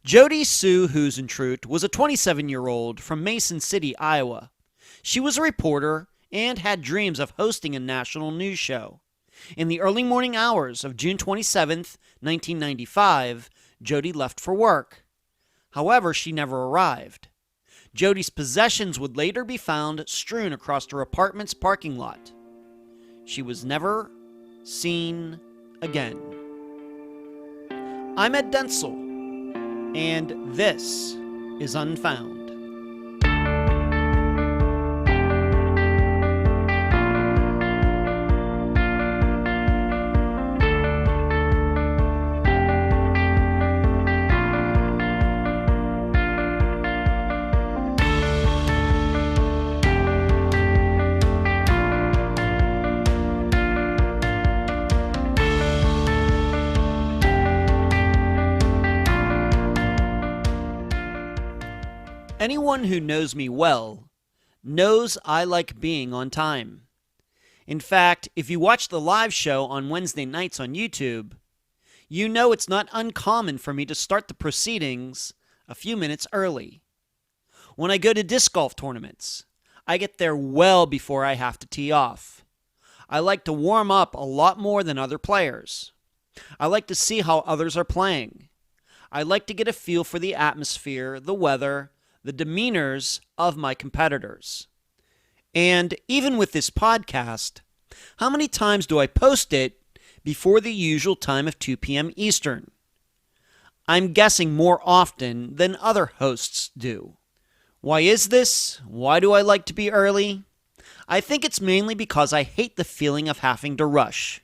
Jodi Sue Huisentruit was a 27-year-old from Mason City, Iowa. She was a reporter and had dreams of hosting a national news show. In the early morning hours of June 27, 1995, Jodi left for work. However, she never arrived. Jodi's possessions would later be found strewn across her apartment's parking lot. She was never seen again. I'm Ed Dentzel, and this is Unfound. Anyone who knows me well knows I like being on time. In fact, if you watch the live show on Wednesday nights on YouTube, you know it's not uncommon for me to start the proceedings a few minutes early. When I go to disc golf tournaments, I get there well before I have to tee off. I like to warm up a lot more than other players. I like to see how others are playing. I like to get a feel for the atmosphere, the weather, the demeanors of my competitors. And even with this podcast, how many times do I post it before the usual time of 2 p.m. Eastern? I'm guessing more often than other hosts do. Why is this? Why do I like to be early? I think it's mainly because I hate the feeling of having to rush.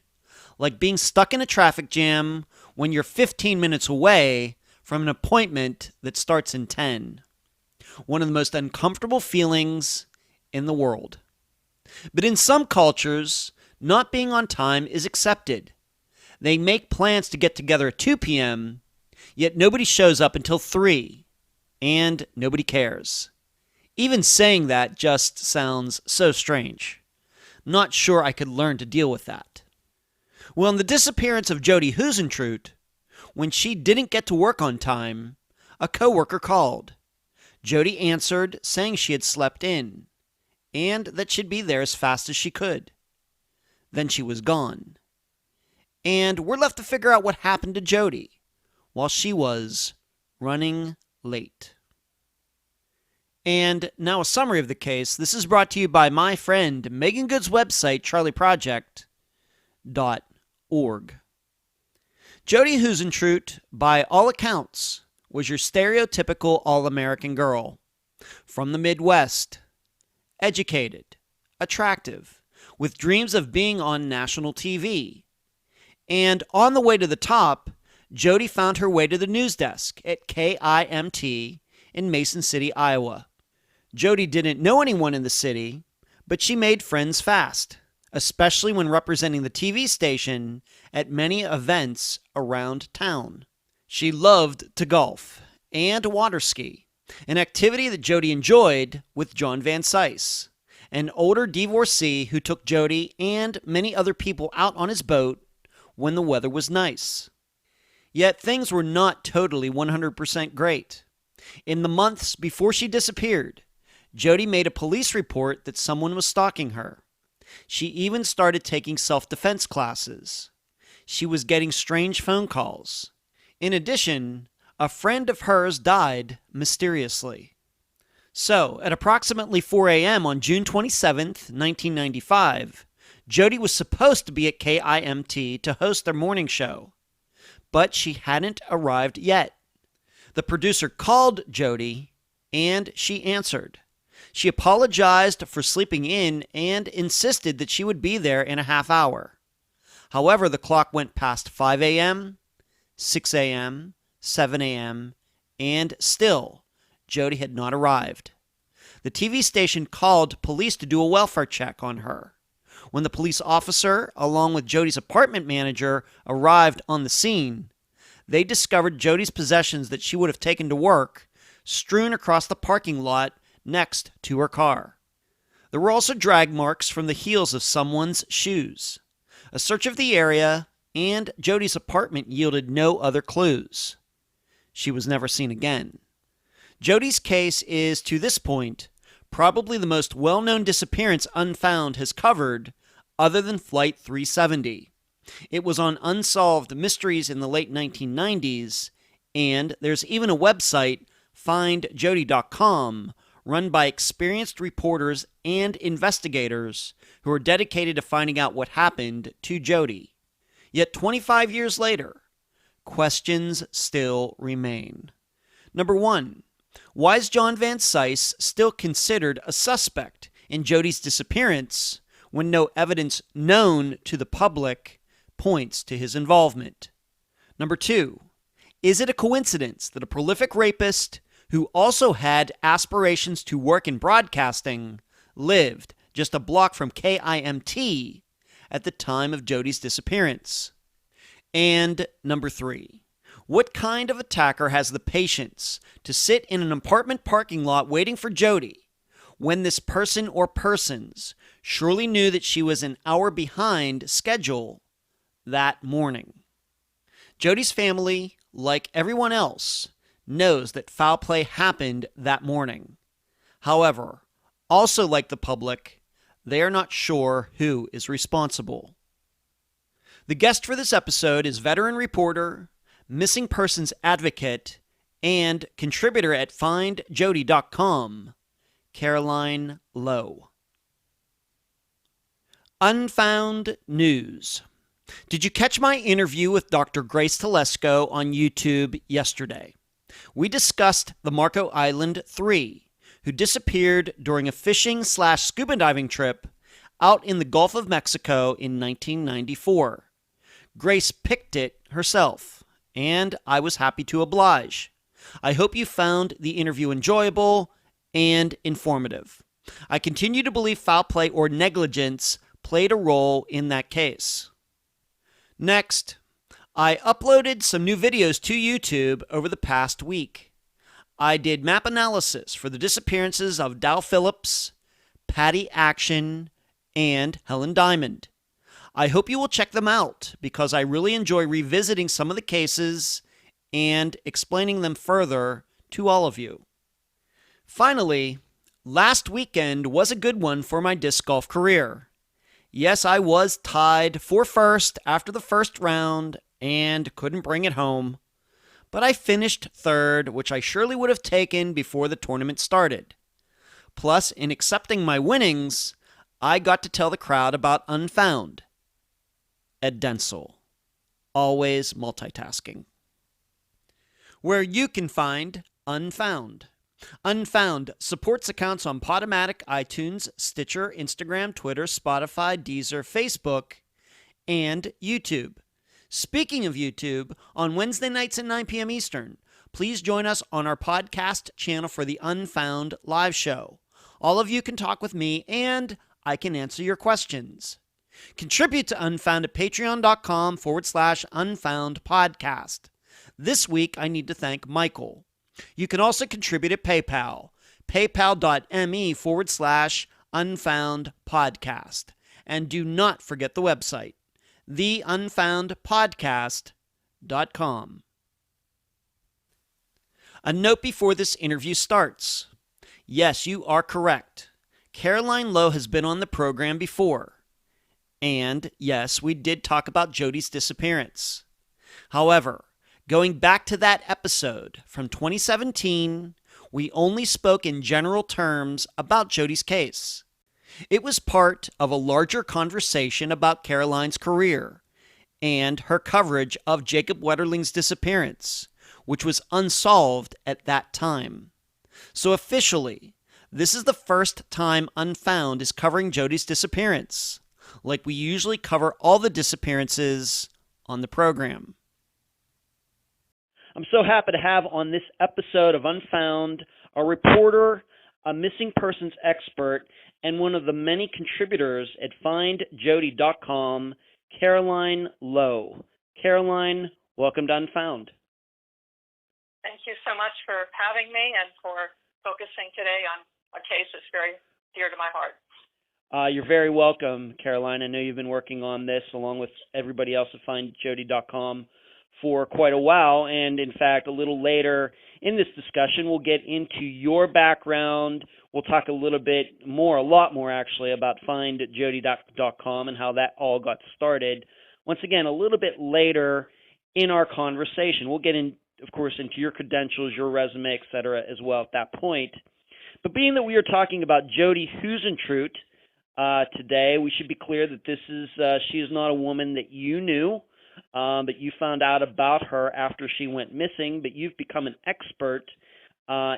Like being stuck in a traffic jam when you're 15 minutes away from an appointment that starts in 10. One of the most uncomfortable feelings in the world. But in some cultures, not being on time is accepted. They make plans to get together at 2 p.m., yet nobody shows up until 3, and nobody cares. Even saying that just sounds so strange. Not sure I could learn to deal with that. Well, in the disappearance of Jodi Huisentruit, when she didn't get to work on time, a coworker called. Jodi answered, saying she had slept in, and that she'd be there as fast as she could. Then she was gone. And we're left to figure out what happened to Jodi while she was running late. And now a summary of the case. This is brought to you by my friend Megan Good's website, charleyproject.org. Jodi Huisentruit, by all accounts, was your stereotypical all-American girl. From the Midwest. Educated. Attractive. With dreams of being on national TV. And on the way to the top, Jodi found her way to the news desk at KIMT in Mason City, Iowa. Jodi didn't know anyone in the city, but she made friends fast, especially when representing the TV station at many events around town. She loved to golf and water ski, an activity that Jodi enjoyed with John Van Sice, an older divorcee who took Jodi and many other people out on his boat when the weather was nice. Yet things were not totally 100% great. In the months before she disappeared, Jodi made a police report that someone was stalking her. She even started taking self-defense classes. She was getting strange phone calls. In addition, a friend of hers died mysteriously. So, at approximately 4 a.m. on June 27, 1995, Jodi was supposed to be at KIMT to host their morning show, but she hadn't arrived yet. The producer called Jodi, and she answered. She apologized for sleeping in and insisted that she would be there in a half hour. However, the clock went past 5 a.m., 6 a.m., 7 a.m., and still, Jodi had not arrived. The TV station called police to do a welfare check on her. When the police officer, along with Jodi's apartment manager, arrived on the scene, they discovered Jodi's possessions that she would have taken to work strewn across the parking lot next to her car. There were also drag marks from the heels of someone's shoes. A search of the area and Jodi's apartment yielded no other clues. she was never seen again. Jodi's case is, to this point, probably the most well-known disappearance Unfound has covered, other than Flight 370. It was on Unsolved Mysteries in the late 1990s, and there's even a website, findjodi.com, run by experienced reporters and investigators who are dedicated to finding out what happened to Jodi. Yet 25 years later, questions still remain. Number 1. Why is John Van Sice still considered a suspect in Jodi's disappearance when no evidence known to the public points to his involvement? Number 2. Is it a coincidence that a prolific rapist who also had aspirations to work in broadcasting lived just a block from KIMT at the time of Jodi's disappearance? And number 3. What kind of attacker has the patience to sit in an apartment parking lot waiting for Jodi when this person or persons surely knew that she was an hour behind schedule that morning? Jodi's family, like everyone else, knows that foul play happened that morning. However, also like the public, they are not sure who is responsible. The guest for this episode is veteran reporter, missing persons advocate, and contributor at findjodi.com, Caroline Lowe. Unfound News. Did you catch my interview with Dr. Grace Telesco on YouTube yesterday? We discussed the Marco Island 3, who disappeared during a fishing/scuba diving trip out in the Gulf of Mexico in 1994. Grace picked it herself, and I was happy to oblige. I hope you found the interview enjoyable and informative. I continue to believe foul play or negligence played a role in that case. Next, I uploaded some new videos to YouTube over the past week. I did map analysis for the disappearances of Dow Phillips, Patty Action, and Helen Diamond. I hope you will check them out because I really enjoy revisiting some of the cases and explaining them further to all of you. Finally, last weekend was a good one for my disc golf career. Yes, I was tied for first after the first round and couldn't bring it home, but I finished third, which I surely would have taken before the tournament started. Plus, in accepting my winnings, I got to tell the crowd about Unfound. Ed Denzel. Always multitasking. Where you can find Unfound. Unfound supports accounts on Podomatic, iTunes, Stitcher, Instagram, Twitter, Spotify, Deezer, Facebook, and YouTube. Speaking of YouTube, on Wednesday nights at 9 p.m. Eastern, please join us on our podcast channel for the Unfound Live Show. All of you can talk with me, and I can answer your questions. Contribute to Unfound at patreon.com/Unfound Podcast. This week, I need to thank Michael. You can also contribute at PayPal, paypal.me/Unfound Podcast. And do not forget the website, theunfoundpodcast.com. A note before this interview starts. Yes, you are correct. Caroline Lowe has been on the program before. And yes, we did talk about Jodi's disappearance. However, going back to that episode from 2017, we only spoke in general terms about Jodi's case. It was part of a larger conversation about Caroline's career and her coverage of Jacob Wetterling's disappearance, which was unsolved at that time. So officially, this is the first time Unfound is covering Jodi's disappearance, like we usually cover all the disappearances on the program. I'm so happy to have on this episode of Unfound a reporter, a missing persons expert, and one of the many contributors at findjodi.com, Caroline Lowe. Caroline, welcome to Unfound. Thank you so much for having me and for focusing today on a case that's very dear to my heart. You're very welcome, Caroline. I know you've been working on this along with everybody else at findjodi.com for quite a while. And in fact, a little later in this discussion, we'll get into your background. We'll talk a little bit more, a lot more actually, about findjodi.com and how that all got started. Once again, a little bit later in our conversation. We'll get in, of course, into your credentials, your resume, etc. as well at that point. But being that we are talking about Jodi Huisentruit today, we should be clear that she is not a woman that you knew, but you found out about her after she went missing, but you've become an expert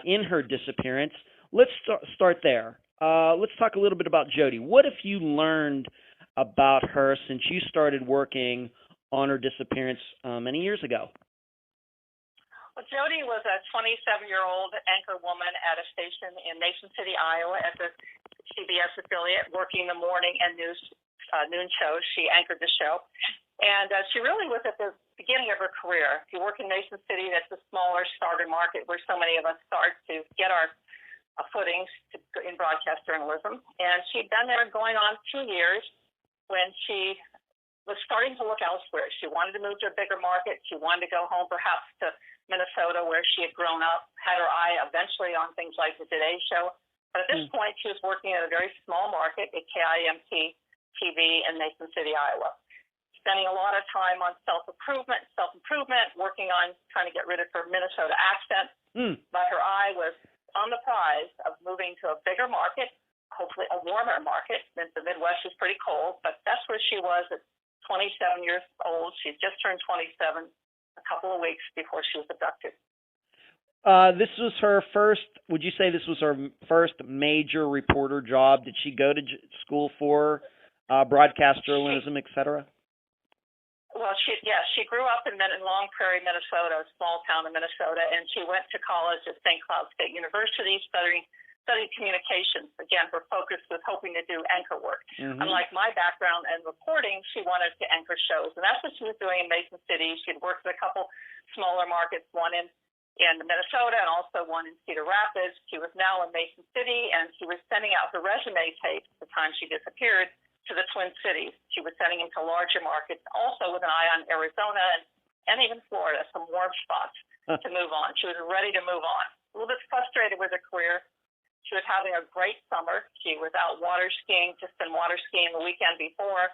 in her disappearance. Let's start there. Let's talk a little bit about Jodi. What have you learned about her since you started working on her disappearance many years ago? Well, Jodi was a 27-year-old anchor woman at a station in Mason City, Iowa, at the CBS affiliate, working the morning and noon shows. She anchored the show. And she really was at the beginning of her career. If you work in Mason City, that's a smaller starter market where so many of us start to get our footings in broadcast journalism. And she'd been there going on 2 years when she was starting to look elsewhere. She wanted to move to a bigger market. She wanted to go home perhaps to Minnesota, where she had grown up, had her eye eventually on things like the Today Show. But at this point, she was working at a very small market at KIMT TV in Mason City, Iowa, spending a lot of time on self-improvement, working on trying to get rid of her Minnesota accent. But her eye was on the prize of moving to a bigger market, hopefully a warmer market. The Midwest is pretty cold, but that's where she was at 27 years old. She just turned 27 a couple of weeks before she was abducted. This was her first, would you say this was her first major reporter job? Did she go to school for broadcast journalism, et cetera? Well, she grew up in Long Prairie, Minnesota, a small town in Minnesota, and she went to college at St. Cloud State University studied communications. Again, her focus was hoping to do anchor work. Unlike my background in reporting, she wanted to anchor shows, and that's what she was doing in Mason City. She'd worked at a couple smaller markets, one in Minnesota and also one in Cedar Rapids. She was now in Mason City, and she was sending out her resume tapes at the time she disappeared to the Twin Cities. She was sending them to larger markets, also with an eye on Arizona and even Florida, some warm spots to move on. She was ready to move on. A little bit frustrated with her career. She was having a great summer. She was out water skiing, just been water skiing the weekend before.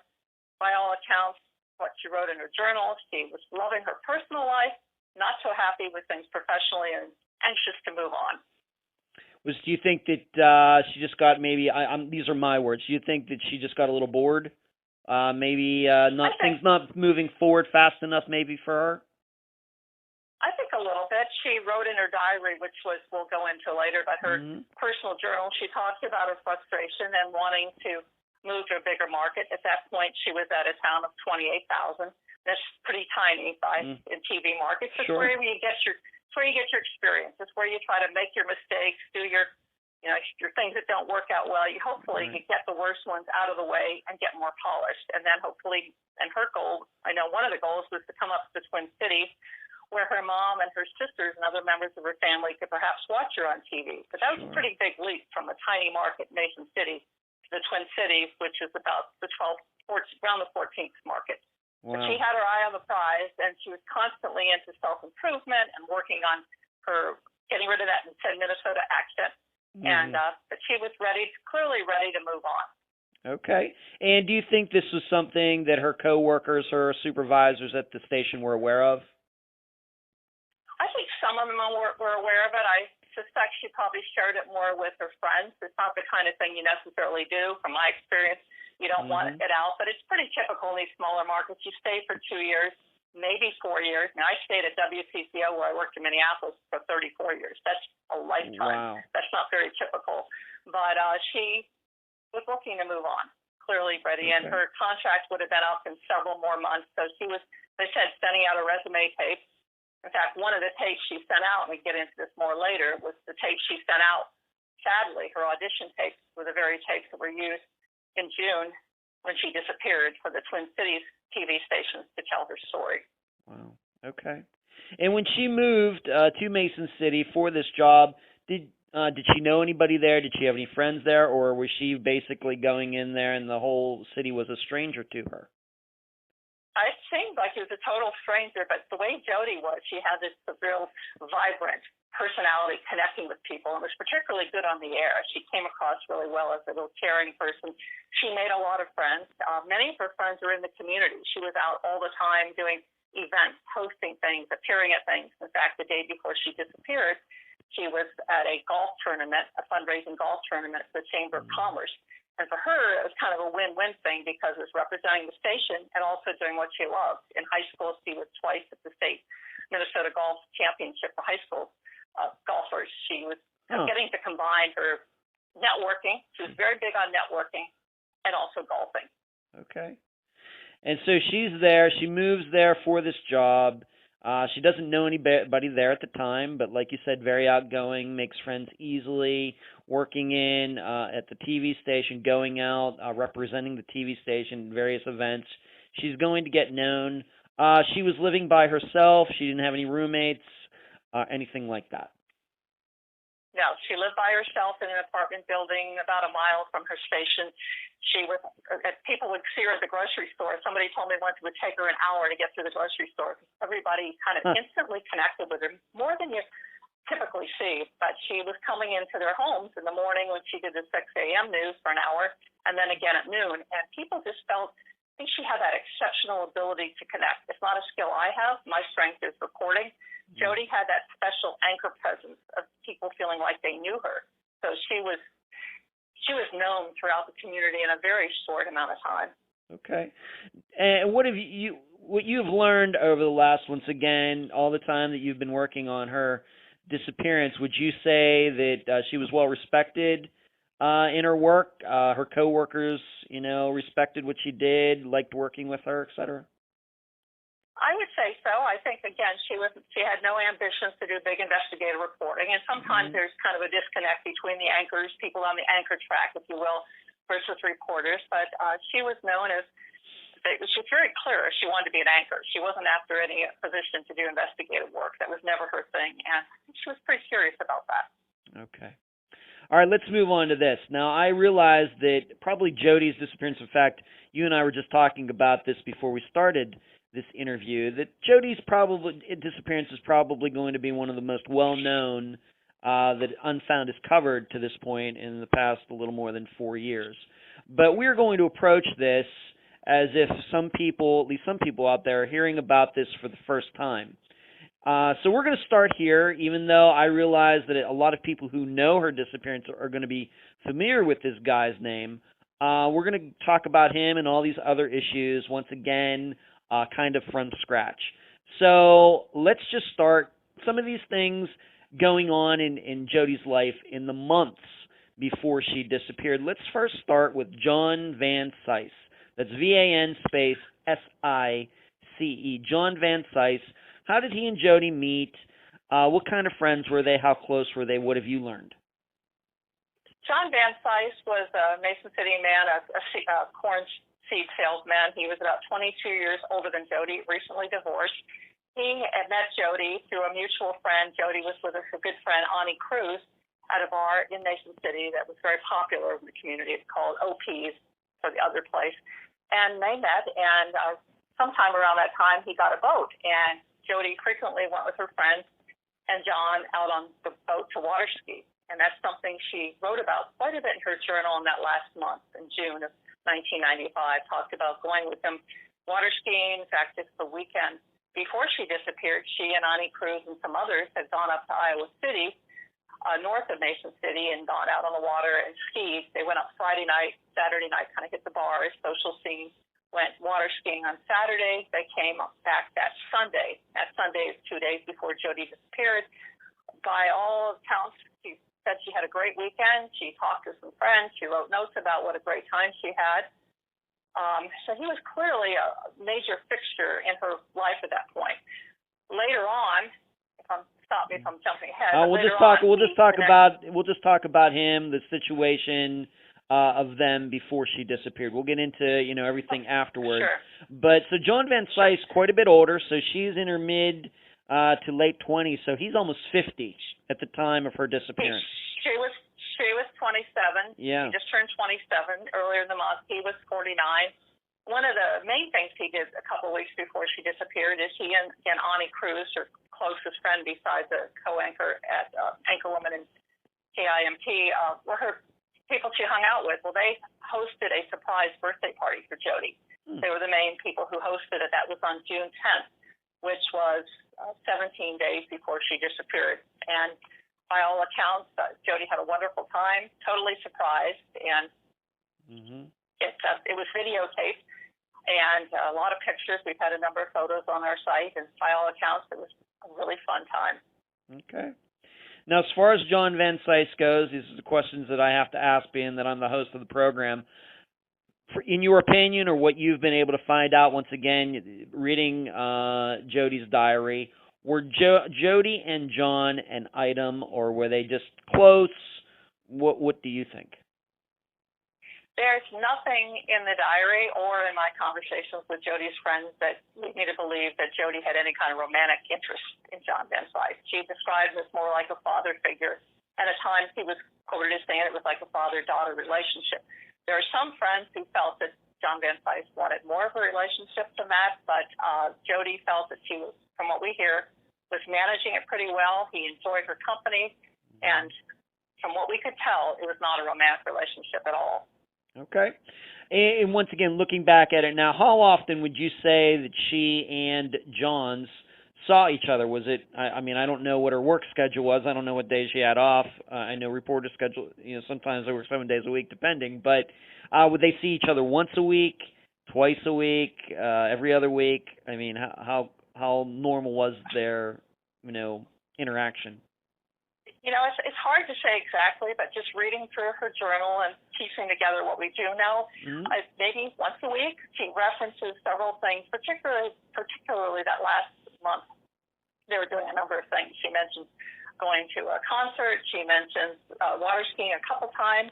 By all accounts, what she wrote in her journal, she was loving her personal life, not so happy with things professionally, and anxious to move on. Do you think that she just got these are my words, do you think that she just got a little bored? Things not moving forward fast enough maybe for her? I think a little bit. She wrote in her diary, which we'll go into later, but her personal journal, she talked about her frustration and wanting to move to a bigger market. At that point, she was at a town of 28,000. That's pretty tiny in TV markets. It's where you get your experience. It's where you try to make your mistakes, do your things that don't work out well. You hopefully you get the worst ones out of the way and get more polished. And then hopefully, and her goal, I know one of the goals was to come up to the Twin Cities, where her mom and her sisters and other members of her family could perhaps watch her on TV. But that was a pretty big leap from a tiny market, Mason City, to the Twin Cities, which is about around the 14th market. Wow. But she had her eye on the prize, and she was constantly into self-improvement and working on her getting rid of that Minnesota accent. And but she was clearly ready to move on. Okay. And do you think this was something that her coworkers, her supervisors at the station were aware of? I think some of them were aware of it. I suspect she probably shared it more with her friends. It's not the kind of thing you necessarily do. From my experience, you don't want it out, but it's pretty typical in these smaller markets. You stay for 2 years, maybe 4 years. Now, I stayed at WCCO, where I worked in Minneapolis, for 34 years. That's a lifetime. Wow. That's not very typical. But she was looking to move on, clearly ready, and her contract would have been up in several more months. So she was, they said, sending out a resume tape. In fact, one of the tapes she sent out, and we get into this more later, was the tape she sent out. Sadly, her audition tapes were the very tapes that were used in June when she disappeared for the Twin Cities TV stations to tell her story. Wow. Okay. And when she moved to Mason City for this job, did she know anybody there? Did she have any friends there, or was she basically going in there and the whole city was a stranger to her? seemed like he was a total stranger, but the way Jodi was, she had this real vibrant personality connecting with people and was particularly good on the air. She came across really well as a real caring person. She made a lot of friends. Many of her friends are in the community. She was out all the time doing events, hosting things, appearing at things. In fact, the day before she disappeared, she was at a golf tournament, a fundraising golf tournament for the Chamber of Commerce. And for her, it was kind of a win-win thing because it was representing the station and also doing what she loved. In high school, she was twice at the state Minnesota Golf Championship for high school golfers. She was getting to combine her networking. She was very big on networking and also golfing. Okay. And so she's there. She moves there for this job. She doesn't know anybody there at the time, but like you said, very outgoing, makes friends easily, working in at the TV station, going out, representing the TV station at various events. She's going to get known. She was living by herself. She didn't have any roommates, anything like that. No, she lived by herself in an apartment building about a mile from her station. She was, people would see her at the grocery store. Somebody told me once it would take her an hour to get through the grocery store. Everybody kind of instantly connected with her, more than you typically see. But she was coming into their homes in the morning when she did the 6 a.m. news for an hour, and then again at noon. And people just felt, I think she had that exceptional ability to connect. It's not a skill I have. My strength is reporting. Jodi had that special anchor presence of people feeling like they knew her. So she was known throughout the community in a very short amount of time. Okay. And what you've learned over the last, once again, all the time that you've been working on her disappearance, would you say that she was well respected in her work? Her coworkers, respected what she did, liked working with her, et cetera? I would say so. I think, again, she had no ambitions to do big investigative reporting, and sometimes there's kind of a disconnect between the anchors, people on the anchor track, if you will, versus reporters. But she was known as, she was very clear she wanted to be an anchor. She wasn't after any position to do investigative work. That was never her thing, and she was pretty serious about that. Okay. All right, let's move on to this. Now, I realize that probably Jodi's disappearance, in fact, you and I were just talking about this before we started this interview, that Jodi's disappearance is probably going to be one of the most well-known that Unfound has covered to this point in the past a little more than 4 years. But we're going to approach this as if some people, at least some people out there, are hearing about this for the first time. So we're going to start here, even though I realize that a lot of people who know her disappearance are going to be familiar with this guy's name. We're going to talk about him and all these other issues once again, kind of from scratch. So let's just start some of these things going on in Jodi's life in the months before she disappeared. Let's first start with John Van Sice. That's VAN space SICE. John Van Sice. How did he and Jodi meet? What kind of friends were they? How close were they? What have you learned? John Van Sice was a Mason City man, a corn seed salesman. He was about 22 years older than Jodi, recently divorced. He had met Jodi through a mutual friend. Jodi was with her good friend, Ani Cruz, at a bar in Mason City that was very popular in the community. It's called OP's, so the other place. And they met, and sometime around that time, he got a boat. And Jodi frequently went with her friends and John out on the boat to water ski. And that's something she wrote about quite a bit in her journal in that last month, in June of 1995, talked about going with him water skiing. In fact, just the weekend before she disappeared, she and Ani Cruz and some others had gone up to Iowa City, north of Mason City, and gone out on the water and skied. They went up Friday night, Saturday night, kind of hit the bars, social scene, went water skiing on Saturday. They came back that Sunday. That Sunday is 2 days before Jodi disappeared. By all accounts, she said she had a great weekend. She talked to some friends. She wrote notes about what a great time she had. So he was clearly a major fixture in her life at that point. Later on, stop me if I'm jumping ahead. We'll just talk about him, the situation of them before she disappeared. We'll get into everything afterward. Sure. But so John Van Sice, quite a bit older, so she's in her mid to late 20s, so he's almost 50 at the time of her disappearance. She was 27. Yeah. She just turned 27 earlier in the month. He was 49. one of the main things he did a couple of weeks before she disappeared is he and Ani Cruz, her closest friend besides the co-anchor at Anchorwoman and KIMT, were her people she hung out with. Well, they hosted a surprise birthday party for Jodi. They were the main people who hosted it. That was on June 10th, which was 17 days before she disappeared. And by all accounts, Jodi had a wonderful time, totally surprised, and it was videotaped and a lot of pictures. We've had a number of photos on our site, and by all accounts, it was a really fun time. Okay. Now, as far as John Van Sice goes, these are the questions that I have to ask, being that I'm the host of the program. In your opinion, or what you've been able to find out, once again, reading Jodi's diary, were Jodi and John an item, or were they just close? What do you think? There's nothing in the diary or in my conversations with Jodi's friends that lead me to believe that Jodi had any kind of romantic interest in John Van Sice. She described him as more like a father figure, and at times he was quoted as saying it was like a father-daughter relationship. There are some friends who felt that John Van Sice wanted more of a relationship than that, but Jodi felt that she was, from what we hear, was managing it pretty well. He enjoyed her company, and from what we could tell, it was not a romantic relationship at all. Okay. And once again, looking back at it now, how often would you say that she and Johns saw each other? Was it, I mean, I don't know what her work schedule was. I don't know what days she had off. I know reporter schedule, sometimes they work 7 days a week, depending. But would they see each other once a week, twice a week, every other week? I mean, how normal was their, interaction? It's hard to say exactly, but just reading through her journal and piecing together what we do know, maybe once a week, she references several things, particularly that last month. They were doing a number of things. She mentions going to a concert. She mentions water skiing a couple times.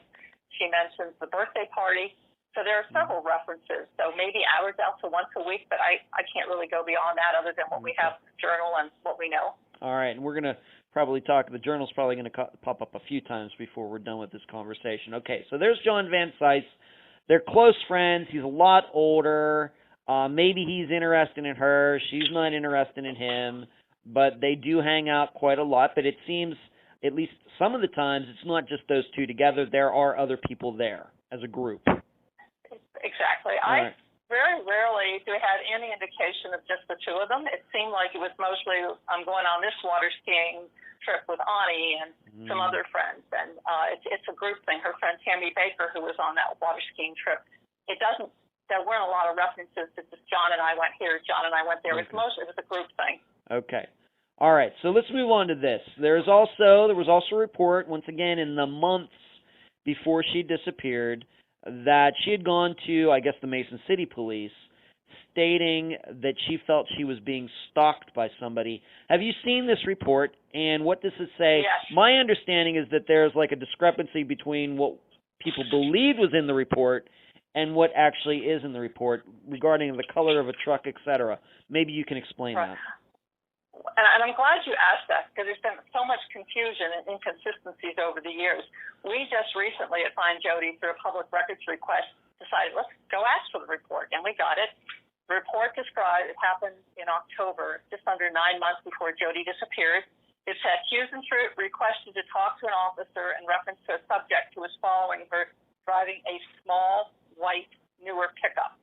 She mentions the birthday party. So there are several references. So maybe average out to once a week, but I can't really go beyond that other than what we have in the journal and what we know. All right, and we're going to probably talk, the journal's probably going to pop up a few times before we're done with this conversation. Okay, so there's John Van Sice. They're close friends. He's a lot older. Maybe he's interested in her. She's not interested in him, but they do hang out quite a lot. But it seems, at least some of the times, it's not just those two together. There are other people there as a group. Exactly. Right. Very rarely do we have any indication of just the two of them. It seemed like it was mostly, I'm going on this water skiing trip with Ani and some other friends. And it's a group thing. Her friend Tammy Baker, who was on that water skiing trip, there weren't a lot of references to just John and I went here, John and I went there. Okay. It was a group thing. Okay. All right. So let's move on to this. There was also a report, once again, in the months before she disappeared, that she had gone to, I guess, the Mason City police, stating that she felt she was being stalked by somebody. Have you seen this report? And what does it say? Yes. My understanding is that there's like a discrepancy between what people believed was in the report and what actually is in the report regarding the color of a truck, etc. Maybe you can explain that. And I'm glad you asked that, because there's been so much confusion and inconsistencies over the years. We just recently at Find Jodi, through a public records request, decided, let's go ask for the report, and we got it. The report described, it happened in October, just under 9 months before Jodi disappeared. It said, Huisentruit requested to talk to an officer in reference to a subject who was following her driving a small, white, newer pickup.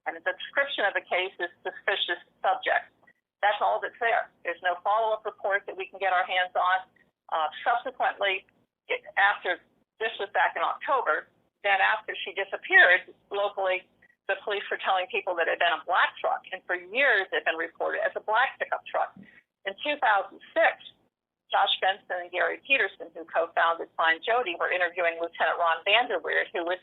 And the description of the case is suspicious subject. That's all that's there. There's no follow-up report that we can get our hands on. Subsequently, after this was back in October, then after she disappeared, locally, the police were telling people that it had been a black truck, and for years it had been reported as a black pickup truck. In 2006, Josh Benson and Gary Peterson, who co-founded Find Jodi, were interviewing Lieutenant Ron Vanderweerd, who was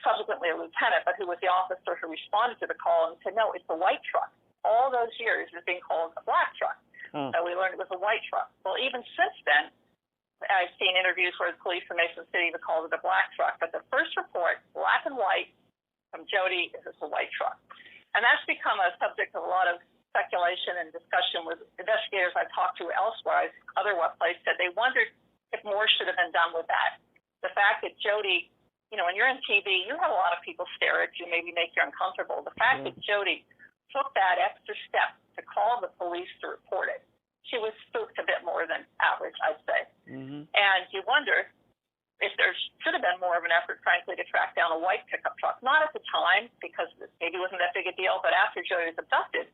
subsequently a lieutenant, but who was the officer who responded to the call and said, no, it's a white truck. All those years it was being called a black truck. So we learned it was a white truck. Well, even since then, I've seen interviews where the police in Mason City have called it a black truck. But the first report, black and white, from Jodi, is it's a white truck. And that's become a subject of a lot of speculation and discussion with investigators I've talked to elsewhere. Other websites said they wondered if more should have been done with that. The fact that Jodi when you're in TV, you have a lot of people stare at you, maybe make you uncomfortable. The fact that Jodi took that extra step to call the police to report it, she was spooked a bit more than average, I'd say. And you wonder if there should have been more of an effort, frankly, to track down a white pickup truck. Not at the time, because maybe it wasn't that big a deal, but after Jodi was abducted,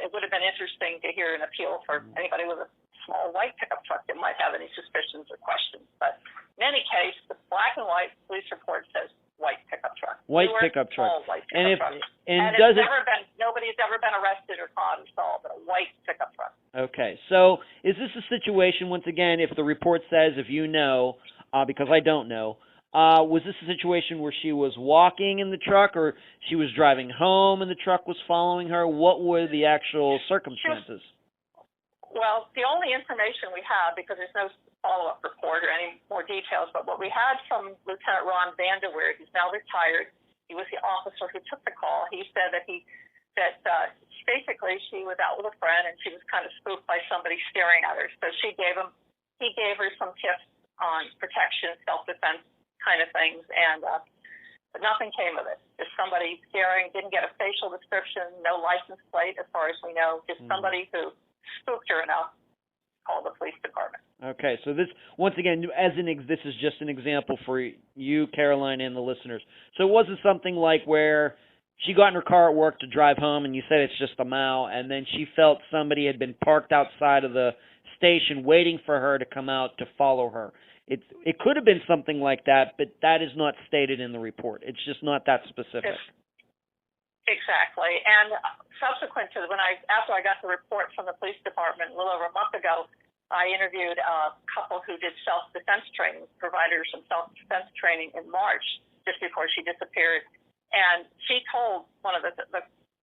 it would have been interesting to hear an appeal for anybody with a small white pickup truck that might have any suspicions or questions. But in any case, the black and white police report says white pickup truck. White pickup truck. White pickup truck. And nobody's ever been arrested or caught or solved, but a white pickup truck. Okay, so is this a situation, once again, if the report says, if you know, because I don't know, was this a situation where she was walking in the truck, or she was driving home and the truck was following her? What were the actual circumstances? Well, the only information we have, because there's no follow-up report or any more details, but what we had from Lieutenant Ron Vanderweer, who's now retired, he was the officer who took the call. He said that basically she was out with a friend and she was kind of spooked by somebody staring at her. So he gave her some tips on protection, self-defense kind of things, and but nothing came of it. Just somebody staring, didn't get a facial description, no license plate as far as we know, just somebody who spooked her enough to call the police department. Okay, so this, once again, this is just an example for you, Caroline, and the listeners. So it wasn't something like where she got in her car at work to drive home, and you said it's just a mile, and then she felt somebody had been parked outside of the station waiting for her to come out to follow her. It could have been something like that, but that is not stated in the report. It's just not that specific. Exactly. And subsequent to after I got the report from the police department a little over a month ago, I interviewed a couple who did self-defense training, provided her some self-defense training in March, just before she disappeared. And she told one of the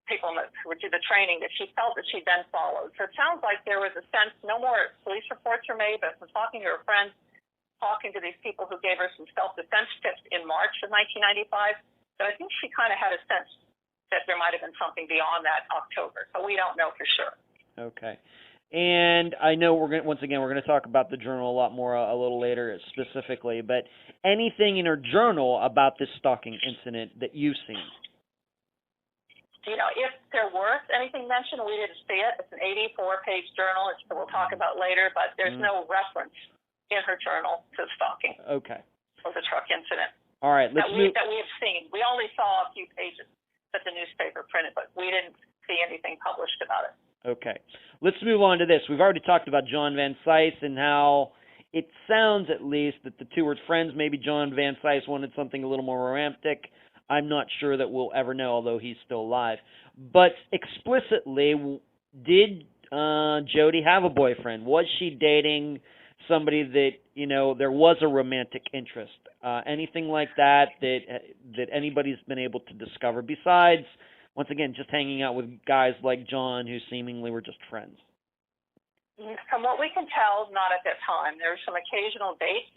people who would do the training that she felt that she'd been followed. So it sounds like there was a sense, no more police reports were made, but from talking to her friends, talking to these people who gave her some self-defense tips in March of 1995, so I think she kind of had a sense that there might have been something beyond that October, but we don't know for sure. Okay. And I know we're going to talk about the journal a lot more a little later specifically, but anything in her journal about this stalking incident that you've seen? If there was anything mentioned, we didn't see it. It's an 84-page journal, which we'll talk about later, but there's no reference in her journal to stalking. Okay. Or the truck incident. All right. That we have seen. We only saw a few pages that the newspaper printed, but we didn't see anything published about it. Okay. Let's move on to this. We've already talked about John Van Sice and how it sounds, at least, that the two were friends. Maybe John Van Sice wanted something a little more romantic. I'm not sure that we'll ever know, although he's still alive. But explicitly, did Jodi have a boyfriend? Was she dating somebody that, there was a romantic interest? Anything like that anybody's been able to discover besides, once again, just hanging out with guys like John who seemingly were just friends? From what we can tell, not at that time. There were some occasional dates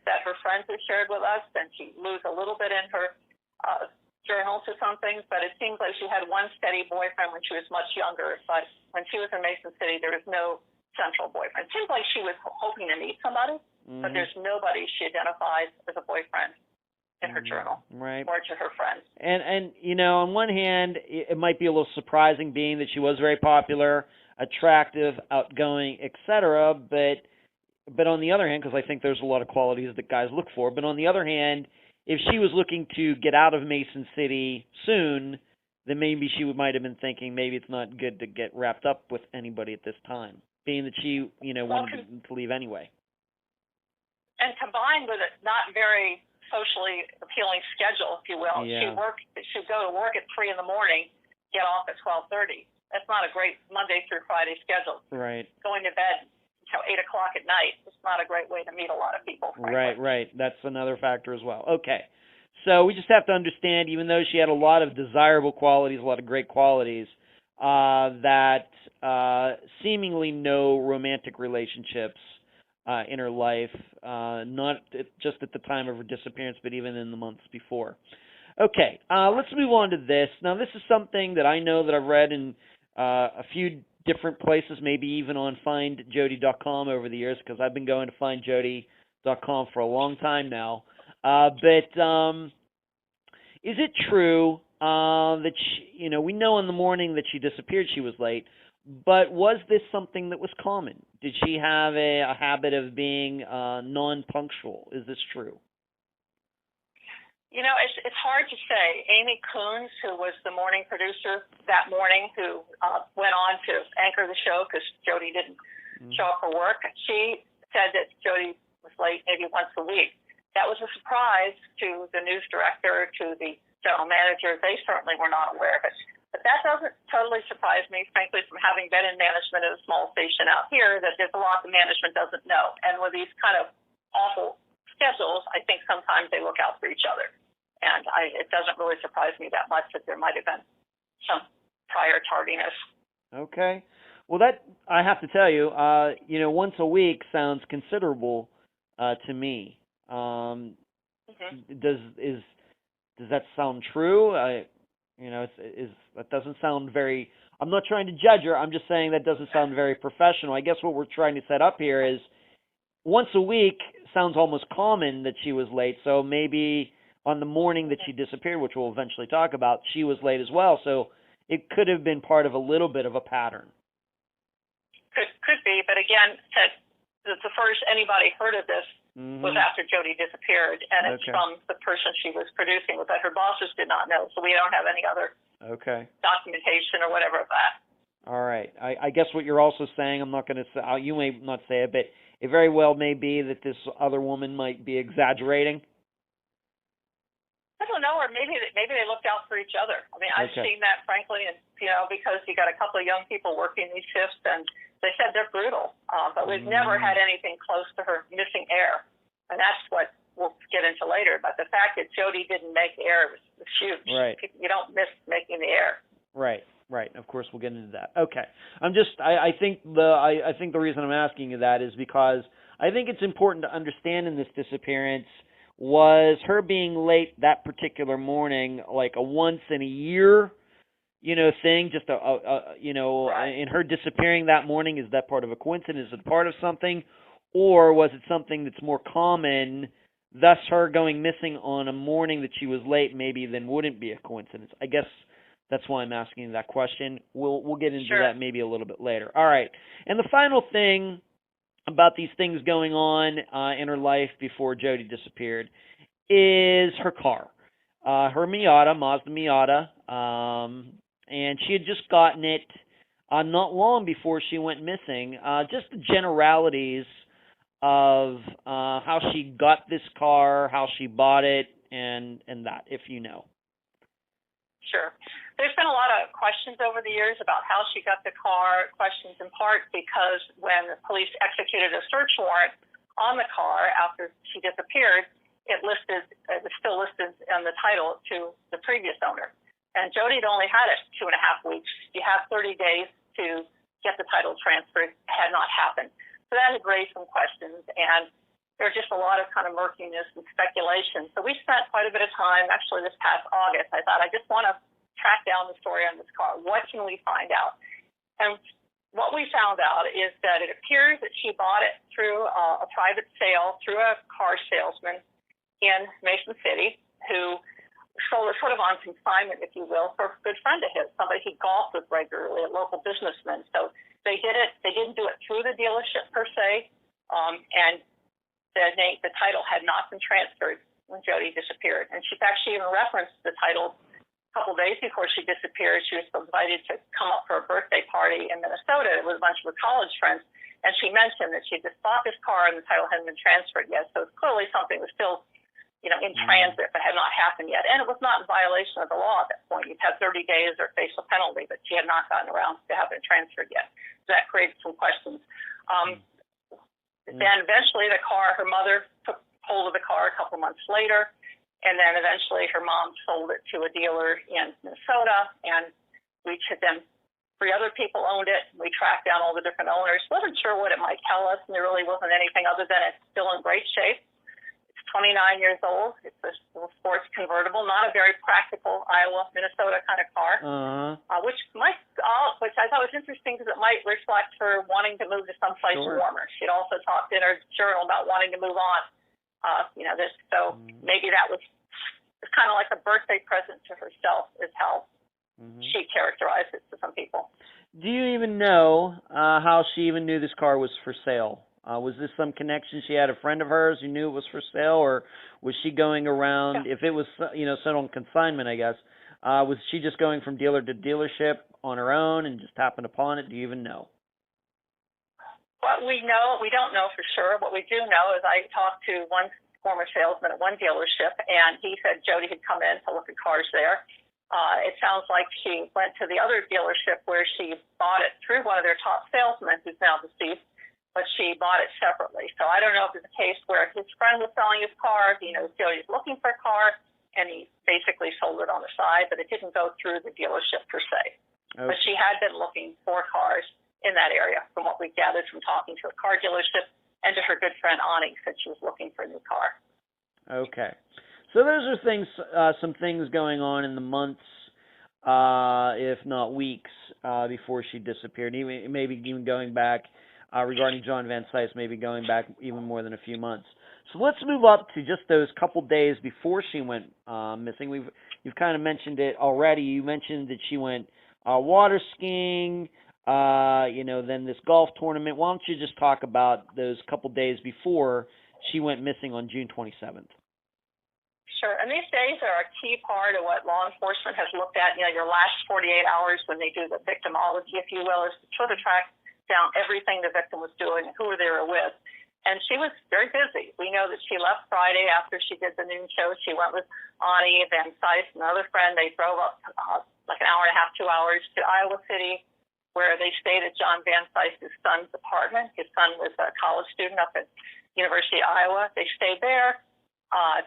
that her friends have shared with us, and she alludes a little bit in her journal to some things, but it seems like she had one steady boyfriend when she was much younger, but when she was in Mason City, there was no central boyfriend. It seems like she was hoping to meet somebody, but there's nobody she identifies as a boyfriend in her journal, right, or to her friends. And on one hand, it might be a little surprising, being that she was very popular, attractive, outgoing, etc. But on the other hand, because I think there's a lot of qualities that guys look for, but on the other hand, if she was looking to get out of Mason City soon, then maybe she might have been thinking maybe it's not good to get wrapped up with anybody at this time, being that she, wanted to leave anyway. And combined with a not very socially appealing schedule, if you will, she'd go to work at 3 a.m, get off at 12:30. That's not a great Monday through Friday schedule. Right. Going to bed 8 o'clock at night. It's not a great way to meet a lot of people. Frankly. Right. That's another factor as well. Okay. So we just have to understand, even though she had a lot of desirable qualities, a lot of great qualities, that seemingly no romantic relationships in her life, not just at the time of her disappearance, but even in the months before. Okay, let's move on to this. Now, this is something that I know that I've read in a few different places, maybe even on findjodi.com over the years, because I've been going to findjodi.com for a long time now. But is it true that she, we know in the morning that she disappeared she was late, but was this something that was common? Did she have a habit of being non-punctual? Is this true? It's hard to say. Amy Coons, who was the morning producer that morning, who went on to anchor the show because Jodi didn't show up for work, she said that Jodi was late maybe once a week. That was a surprise to the news director, to the general manager. They certainly were not aware of it. But that doesn't totally surprise me, frankly, from having been in management at a small station out here, that there's a lot the management doesn't know. And with these kind of awful schedules, I think sometimes they look out for each other. And it doesn't really surprise me that much that there might have been some prior tardiness. Okay. Well, that, I have to tell you, once a week sounds considerable to me. Does that sound true? That doesn't sound very. I'm not trying to judge her. I'm just saying that doesn't sound very professional. I guess what we're trying to set up here is once a week sounds almost common that she was late. So maybe on the morning that she disappeared, which we'll eventually talk about, she was late as well. So it could have been part of a little bit of a pattern. Could be, but again, the first anybody heard of this was after Jodi disappeared, and it's from the person she was producing with, that her bosses did not know, so we don't have any other documentation or whatever of that. All right. I guess what you're also saying, I'm not going to say, you may not say it, but it very well may be that this other woman might be exaggerating. I don't know, or maybe they looked out for each other. I mean, I've seen that, frankly, and because you got a couple of young people working these shifts, and they said they're brutal, but we've never had anything close to her missing air, and that's what we'll get into later. But the fact that Jodi didn't make air was huge. Right. You don't miss making the air. Right. Of course, we'll get into that. Okay. I think the reason I'm asking you that is because I think it's important to understand in this disappearance, was her being late that particular morning like a once in a year, thing, just in her disappearing that morning, is that part of a coincidence? Is it part of something? Or was it something that's more common, thus her going missing on a morning that she was late maybe then wouldn't be a coincidence? I guess that's why I'm asking that question. We'll get into that maybe a little bit later. All right. And the final thing about these things going on in her life before Jodi disappeared is her car. Her Miata, Mazda Miata, and she had just gotten it not long before she went missing. Just the generalities of how she got this car, how she bought it, and that, if you know. Sure. There's been a lot of questions over the years about how she got the car, questions in part because when the police executed a search warrant on the car after she disappeared, it was still listed on the title to the previous owner. And Jodi had only had it 2.5 weeks. You have 30 days to get the title transferred. It had not happened. So that had raised some questions, and there's just a lot of kind of murkiness and speculation. So we spent quite a bit of time, actually this past August. I thought, I just want to track down the story on this car. What can we find out? And what we found out is that it appears that she bought it through a private sale, through a car salesman in Mason City, who sold it sort of on consignment, if you will, for a good friend of his, somebody he golfed with regularly, a local businessman. So they didn't do it through the dealership per se, and the title had not been transferred when Jodi disappeared. And she actually even referenced the title a couple of days before she disappeared. She was invited to come up for a birthday party in Minnesota with a bunch of her college friends, and she mentioned that she just bought this car and the title hadn't been transferred yet. So it's clearly something was still in transit, but had not happened yet. And it was not in violation of the law at that point. You'd have 30 days or face a penalty, but she had not gotten around to having it transferred yet. So that created some questions. Then eventually her mother took hold of the car a couple months later, and then eventually her mom sold it to a dealer in Minnesota, and we then 3 other people owned it. We tracked down all the different owners. Wasn't sure what it might tell us, and there really wasn't anything other than it's still in great shape. 29 years old. It's a sports convertible, not a very practical Iowa, Minnesota kind of car, which I thought was interesting because it might reflect her wanting to move to someplace warmer. She'd also talked in her journal about wanting to move on So maybe that was kind of like a birthday present to herself, is how she characterized it to some people. Do you even know how she even knew this car was for sale? Was this some connection? She had a friend of hers who knew it was for sale, or was she going around? Yeah. If it was, set on consignment, I guess. Was she just going from dealer to dealership on her own and just happened upon it? Do you even know? What we don't know for sure. What we do know is I talked to one former salesman at one dealership, and he said Jodi had come in to look at cars there. It sounds like she went to the other dealership where she bought it through one of their top salesmen, who's now deceased, but she bought it separately. So I don't know if it's a case where his friend was selling his car, he knows Jodi's looking for a car, and he basically sold it on the side, but it didn't go through the dealership per se. Okay. But she had been looking for cars in that area, from what we gathered from talking to a car dealership and to her good friend Ani, said she was looking for a new car. Okay. So those are things, some things going on in the months, if not weeks, before she disappeared. Maybe even going back, regarding John Van Sice, maybe going back even more than a few months. So let's move up to just those couple days before she went missing. You've kind of mentioned it already. You mentioned that she went water skiing, then this golf tournament. Why don't you just talk about those couple days before she went missing on June 27th? Sure, and these days are a key part of what law enforcement has looked at. Your last 48 hours when they do the victimology, if you will, is to try to track down everything the victim was doing and who they were with. And she was very busy. We know that she left Friday after she did the noon show. She went with Ani, Van Sice, another friend. They drove up like an hour and a half, 2 hours to Iowa City, where they stayed at John Van Sice's son's apartment. His son was a college student up at University of Iowa. They stayed there.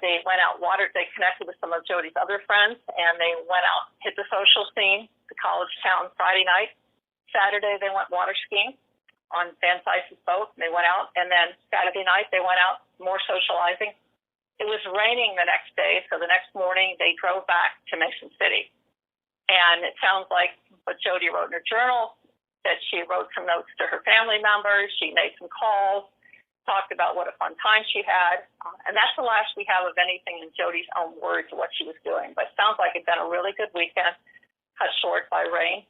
They went out they connected with some of Jodi's other friends, and they went out, hit the social scene, the college town Friday night. Saturday, they went water skiing on Van Sice's boat, and they went out. And then Saturday night, they went out, more socializing. It was raining the next day, so the next morning, they drove back to Mason City. And it sounds like what Jodi wrote in her journal, that she wrote some notes to her family members, she made some calls, talked about what a fun time she had. And that's the last we have of anything in Jodi's own words of what she was doing. But it sounds like it'd been a really good weekend, cut short by rain.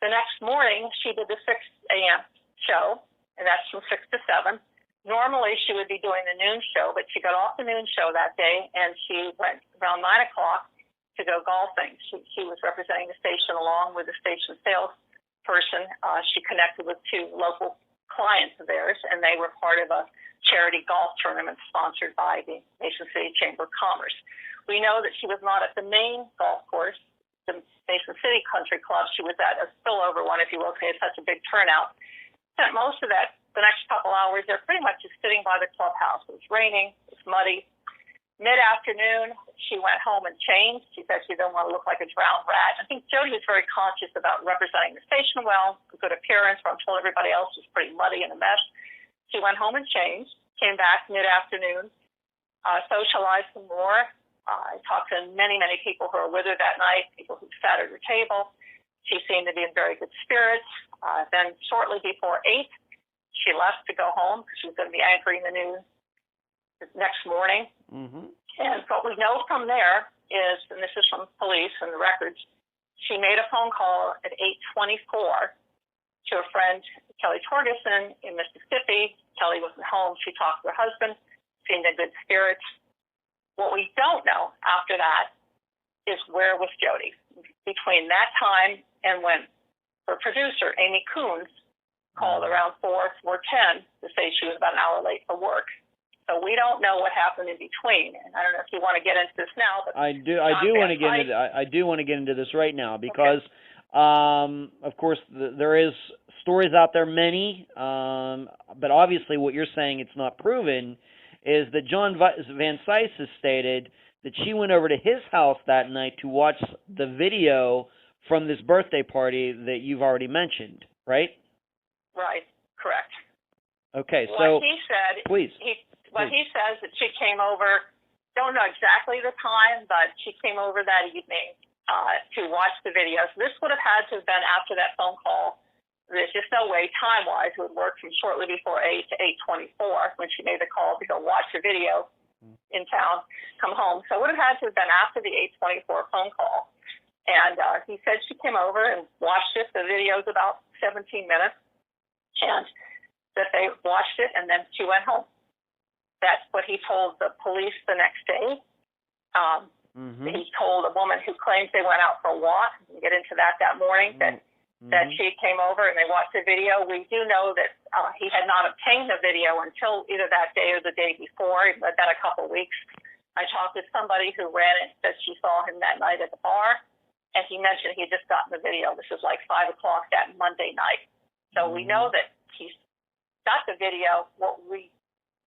The next morning, she did the 6 a.m. show, and that's from 6 to 7. Normally, she would be doing the noon show, but she got off the noon show that day, and she went around 9 o'clock to go golfing. She was representing the station along with the station salesperson. She connected with 2 local clients of theirs, and they were part of a charity golf tournament sponsored by the Mason City Chamber of Commerce. We know that she was not at the main golf course, the Mason City Country Club. She was at a spillover one, if you will, because they had such a big turnout. Spent most of the next couple hours, they're pretty much just sitting by the clubhouse. It was raining, it was muddy. Mid-afternoon, she went home and changed. She said she didn't want to look like a drowned rat. I think Jodi was very conscious about representing the station well, a good appearance, where I'm told everybody else was pretty muddy and a mess. She went home and changed, came back mid-afternoon, socialized some more. I talked to many, many people who were with her that night, people who sat at her table. She seemed to be in very good spirits. Then shortly before 8, she left to go home because she was going to be anchoring the news the next morning. Mm-hmm. And what we know from there is, and this is from police and the records, she made a phone call at 8:24 to a friend, Kelly Torgerson, in Mississippi. Kelly wasn't home. She talked to her husband, seemed in good spirits. What we don't know after that is where was Jodi between that time and when her producer, Amy Coons, called around 4:10 to say she was about an hour late for work. So we don't know what happened in between, and I don't know if you want to get into this now. But I do want to get into this right now because, okay. Of course, there is stories out there, many, but obviously what you're saying, it's not proven, is that John Van Sice has stated that she went over to his house that night to watch the video from this birthday party that you've already mentioned, right? Right. Correct. Okay. So what he said, please. He says that she came over, don't know exactly the time, but she came over that evening to watch the videos. This would have had to have been after that phone call. There's just no way time-wise it would work from shortly before 8 to 8:24 when she made the call to go watch the video. in town come home. So it would have had to have been after the 8:24 phone call. And he said she came over and watched it. The video's about 17 minutes. And that they watched it, and then she went home. That's what he told the police the next day. He told a woman who claims they went out for a walk, we'll get into that morning, that she came over and they watched the video. We do know that he had not obtained the video until either that day or the day before, but then a couple of weeks. I talked to somebody who ran it, that she saw him that night at the bar, and he mentioned he had just gotten the video. This was like 5 o'clock that Monday night. So we know that he's got the video.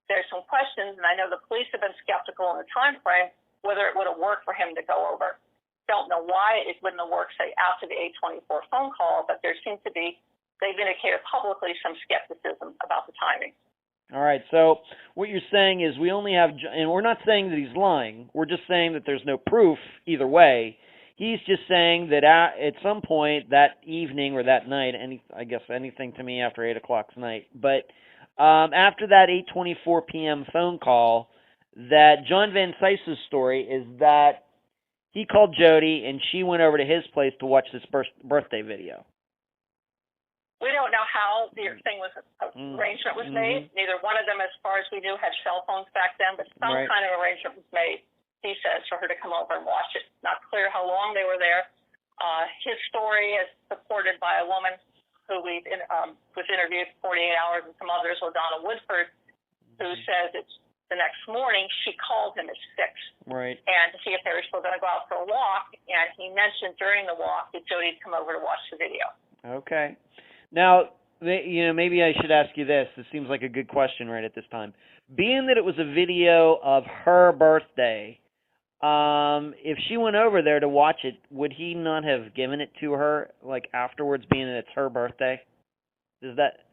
There's some questions, and I know the police have been skeptical in the time frame whether it would have worked for him to go over. Don't know why it wouldn't have worked, say, after the 8:24 phone call, but there seems to be, they've indicated publicly some skepticism about the timing. All right, so what you're saying is we only have, and we're not saying that he's lying, we're just saying that there's no proof either way. He's just saying that at some point that evening or that night, I guess anything to me after 8 o'clock tonight, but after that 8:24 p.m. phone call, that John Van Sice's story is that he called Jodi and she went over to his place to watch this birthday video. We don't know how the arrangement was made. Neither one of them, as far as we knew, had cell phones back then, but some kind of arrangement was made, he says, for her to come over and watch it. Not clear how long they were there. His story is supported by a woman who was interviewed 48 hours, and some others, LaDonna Woodford, who says it's the next morning she called him at 6 and to see if they were still going to go out for a walk, and he mentioned during the walk that Jodi had come over to watch the video. Okay. Now, maybe I should ask you this. This seems like a good question right at this time. Being that it was a video of her birthday, if she went over there to watch it, would he not have given it to her, like, afterwards, being that it's her birthday? Is that...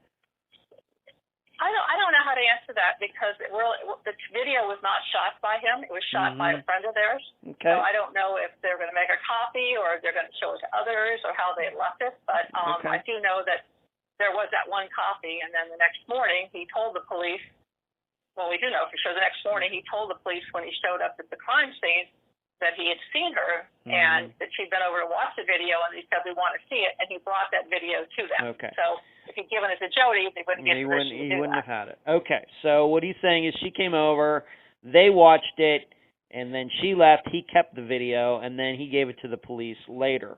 I don't know how to answer that, because the video was not shot by him. It was shot by a friend of theirs. Okay. So I don't know if they're going to make a copy or if they're going to show it to others or how they left it. But I do know that there was that one copy, and then the next morning he told the police, well, we do know for sure the next morning he told the police when he showed up at the crime scene that he had seen her and that she'd been over to watch the video, and he said, we want to see it, and he brought that video to them. Okay. So if he'd given it to Jodi, they wouldn't get permission to do that. He wouldn't have had it. Okay. So what he's saying is she came over, they watched it, and then she left. He kept the video, and then he gave it to the police later.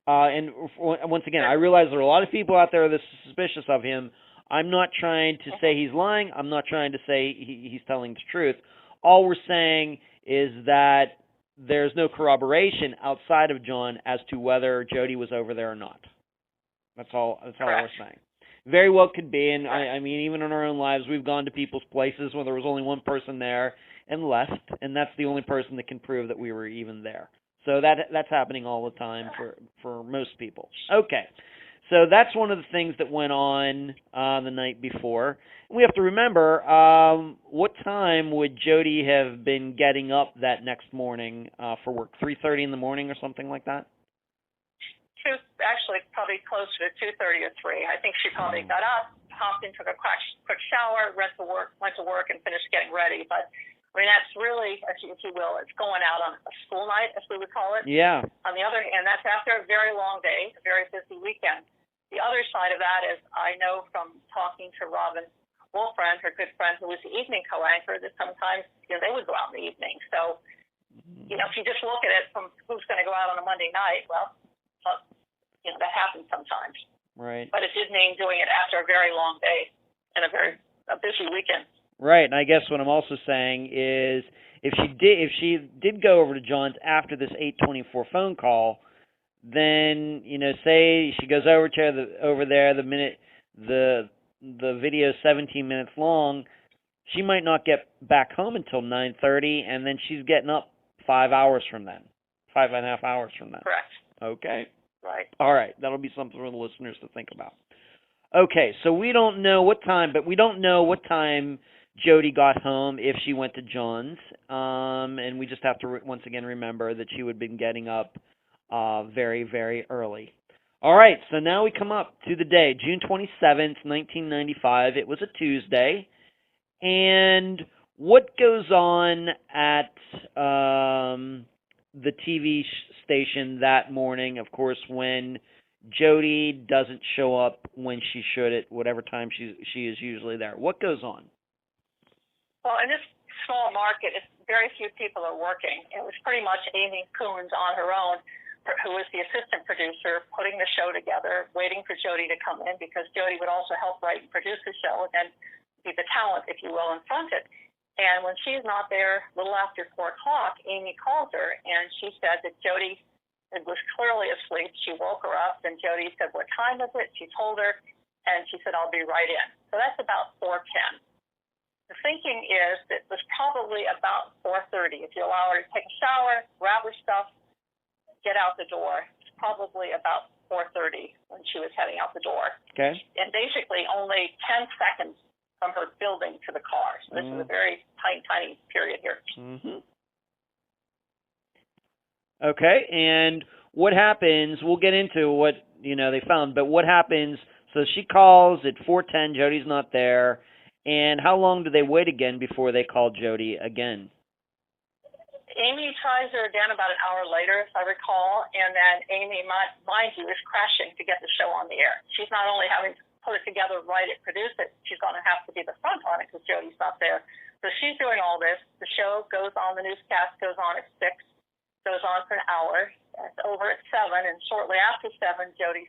And once again, I realize there are a lot of people out there that are suspicious of him. I'm not trying to say he's lying. I'm not trying to say he's telling the truth. All we're saying is that there's no corroboration outside of John as to whether Jodi was over there or not. That's all we're saying. Very well could be, and I mean, even in our own lives, we've gone to people's places when there was only one person there and left, and that's the only person that can prove that we were even there. So that's happening all the time for most people. Okay. So that's one of the things that went on the night before. We have to remember, what time would Jodi have been getting up that next morning for work? 3:30 in the morning or something like that? Actually, probably closer to 2:30 or 3. I think she probably got up, hopped in, took a quick shower, went to work, and finished getting ready. But I mean, that's really, if you will, it's going out on a school night, as we would call it. Yeah. On the other hand, that's after a very long day, a very busy weekend. The other side of that is, I know from talking to Robin Wolfriend, her good friend, who was the evening co-anchor, that sometimes they would go out in the evening. So, if you just look at it from who's going to go out on a Monday night, well, that happens sometimes. Right. But it did mean doing it after a very long day and a busy weekend. Right, and I guess what I'm also saying is if she did go over to John's after this 8:24 phone call, then say she goes over there the minute the video is 17 minutes long, she might not get back home until 9:30, and then she's getting up 5 hours from then, 5.5 hours from then. Correct. Okay. Right. All right, that'll be something for the listeners to think about. Okay, so we don't know what time Jodi got home if she went to John's, and we just have to once again remember that she would have been getting up very, very early. All right, so now we come up to the day, June 27th, 1995. It was a Tuesday, and what goes on at the TV station that morning? Of course, when Jodi doesn't show up when she should at whatever time she is usually there. What goes on? Well, in this small market, very few people are working. It was pretty much Amy Pruin on her own, who was the assistant producer, putting the show together, waiting for Jodi to come in, because Jodi would also help write and produce the show and then be the talent, if you will, in front of it. And when she's not there, a little after 4 o'clock, Amy calls her, and she said that Jodi was clearly asleep. She woke her up, and Jodi said, "What time is it?" She told her, and she said, "I'll be right in." So that's about 4:10. The thinking is that it was probably about 4:30. If you allow her to take a shower, grab her stuff, get out the door, it's probably about 4:30 when she was heading out the door. Okay. And basically only 10 seconds from her building to the car. So this is a very tiny period here. Mm-hmm. Okay, and what happens, we'll get into what, they found, but what happens, so she calls at 4:10, Jodi's not there, and how long do they wait again before they call Jodi again? Amy tries her again about an hour later, if I recall, and then Amy, mind you, is crashing to get the show on the air. She's not only having to put it together, write it, produce it, she's going to have to be the front on it because Jodi's not there. So she's doing all this. The show goes on, the newscast goes on at 6, goes on for an hour. It's over at 7, and shortly after 7, Amy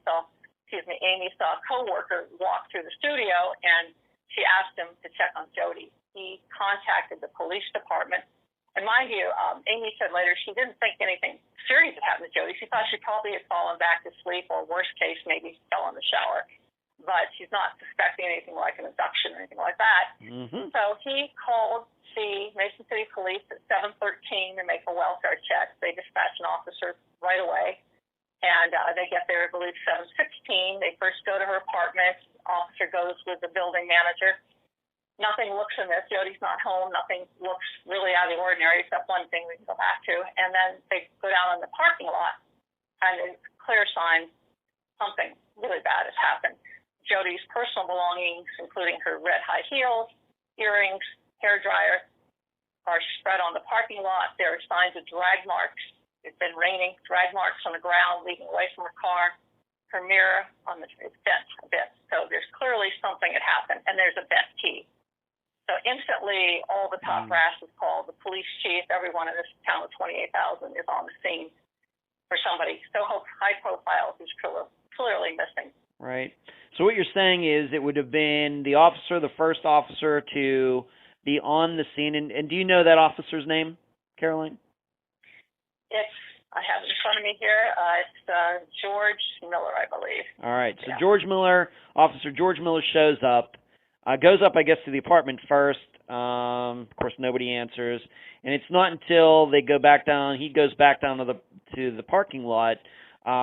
saw a coworker walk through the studio, and she asked him to check on Jodi. He contacted the police department. And mind you, Amy said later she didn't think anything serious had happened to Jodi. She thought she probably had fallen back to sleep, or worst case, maybe fell in the shower. But she's not suspecting anything like an abduction or anything like that. Mm-hmm. So he called the Mason City Police at 7:13 to make a welfare check. They dispatch an officer right away. And they get there, I believe, 7:16. They first go to her apartment. Officer goes with the building manager. Nothing looks in this. Jodi's not home. Nothing looks really out of the ordinary, except one thing we can go back to. And then they go down in the parking lot, and it's clear sign something really bad has happened. Jodi's personal belongings, including her red high heels, earrings, hair dryer, are spread on the parking lot. There are signs of drag marks. It's been raining, drag marks on the ground leading away from her car. Her mirror is bent a bit. So there's clearly something had happened, and there's a bent key. So instantly, all the top brass is called. The police chief, everyone in this town of 28,000 is on the scene for somebody so high profile who's clearly missing. Right. So what you're saying is it would have been the first officer to be on the scene. And do you know that officer's name, Caroline? I have it in front of me here. It's George Miller, I believe. All right. So yeah. Officer George Miller shows up. Goes up, I guess, to the apartment first. Of course, nobody answers, and it's not until they go back down. He goes back down to the parking lot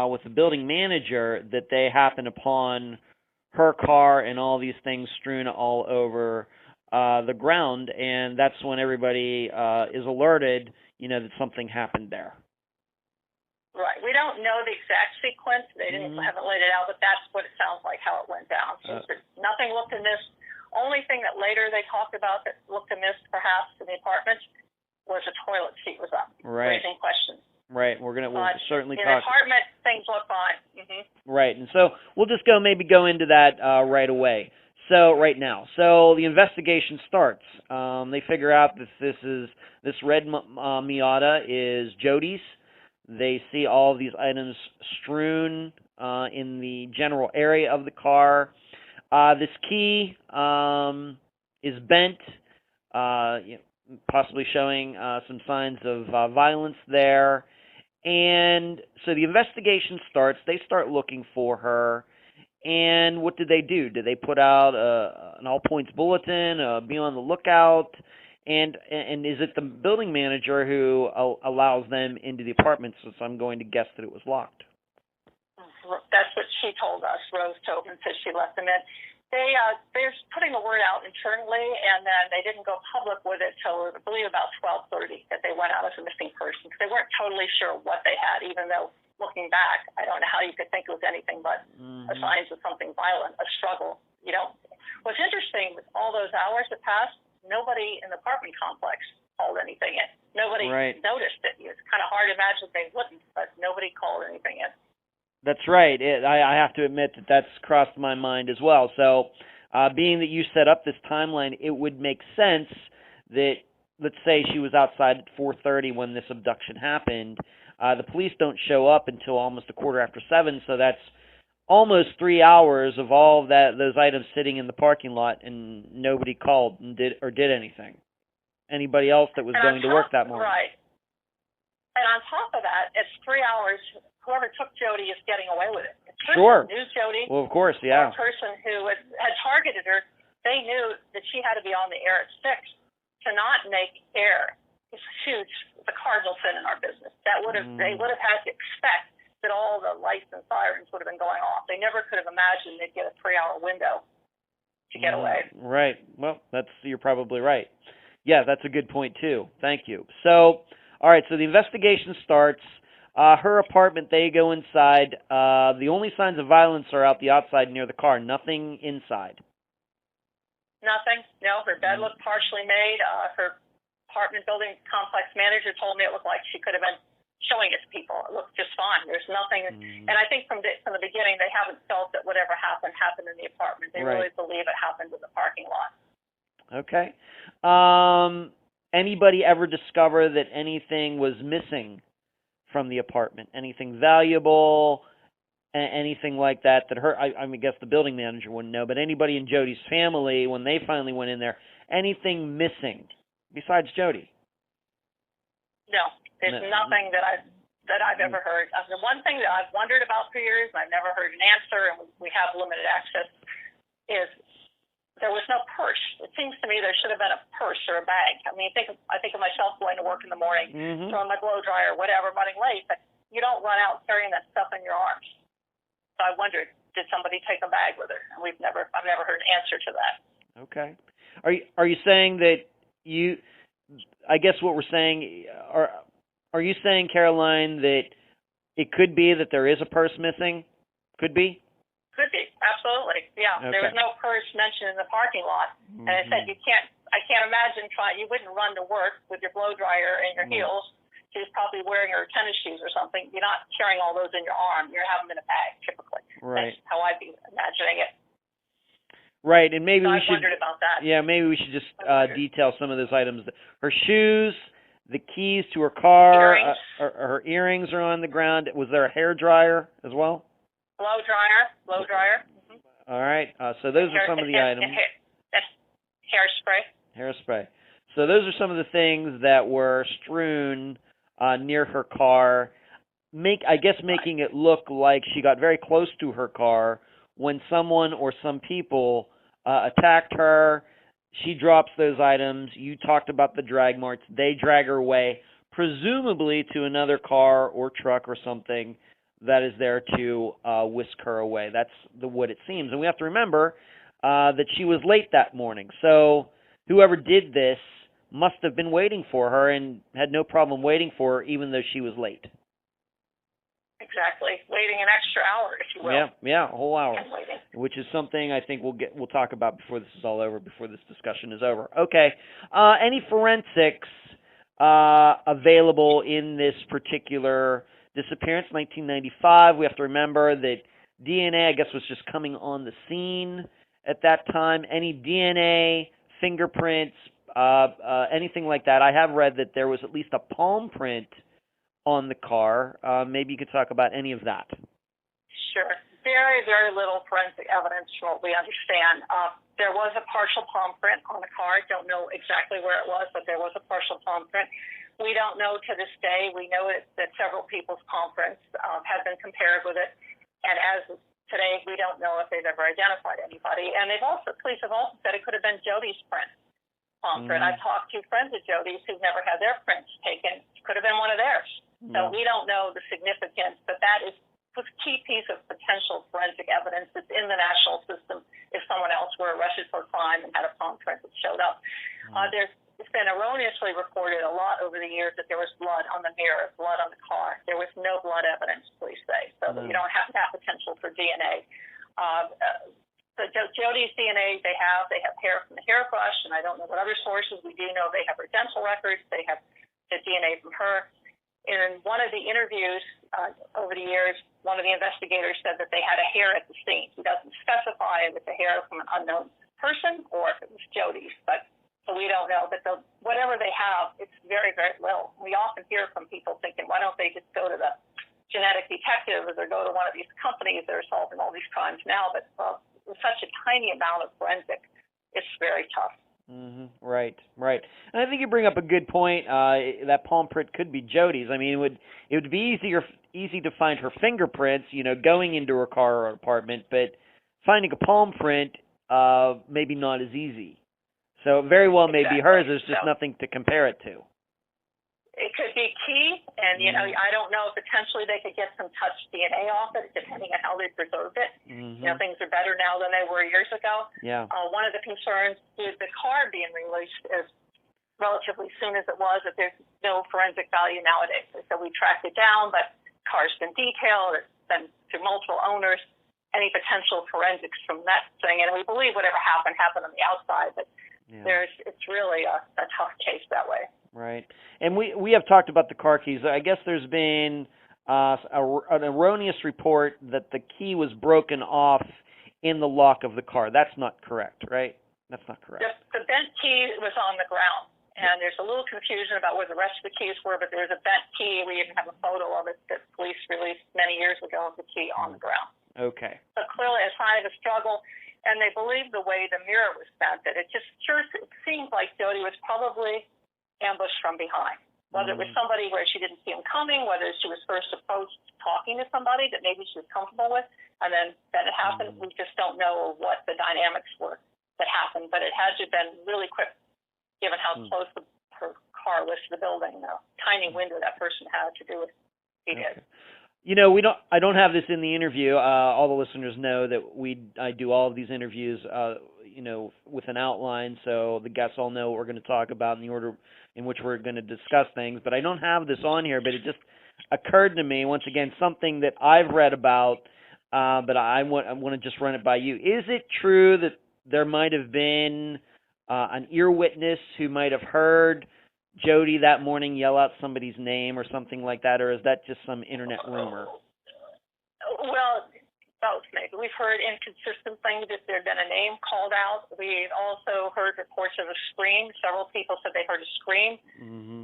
with the building manager that they happen upon her car and all these things strewn all over the ground, and that's when everybody is alerted, that something happened there. Right. We don't know the exact sequence. They haven't laid it out, but that's what it sounds like how it went down. So nothing looked amiss. Only thing that later they talked about that looked amiss, perhaps, in the apartment was a toilet seat was up, raising questions. Right. We'll certainly talk. In the apartment, things look fine. Mm-hmm. Right. And so we'll just go into that right now. So the investigation starts. They figure out that this red Miata is Jodi's. They see all of these items strewn in the general area of the car. This key is bent, possibly showing some signs of violence there. And so the investigation starts. They start looking for her. And what did they do? Did they put out an all-points bulletin, be on the lookout? And is it the building manager who allows them into the apartment, since I'm going to guess that it was locked? That's what she told us. Rose Tobin said she let them in. They're putting the word out internally, and then they didn't go public with it till, I believe, about 12:30 that they went out as a missing person, because they weren't totally sure what they had, even though, looking back, I don't know how you could think it was anything but signs of something violent, a struggle. What's interesting with all those hours that passed, nobody in the apartment complex called anything in. Nobody noticed it. It's kind of hard to imagine they wouldn't, but nobody called anything in. That's right. I have to admit that that's crossed my mind as well. So, being that you set up this timeline, it would make sense that, let's say she was outside at 4:30 when this abduction happened. The police don't show up until almost 7:15, so that's almost 3 hours of all those items sitting in the parking lot, and nobody called and did anything. Anybody else that was going to work that morning. Right. And on top of that, it's 3 hours. Whoever took Jodi is getting away with it. If Sure. Knew Jodi. Well, of course, yeah. Or a person who had targeted her, they knew that she had to be on the air at 6. To not make air is huge. It's a cardinal sin in our business. That would have they would have had to expect that all the lights and sirens would have been going off. They never could have imagined they'd get a 3-hour window to get away. Right. Well, you're probably right. Yeah, that's a good point too. Thank you. So, all right. So the investigation starts. Her apartment. They go inside. The only signs of violence are out the outside near the car. Nothing inside. Nothing. No, her bed looked partially made. Her apartment building complex manager told me it looked like she could have been showing it to people. It looked just fine. There's nothing. And I think from the beginning, they haven't felt that whatever happened in the apartment. They really believe it happened in the parking lot. Okay. Anybody ever discover that anything was missing from the apartment? Anything valuable? Anything like that her, I guess the building manager wouldn't know, but anybody in Jodi's family, when they finally went in there, anything missing besides Jodi? No, there's nothing that I've ever heard. The one thing that I've wondered about for years, and I've never heard an answer, and we have limited access, is there was no purse. It seems to me there should have been a purse or a bag. I mean, I think of myself going to work in the morning, throwing my blow dryer, whatever, running late, but you don't run out carrying that stuff in your arms. So I wondered, did somebody take a bag with her? And I've never heard an answer to that. Okay. Are you saying that I guess what we're saying, are you saying, Caroline, that it could be that there is a purse missing? Could be? Could be, absolutely. Yeah. Okay. There was no purse mentioned in the parking lot. And I said, I can't imagine you wouldn't run to work with your blow dryer and your heels. She was probably wearing her tennis shoes or something. You're not carrying all those in your arm. You're having them in a bag, typically. Right. That's how I'd be imagining it. Right, and maybe we should. I wondered about that. Yeah, maybe we should just detail some of those items. Her shoes, the keys to her car, her earrings are on the ground. Was there a hair dryer as well? Blow dryer. All right, so those are some of the items. Hairspray. So those are some of the things that were strewn near her car, making it look like she got very close to her car when someone or some people attacked her. She drops those items. You talked about the drag marks. They drag her away, presumably to another car or truck or something that is there to whisk her away. That's what it seems. And we have to remember that she was late that morning. So whoever did this must have been waiting for her and had no problem waiting for her even though she was late. Exactly. Waiting an extra hour, if you will. Yeah, a whole hour. Which is something I think we'll talk about before this is all over, before this discussion is over. Okay. Any forensics available in this particular disappearance, 1995? We have to remember that DNA, I guess, was just coming on the scene at that time. Any DNA, fingerprints, anything like that? I have read that there was at least a palm print on the car. Maybe you could talk about any of that. Sure. Very, very little forensic evidence from what we understand. There was a partial palm print on the car. I don't know exactly where it was, but there was a partial palm print. We don't know to this day. We know that several people's palm prints have been compared with it. And as of today, we don't know if they've ever identified anybody. And police have also said it could have been Jodi's print. Palm print. I've talked to friends of Jodi's who've never had their prints taken. It could have been one of theirs. So we don't know the significance, but that is a key piece of potential forensic evidence that's in the national system if someone else were arrested for a crime and had a palm print that showed up. It's been erroneously reported a lot over the years that there was blood on the mirror, blood on the car. There was no blood evidence, police say, so that you don't have that potential for DNA. So Jodi's DNA, they have hair from the hairbrush, and I don't know what other sources. We do know they have her dental records. They have the DNA from her. In one of the interviews over the years, one of the investigators said that they had a hair at the scene. He doesn't specify if it's a hair from an unknown person or if it was Jodi's, but so we don't know. But whatever they have, it's very, very little. We often hear from people thinking, why don't they just go to the genetic detectives or go to one of these companies that are solving all these crimes now? But with such a tiny amount of forensic, it's very tough. Mm-hmm. Right. And I think you bring up a good point. That palm print could be Jodi's. I mean, it would be easy to find her fingerprints, going into her car or apartment, but finding a palm print, maybe not as easy. So it very well may be hers. There's just nothing to compare it to. It could be key, and I don't know. Potentially, they could get some touch DNA off it, depending on how they preserved it. Mm-hmm. Things are better now than they were years ago. Yeah. One of the concerns is the car being released as relatively soon as it was. That there's no forensic value nowadays. So we tracked it down, but the car's been detailed. It's been through multiple owners. Any potential forensics from that thing, and we believe whatever happened on the outside, but it's really a tough case that way. Right. And we have talked about the car keys. I guess there's been an erroneous report that the key was broken off in the lock of the car. That's not correct, right? That's not correct. The bent key was on the ground, and there's a little confusion about where the rest of the keys were, but there's a bent key. We even have a photo of it that police released many years ago of the key on the ground. Okay. So clearly a sign of a struggle, and they believe the way the mirror was bent, that it seems like Jodi was probably ambushed from behind. Whether it was somebody where she didn't see him coming, whether she was first approached talking to somebody that maybe she was comfortable with, and then it happened. We just don't know what the dynamics were that happened, but it had to have been really quick, given how close her car was to the building, the tiny window that person had to do what he did. I don't have this in the interview. All the listeners know that I do all of these interviews, with an outline, so the guests all know what we're going to talk about in the order in which we're going to discuss things. But I don't have this on here, but it just occurred to me, once again, something that I've read about, but I want to just run it by you. Is it true that there might have been an ear witness who might have heard Jodi that morning yell out somebody's name or something like that, or is that just some internet rumor? Well, both maybe. We've heard inconsistent things if there had been a name called out. We've also heard reports of a scream. Several people said they heard a scream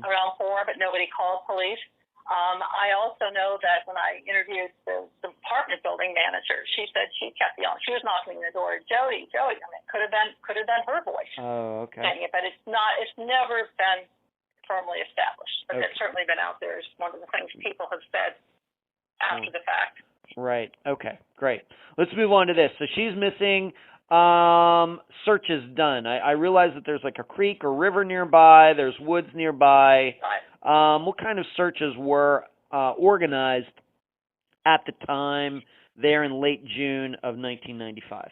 around 4, but nobody called police. I also know that when I interviewed the apartment building manager, she said she kept yelling. She was knocking on the door, Jodi. I mean, it could have been her voice. Oh, okay. Saying it, but it's not. It's never been firmly established. But it's certainly been out there as one of the things people have said after the fact. Right. Okay. Great. Let's move on to this. So she's missing. Searches done. I realize that there's like a creek or river nearby. There's woods nearby. Right. What kind of searches were organized at the time there in late June of 1995?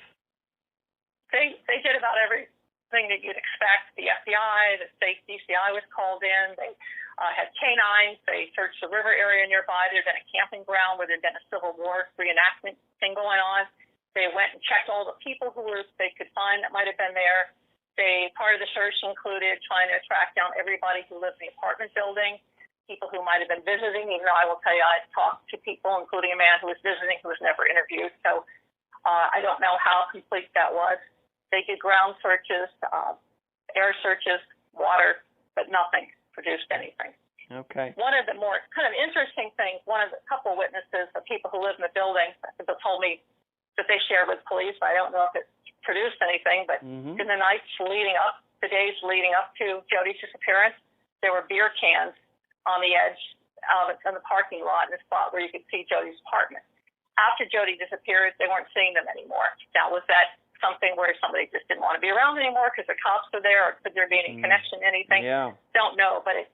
They did about everything that you'd expect. The FBI, the state DCI was called in. They had canines. They searched the river area nearby. There had been a camping ground where there had been a Civil War reenactment thing going on. They went and checked all the people they could find that might have been there. Part of the search included trying to track down everybody who lived in the apartment building, people who might have been visiting, even though I will tell you I talked to people, including a man who was visiting who was never interviewed. So I don't know how complete that was. They did ground searches, air searches, water, but nothing produced anything. Okay. One of the more kind of interesting things, a couple of witnesses, the people who live in the building, told me that they shared with police. I don't know if it produced anything, but in the the days leading up to Jodi's disappearance, there were beer cans on the edge in the parking lot in the spot where you could see Jodi's apartment. After Jodi disappeared, they weren't seeing them anymore. Now, was that something where somebody just didn't want to be around anymore because the cops are there, or could there be any connection, anything? Yeah. Don't know, but it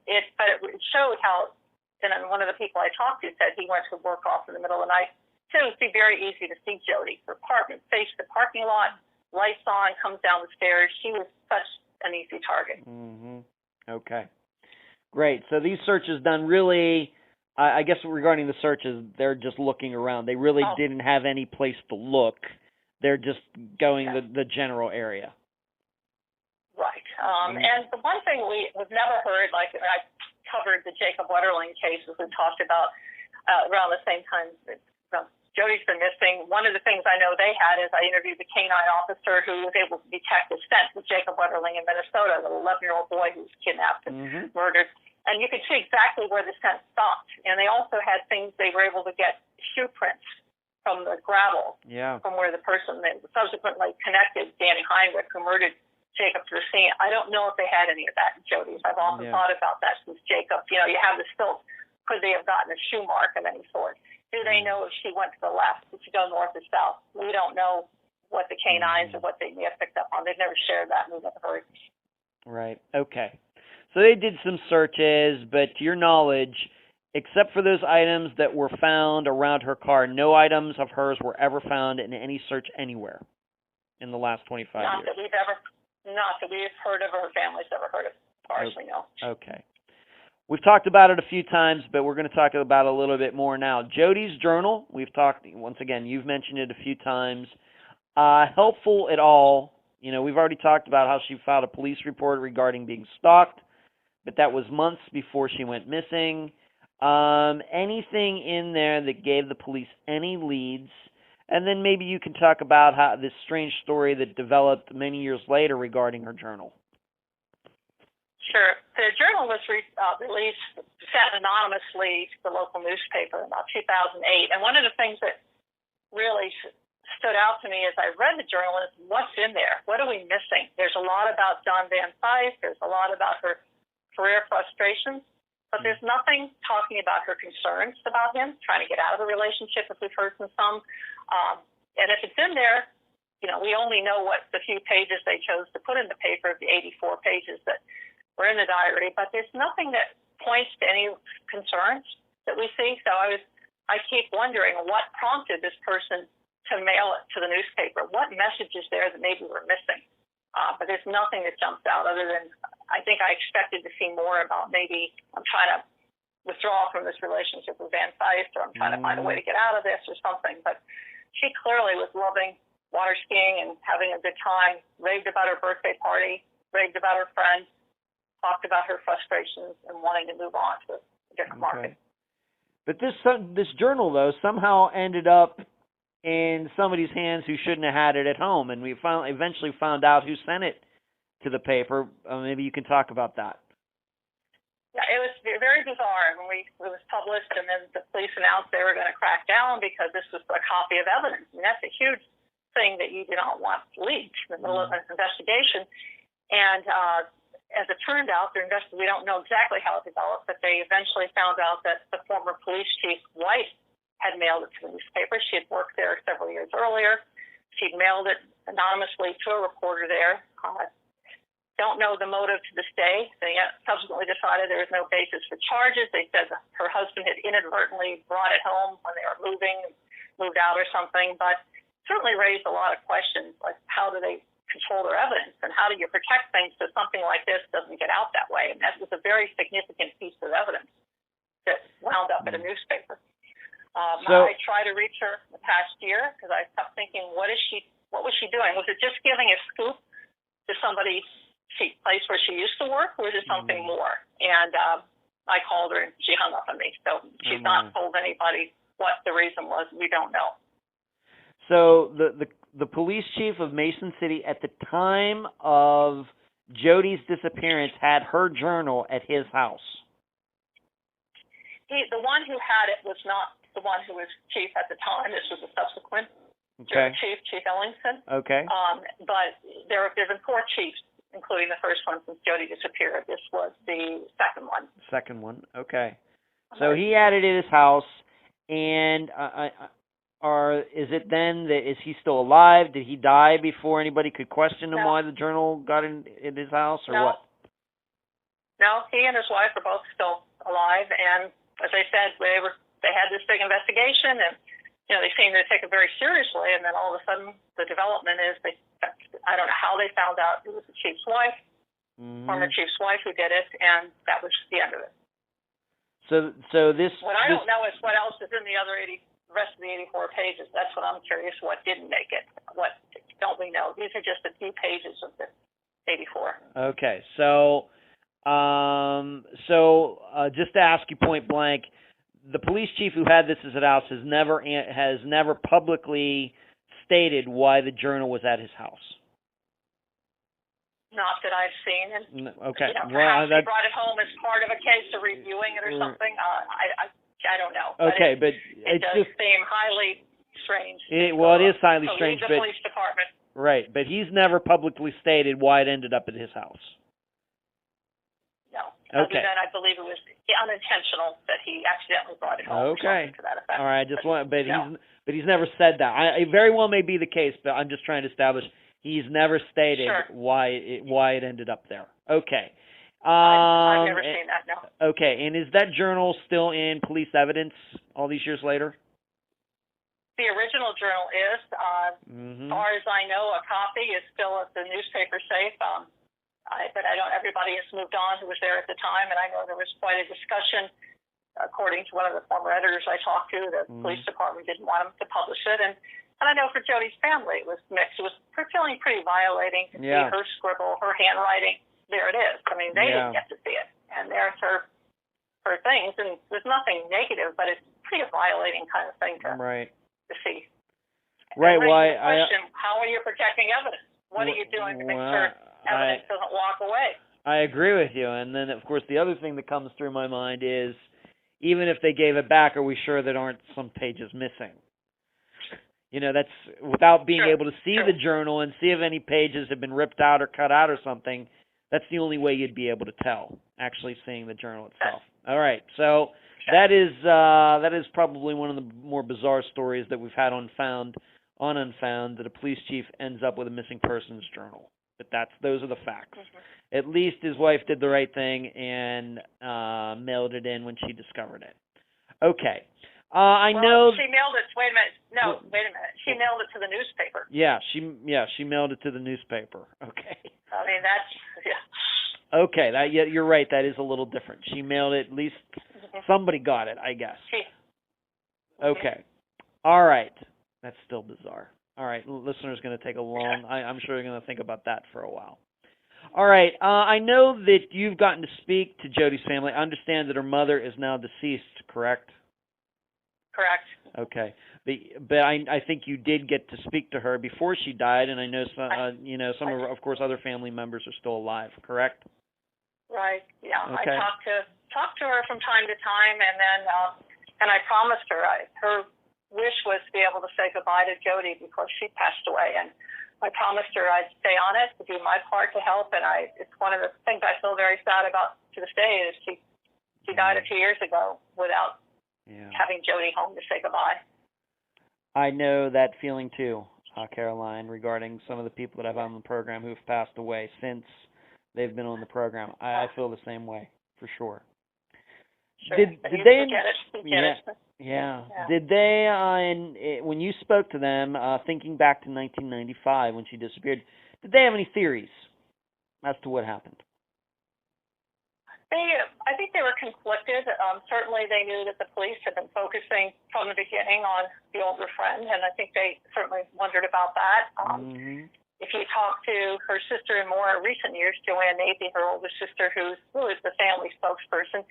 showed how, and one of the people I talked to said he went to work off in the middle of the night. So it would be very easy to see Jodi. Her apartment faced the parking lot, lights on, comes down the stairs. She was such an easy target. Okay. Great. So these searches done really, I guess regarding the searches, they're just looking around. They really didn't have any place to look. They're just going the general area. Right. And the one thing we've never heard, like I covered the Jacob Wetterling cases we talked about around the same time Jodi's been missing. One of the things I know they had is I interviewed the canine officer who was able to detect the scent with Jacob Wetterling in Minnesota, the 11-year-old boy who was kidnapped and murdered. And you could see exactly where the scent stopped. And they also had things they were able to get shoe prints from the gravel from where the person that subsequently connected Danny Heinrich, who murdered Jacob, to the scene. I don't know if they had any of that in Jodi's. I've often thought about that since Jacob. You know, you have the stilts. Could they have gotten a shoe mark of any sort? Do they know if she went to the left? Did she go north or south? We don't know what the canines or what they may have picked up on. They've never shared that. We've never heard. Right. Okay. So they did some searches, but to your knowledge, except for those items that were found around her car, no items of hers were ever found in any search anywhere in the last 25 years. Not that we've heard of, or her family's ever heard of, as far as we know. Okay. We've talked about it a few times, but we're going to talk about it a little bit more now. Jodi's journal, we've talked, once again, you've mentioned it a few times. Helpful at all. You know, we've already talked about how she filed a police report regarding being stalked, but that was months before she went missing. Anything in there that gave the police any leads? And then maybe you can talk about how this strange story that developed many years later regarding her journal. Sure. The journal was released, sent anonymously to the local newspaper in about 2008. And one of the things that really stood out to me as I read the journal is what's in there? What are we missing? There's a lot about John Van Sice. There's a lot about her career frustrations. But there's nothing talking about her concerns about him, trying to get out of the relationship, as we've heard from some. And if it's in there, you know, we only know what the few pages they chose to put in the paper of the 84 pages that were in the diary, but there's nothing that points to any concerns that we see. So I keep wondering what prompted this person to mail it to the newspaper. What message is there that maybe we're missing? But there's nothing that jumps out other than I think I expected to see more about maybe I'm trying to withdraw from this relationship with Van Sice, or I'm trying to find a way to get out of this or something. But she clearly was loving water skiing and having a good time, raved about her birthday party, raved about her friends, talked about her frustrations and wanting to move on to a different market. But this journal, though, somehow ended up in somebody's hands who shouldn't have had it at home, and we eventually found out who sent it to the paper. Maybe you can talk about that. Yeah, it was very bizarre when it was published, and then the police announced they were going to crack down because this was a copy of evidence. And that's a huge thing that you do not want leaked in the middle of an investigation. And as it turned out, we don't know exactly how it developed, but they eventually found out that the former police chief's wife had mailed it to the newspaper. She had worked there several years earlier. She'd mailed it anonymously to a reporter there. Don't know the motive to this day. They subsequently decided there was no basis for charges. They said her husband had inadvertently brought it home when they were moved out or something, but certainly raised a lot of questions, like how do they control their evidence, and how do you protect things so something like this doesn't get out that way? And that was a very significant piece of evidence that wound up in a newspaper. I tried to reach her the past year because I kept thinking, what was she doing? Was it just giving a scoop to somebody's place where she used to work, or was it something more? And I called her and she hung up on me. So she's not told anybody what the reason was. We don't know. So the police chief of Mason City at the time of Jodi's disappearance had her journal at his house. The one who had it was not the one who was chief at the time. This was a subsequent Chief Ellingson. Okay. But there have been 4 chiefs, including the first one since Jodi disappeared. This was the second one. Second one. Okay. So he had it at his house, and is it then that is he still alive? Did he die before anybody could question him why the journal got in his house, or what? No, he and his wife are both still alive, and as I said, they had this big investigation, and they seemed to take it very seriously. And then all of a sudden, the development is I don't know how they found out it was the chief's wife, former chief's wife who did it, and that was the end of it. So this. What I don't know is what else is in the other rest of the 84 pages? That's what I'm curious. What didn't make it? What don't we know? These are just a few pages of the 84. Okay, so just to ask you point blank, the police chief who had this as a house has never publicly stated why the journal was at his house. Not that I've seen. And, okay. Perhaps he brought it home as part of a case of reviewing it or something. I don't know. Okay, but it does seem highly strange. It is highly strange. The police department. Right, but he's never publicly stated why it ended up at his house. No. Okay. Other than I believe it was unintentional that he accidentally brought it home. Okay. To that effect. All right. He's never said that. It very well may be the case, but I'm just trying to establish he's never stated why it ended up there. Okay. I've never seen that. No. Okay, and is that journal still in police evidence all these years later? The original journal is, as far as I know, a copy is still at the newspaper safe. But I don't. Everybody has moved on who was there at the time, and I know there was quite a discussion. According to one of the former editors I talked to, the police department didn't want them to publish it, and I know for Jodi's family it was mixed. It was feeling pretty violating to see her scribble, her handwriting. There it is. I mean, they didn't get to see it, and there's her things, and there's nothing negative, but it's pretty violating kind of thing to see. Right. Why? How are you protecting evidence? What are you doing to make sure evidence doesn't walk away? I agree with you. And then, of course, the other thing that comes through my mind is, even if they gave it back, are we sure there aren't some pages missing? That's without being able to see the journal and see if any pages have been ripped out or cut out or something. That's the only way you'd be able to tell, actually seeing the journal itself. All right. So that is probably one of the more bizarre stories that we've had on Unfound, that a police chief ends up with a missing persons journal. But those are the facts. At least his wife did the right thing and mailed it in when she discovered it. Okay. I know she mailed it. Wait a minute. No, wait a minute. She mailed it to the newspaper. Yeah, she mailed it to the newspaper. Okay. I mean, Okay, you're right. That is a little different. She mailed it. At least somebody got it, I guess. Okay. All right. That's still bizarre. All right, listeners, going to take a long. I'm sure you're going to think about that for a while. All right. I know that you've gotten to speak to Jodi's family. I understand that her mother is now deceased. Correct? Correct. Okay, but I think you did get to speak to her before she died, and I know some of course other family members are still alive. Correct? Right. Yeah. Okay. I talked to her from time to time, and then I promised her her wish was to be able to say goodbye to Jodi before she passed away, and I promised her I'd stay on it to do my part to help, and it's one of the things I feel very sad about to this day is she died a few years ago without having Jodi home to say goodbye. I know that feeling too, Caroline, regarding some of the people that I've on the program who've passed away since they've been on the program. I feel the same way, for sure. Sure. Did they get it? Yeah. Did they, when you spoke to them, thinking back to 1995 when she disappeared, did they have any theories as to what happened? I think they were conflicted. Certainly they knew that the police had been focusing from the beginning on the older friend, and I think they certainly wondered about that. If you talk to her sister in more recent years, Joanne Nathie, her older sister, who is the family spokesperson,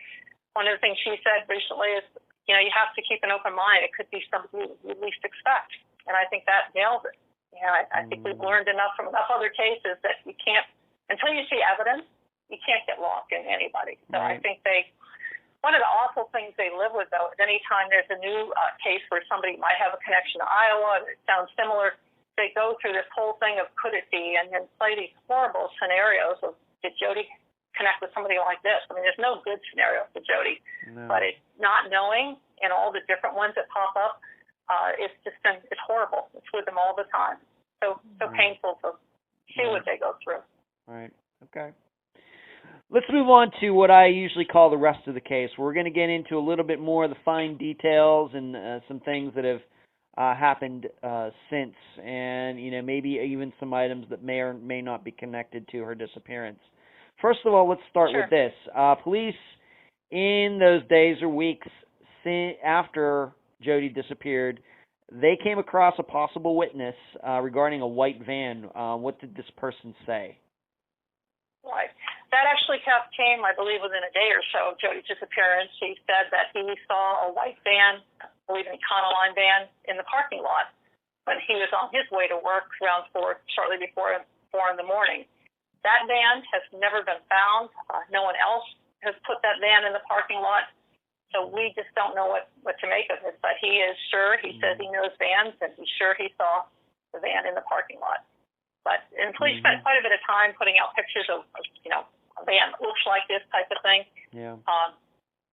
one of the things she said recently is, you have to keep an open mind. It could be somebody you least expect. And I think that nails it. I think we've learned enough from enough other cases that you can't, until you see evidence, you can't get lost in anybody. So I think one of the awful things they live with, though, is anytime there's a new case where somebody might have a connection to Iowa, it sounds similar, they go through this whole thing of could it be, and then play these horrible scenarios of did Jodi connect with somebody like this? I mean, there's no good scenario for Jodi, but it's not knowing and all the different ones that pop up, it's horrible. It's with them all the time. So painful to see what they go through. Right. Okay. Let's move on to what I usually call the rest of the case. We're going to get into a little bit more of the fine details and some things that have happened since, and maybe even some items that may or may not be connected to her disappearance. First of all, let's start with this. Police in those days or weeks after Jodi disappeared, they came across a possible witness regarding a white van. What did this person say? Right. That actually came, I believe, within a day or so of Jodi's disappearance. He said that he saw a white van, I believe an Econoline van, in the parking lot when he was on his way to work around 4, shortly before 4 in the morning. That van has never been found. No one else has put that van in the parking lot. So we just don't know what to make of it. But he is sure, he says he knows vans, and he's sure he saw the van in the parking lot. And police spent quite a bit of time putting out pictures of a van that looks like this type of thing. Yeah.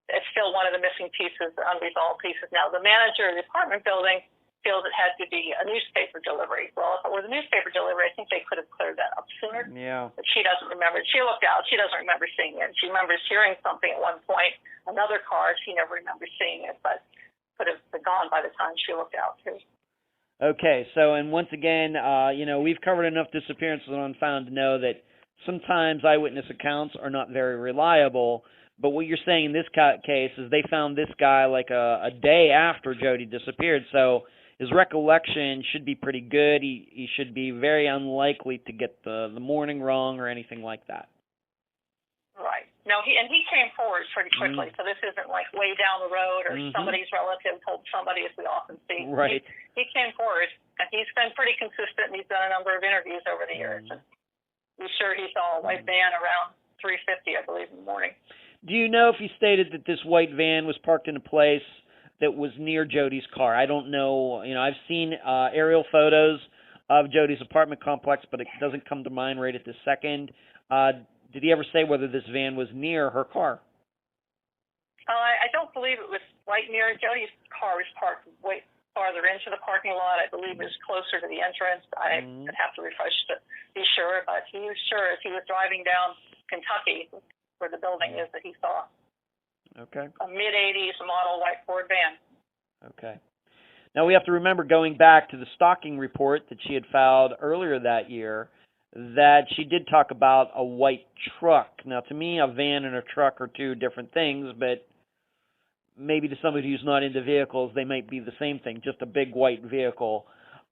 It's still one of the missing pieces, the unresolved pieces. Now, the manager of the apartment building feels it had to be a newspaper delivery. Well, if it was a newspaper delivery, I think they could have cleared that up sooner. Yeah. But she doesn't remember. She looked out. She doesn't remember seeing it. She remembers hearing something at one point, another car. She never remembers seeing it, but could have been gone by the time she looked out, too. Okay, so, and once again, we've covered enough disappearances on Unfound to know that sometimes eyewitness accounts are not very reliable, but what you're saying in this case is they found this guy like a day after Jodi disappeared, so his recollection should be pretty good. He should be very unlikely to get the morning wrong or anything like that. Right. No, he came forward pretty quickly, so this isn't like way down the road or somebody's relative told somebody, as we often see. Right. He came forward, and he's been pretty consistent, and he's done a number of interviews over the years. And he's sure he saw a white van around 3:50, I believe, in the morning. Do you know if he stated that this white van was parked in a place that was near Jodi's car? I don't know. I've seen aerial photos of Jodi's apartment complex, but it doesn't come to mind right at this second. Did he ever say whether this van was near her car? I don't believe it was right near. Jodi's car was parked way farther into the parking lot. I believe it was closer to the entrance. I would have to refresh to be sure, but he was sure as he was driving down Kentucky, where the building is, that he saw a mid-'80s model white Ford van. Okay. Now we have to remember, going back to the stalking report that she had filed earlier that year, that she did talk about a white truck. Now, to me, a van and a truck are two different things, but maybe to somebody who's not into vehicles, they might be the same thing, just a big white vehicle.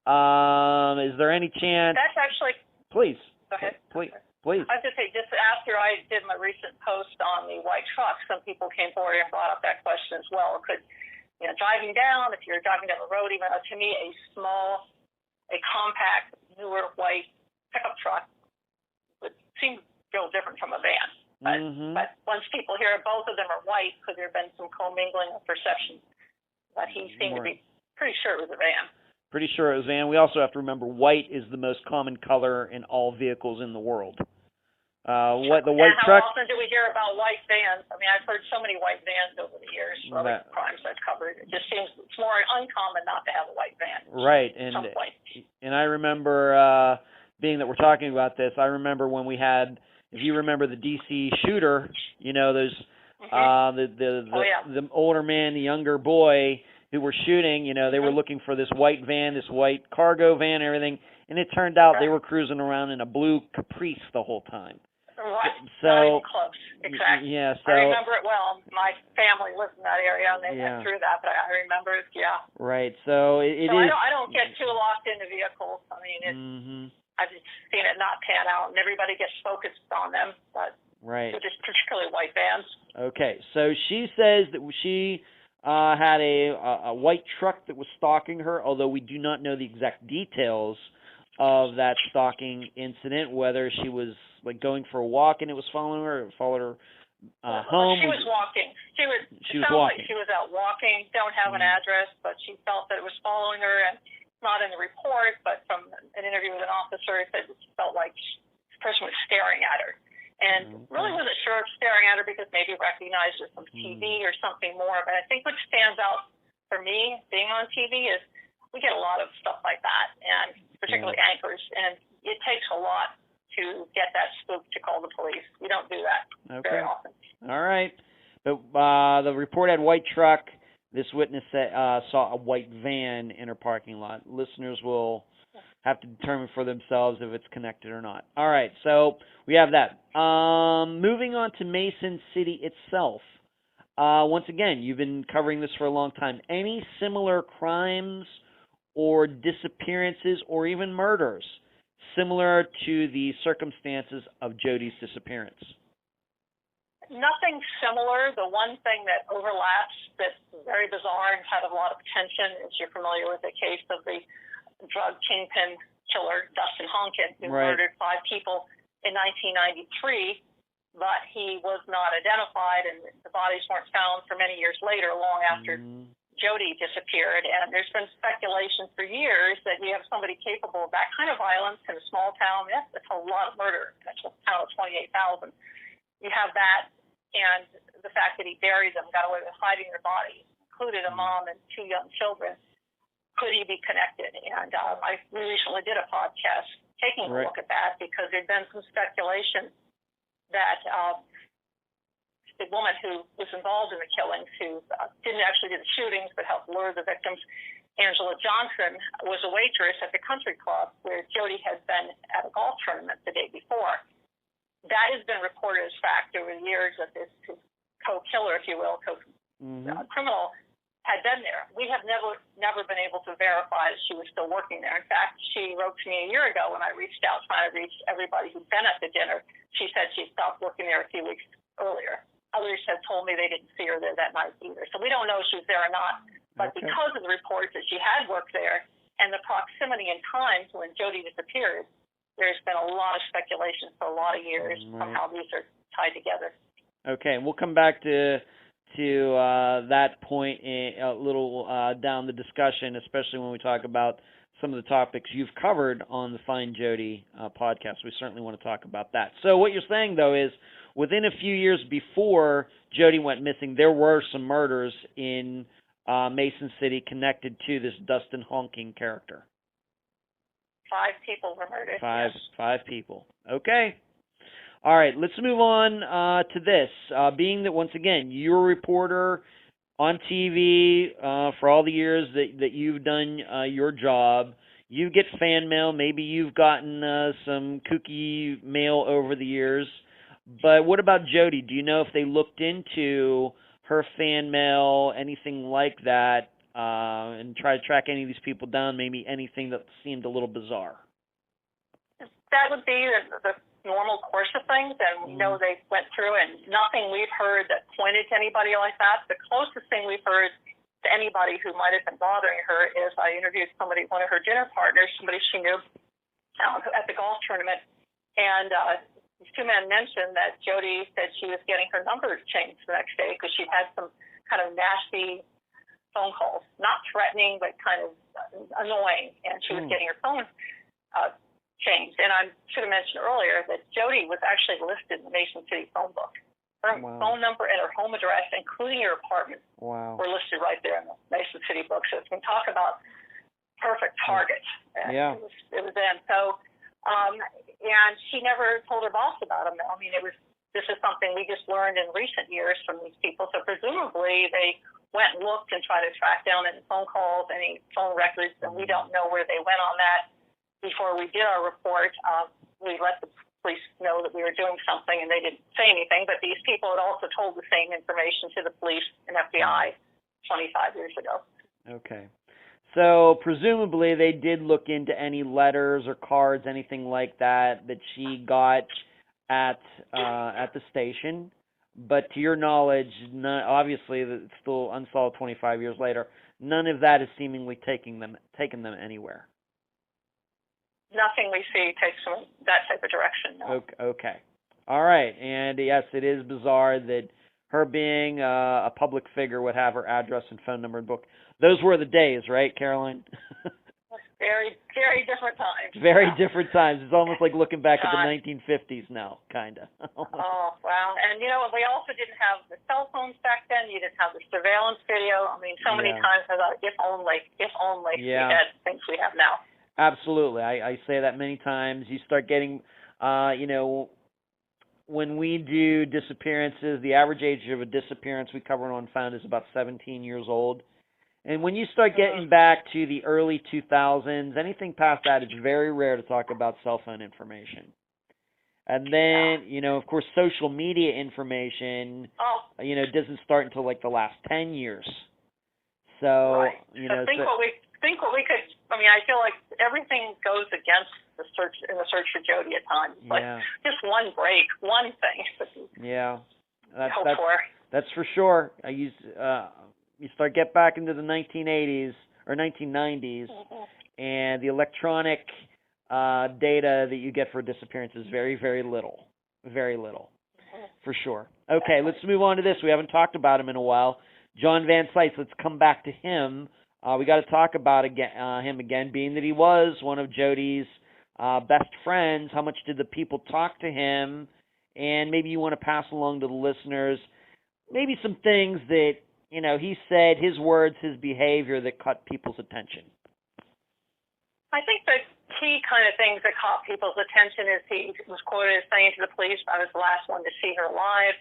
Is there any chance... That's actually... Please. Go ahead. Please. I was going to say, just after I did my recent post on the white truck, some people came forward and brought up that question as well. Could, driving down, if you're driving down the road, even though to me a compact, newer white pickup truck would seem real different from a van. But once people hear both of them are white, could there have been some commingling of perception? But he seemed to be pretty sure it was a van. Pretty sure it was a van. We also have to remember white is the most common color in all vehicles in the world. The white truck. How often do we hear about white vans? I mean, I've heard so many white vans over the years. Other crimes I've covered. It just seems it's more uncommon not to have a white van. Right, and I remember, being that we're talking about this, I remember when we had, if you remember the DC shooter, those the older man, the younger boy who were shooting. They were looking for this white van, this white cargo van, everything, and it turned out they were cruising around in a blue Caprice the whole time. Right. So, not even close. Exactly. Yeah. So I remember it well. My family lived in that area, and they went through that. But I remember it. Yeah. Right. So it is. I don't get too locked into vehicles. I mean, I've just seen it not pan out, and everybody gets focused on them. But just particularly white vans. Okay. So she says that she had a white truck that was stalking her, although we do not know the exact details of that stalking incident, whether she was like going for a walk and it was following her, or followed her home. She was walking. She was walking. Like she was out walking. Don't have an address, but she felt that it was following her, and not in the report, but from an interview with an officer, it said she felt like this person was staring at her, and really wasn't sure if staring at her because maybe recognized her from TV or something more. But I think what stands out for me, being on TV, is we get a lot of stuff like that, and particularly anchors, and it takes a lot to get that spook to call the police. We don't do that very often. All right. But the report had white truck. This witness saw a white van in her parking lot. Listeners will have to determine for themselves if it's connected or not. All right, so we have that. Moving on to Mason City itself. Once again, you've been covering this for a long time. Any similar crimes or disappearances or even murders similar to the circumstances of Jodi's disappearance? Nothing similar. The one thing that overlaps that's very bizarre and had a lot of attention is you're familiar with the case of the drug kingpin killer, Dustin Honken, who murdered 5 people in 1993, but he was not identified, and the bodies weren't found for many years later, long after Jodi disappeared. And there's been speculation for years that you have somebody capable of that kind of violence in a small town. That's a lot of murder in a town of 28,000. You have that, and the fact that he buried them, got away with hiding their bodies, included a mom and 2 young children. Could he be connected? And we recently did a podcast taking a look at that, because there'd been some speculation that the woman who was involved in the killings, who didn't actually do the shootings but helped lure the victims, Angela Johnson, was a waitress at the country club where Jodi had been at a golf tournament the day before. That has been reported as fact over the years, that this co-killer, if you will, criminal, had been there. We have never been able to verify that she was still working there. In fact, she wrote to me a year ago when I reached out, trying to reach everybody who'd been at the dinner. She said she stopped working there a few weeks earlier. Others had told me they didn't see her there that night either. So we don't know if she was there or not. But because of the reports that she had worked there and the proximity in time to when Jodi disappeared, there's been a lot of speculation for a lot of years on how these are tied together. Okay, we'll come back to that point a little down the discussion, especially when we talk about some of the topics you've covered on the Find Jodi podcast. We certainly want to talk about that. So what you're saying, though, is within a few years before Jodi went missing, there were some murders in Mason City connected to this Dustin Honken character. 5 people were murdered. 5 people. Okay. All right, let's move on to this. Being that, once again, you're a reporter on TV for all the years that you've done your job, you get fan mail. Maybe you've gotten some kooky mail over the years. But what about Jodi? Do you know if they looked into her fan mail, anything like that, and try to track any of these people down, maybe anything that seemed a little bizarre? That would be the normal course of things, and we know they went through, and nothing we've heard that pointed to anybody like that. The closest thing we've heard to anybody who might have been bothering her is I interviewed one of her dinner partners, somebody she knew at the golf tournament, and these 2 men mentioned that Jodi said she was getting her number changed the next day because she had some kind of nasty phone calls, not threatening, but kind of annoying, and she was getting her phone changed. And I should have mentioned earlier that Jodi was actually listed in the Mason City phone book. Her phone number and her home address, including her apartment, were listed right there in the Mason City book. So we can talk about perfect target. Yeah. It was then. So, and she never told her boss about him. I mean, this is something we just learned in recent years from these people. So presumably they went and looked and tried to track down any phone calls, any phone records, and we don't know where they went on that. Before we did our report, we let the police know that we were doing something, and they didn't say anything, but these people had also told the same information to the police and FBI 25 years ago. Okay. So presumably they did look into any letters or cards, anything like that she got at the station, but to your knowledge, obviously it's still unsolved 25 years later, none of that is seemingly taken them anywhere. Nothing we see takes them that type of direction. No. Okay. All right. And yes, it is bizarre that her being a public figure would have her address and phone number and book. Those were the days, right, Caroline? Very, very different times. Very different times. It's almost like looking back at the 1950s now, kind of. Oh, wow. And, we also didn't have the cell phones back then. You didn't have the surveillance video. I mean, so many times I thought, if only we had things we have now. Absolutely. I say that many times. You start getting, when we do disappearances, the average age of a disappearance we cover on Unfound is about 17 years old. And when you start getting back to the early 2000s, anything past that, it's very rare to talk about cell phone information. And then, of course, social media information, doesn't start until like the last 10 years. So, right. So think what we could. I mean, I feel like everything goes against the search for Jodi at times. Like just one break, one thing. Yeah, that's for sure. You start get back into the 1980s or 1990s, and the electronic data that you get for disappearance is very, very little. Very little, for sure. Okay, let's move on to this. We haven't talked about him in a while. John Van Sice, let's come back to him. We got to talk about him again, being that he was one of Jodi's best friends. How much did the people talk to him? And maybe you want to pass along to the listeners maybe some things that, he said, his words, his behavior that caught people's attention. I think the key kind of things that caught people's attention is he was quoted as saying to the police, "I was the last one to see her alive."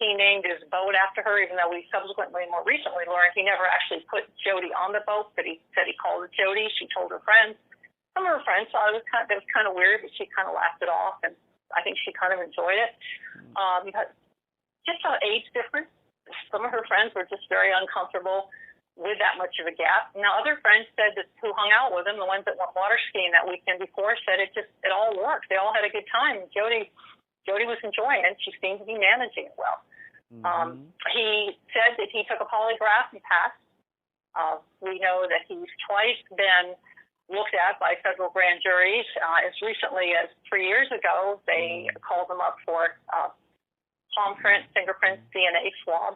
He named his boat after her, even though we subsequently, more recently, learned he never actually put Jodi on the boat, but he said he called it Jodi. She told her friends. Some of her friends thought it was kind of weird, but she kind of laughed it off, and I think she kind of enjoyed it. Just an age difference. Some of her friends were just very uncomfortable with that much of a gap. Now, other friends said that who hung out with him, the ones that went water skiing that weekend before, said it all worked. They all had a good time. Jodi was enjoying it. She seemed to be managing it well. He said that he took a polygraph and passed. We know that he's twice been looked at by federal grand juries. As recently as 3 years ago, they called him up for palm print, fingerprints, DNA swab.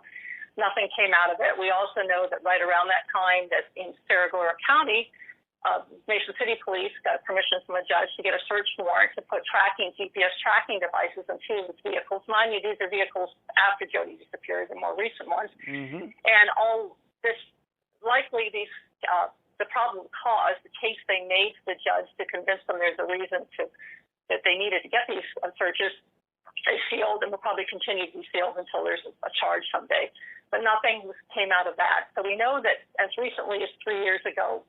Nothing came out of it. We also know that right around that time that in Saragordo County, Mason City Police got permission from a judge to get a search warrant to put GPS tracking devices in two of its vehicles. Mind you, these are vehicles after Jodi disappeared, the more recent ones. And all this, likely the problem caused, the case they made to the judge to convince them there's a reason that they needed to get these searches, they sealed and will probably continue to be sealed until there's a charge someday. But nothing came out of that. So we know that as recently as 3 years ago,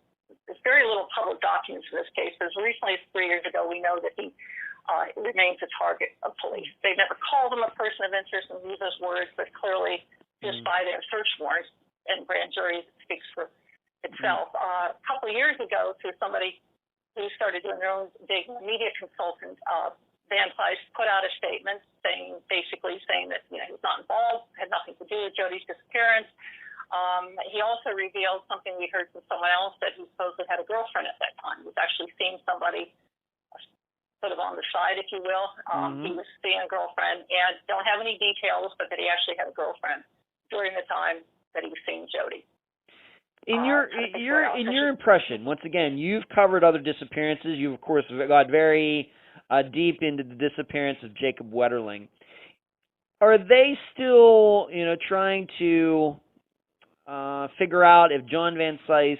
there's very little public documents for this case. As recently as 3 years ago, we know that he remains a target of police. They've never called him a person of interest and used those words, but clearly just by their search warrants and grand juries, it speaks for itself. A couple of years ago, through somebody who started doing their own big media consultant, Van Sice put out a statement basically saying that he was not involved, had nothing to do with Jodi's disappearance. He also revealed something we heard from someone else, that he supposedly had a girlfriend at that time. He was actually seeing somebody sort of on the side, if you will. He was seeing a girlfriend, and don't have any details, but that he actually had a girlfriend during the time that he was seeing Jodi. In your impression, once again, you've covered other disappearances. You've, of course, got very deep into the disappearance of Jacob Wetterling. Are they still, trying to figure out if John Van Sice,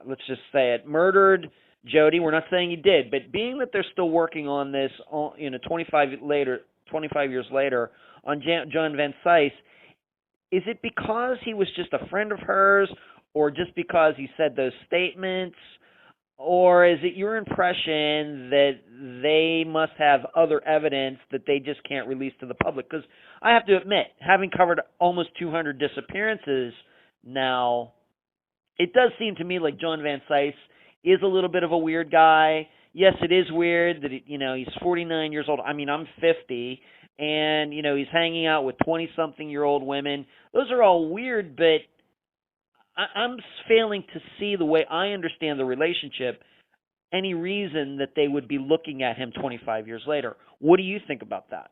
let's just say it, murdered Jodi? We're not saying he did, but being that they're still working on this, 25 years later, on John Van Sice, is it because he was just a friend of hers, or just because he said those statements? Or is it your impression that they must have other evidence that they just can't release to the public? Because I have to admit, having covered almost 200 disappearances now, it does seem to me like John Van Sice is a little bit of a weird guy. Yes, it is weird that he's 49 years old. I mean, I'm 50, and he's hanging out with 20-something-year-old women. Those are all weird, but I'm failing to see, the way I understand the relationship, any reason that they would be looking at him 25 years later. What do you think about that?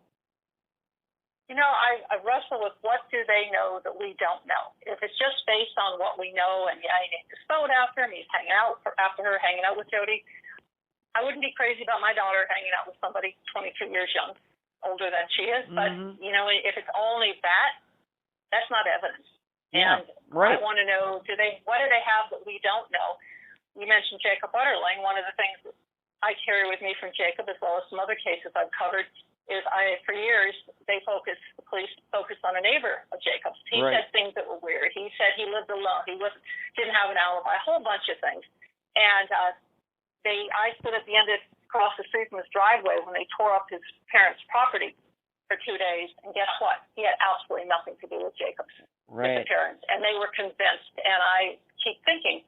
I wrestle with what do they know that we don't know. If it's just based on what we know, and he named his boat after him, he's hanging out with Jodi, I wouldn't be crazy about my daughter hanging out with somebody 23 years older than she is. But, if it's only that, that's not evidence. Yeah, and right. I want to know, what do they have that we don't know? You mentioned Jacob Wetterling. One of the things that I carry with me from Jacob, as well as some other cases I've covered, is for years, the police focused on a neighbor of Jacob's. He said things that were weird. He said he lived alone. He didn't have an alibi, a whole bunch of things. And I stood at the end of across the street from his driveway when they tore up his parents' property for 2 days. And guess what? He had absolutely nothing to do with Jacob's disappearance. And they were convinced. And I keep thinking,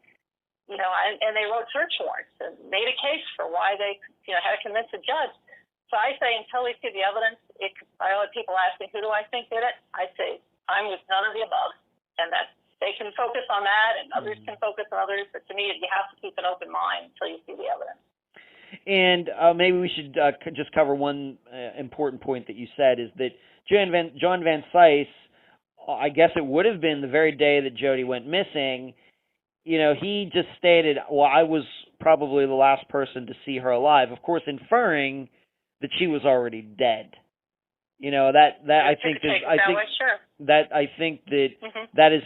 and they wrote search warrants and made a case for why they, had to convince a judge. So I say, until we see the evidence, I know people ask me, who do I think did it? I say, I'm with none of the above, and that they can focus on that, and others can focus on others. But to me, you have to keep an open mind until you see the evidence. And maybe we should just cover one important point that you said, is that John Van Sice, I guess it would have been the very day that Jodi went missing, he just stated, well, I was probably the last person to see her alive, of course inferring that she was already dead. I think that is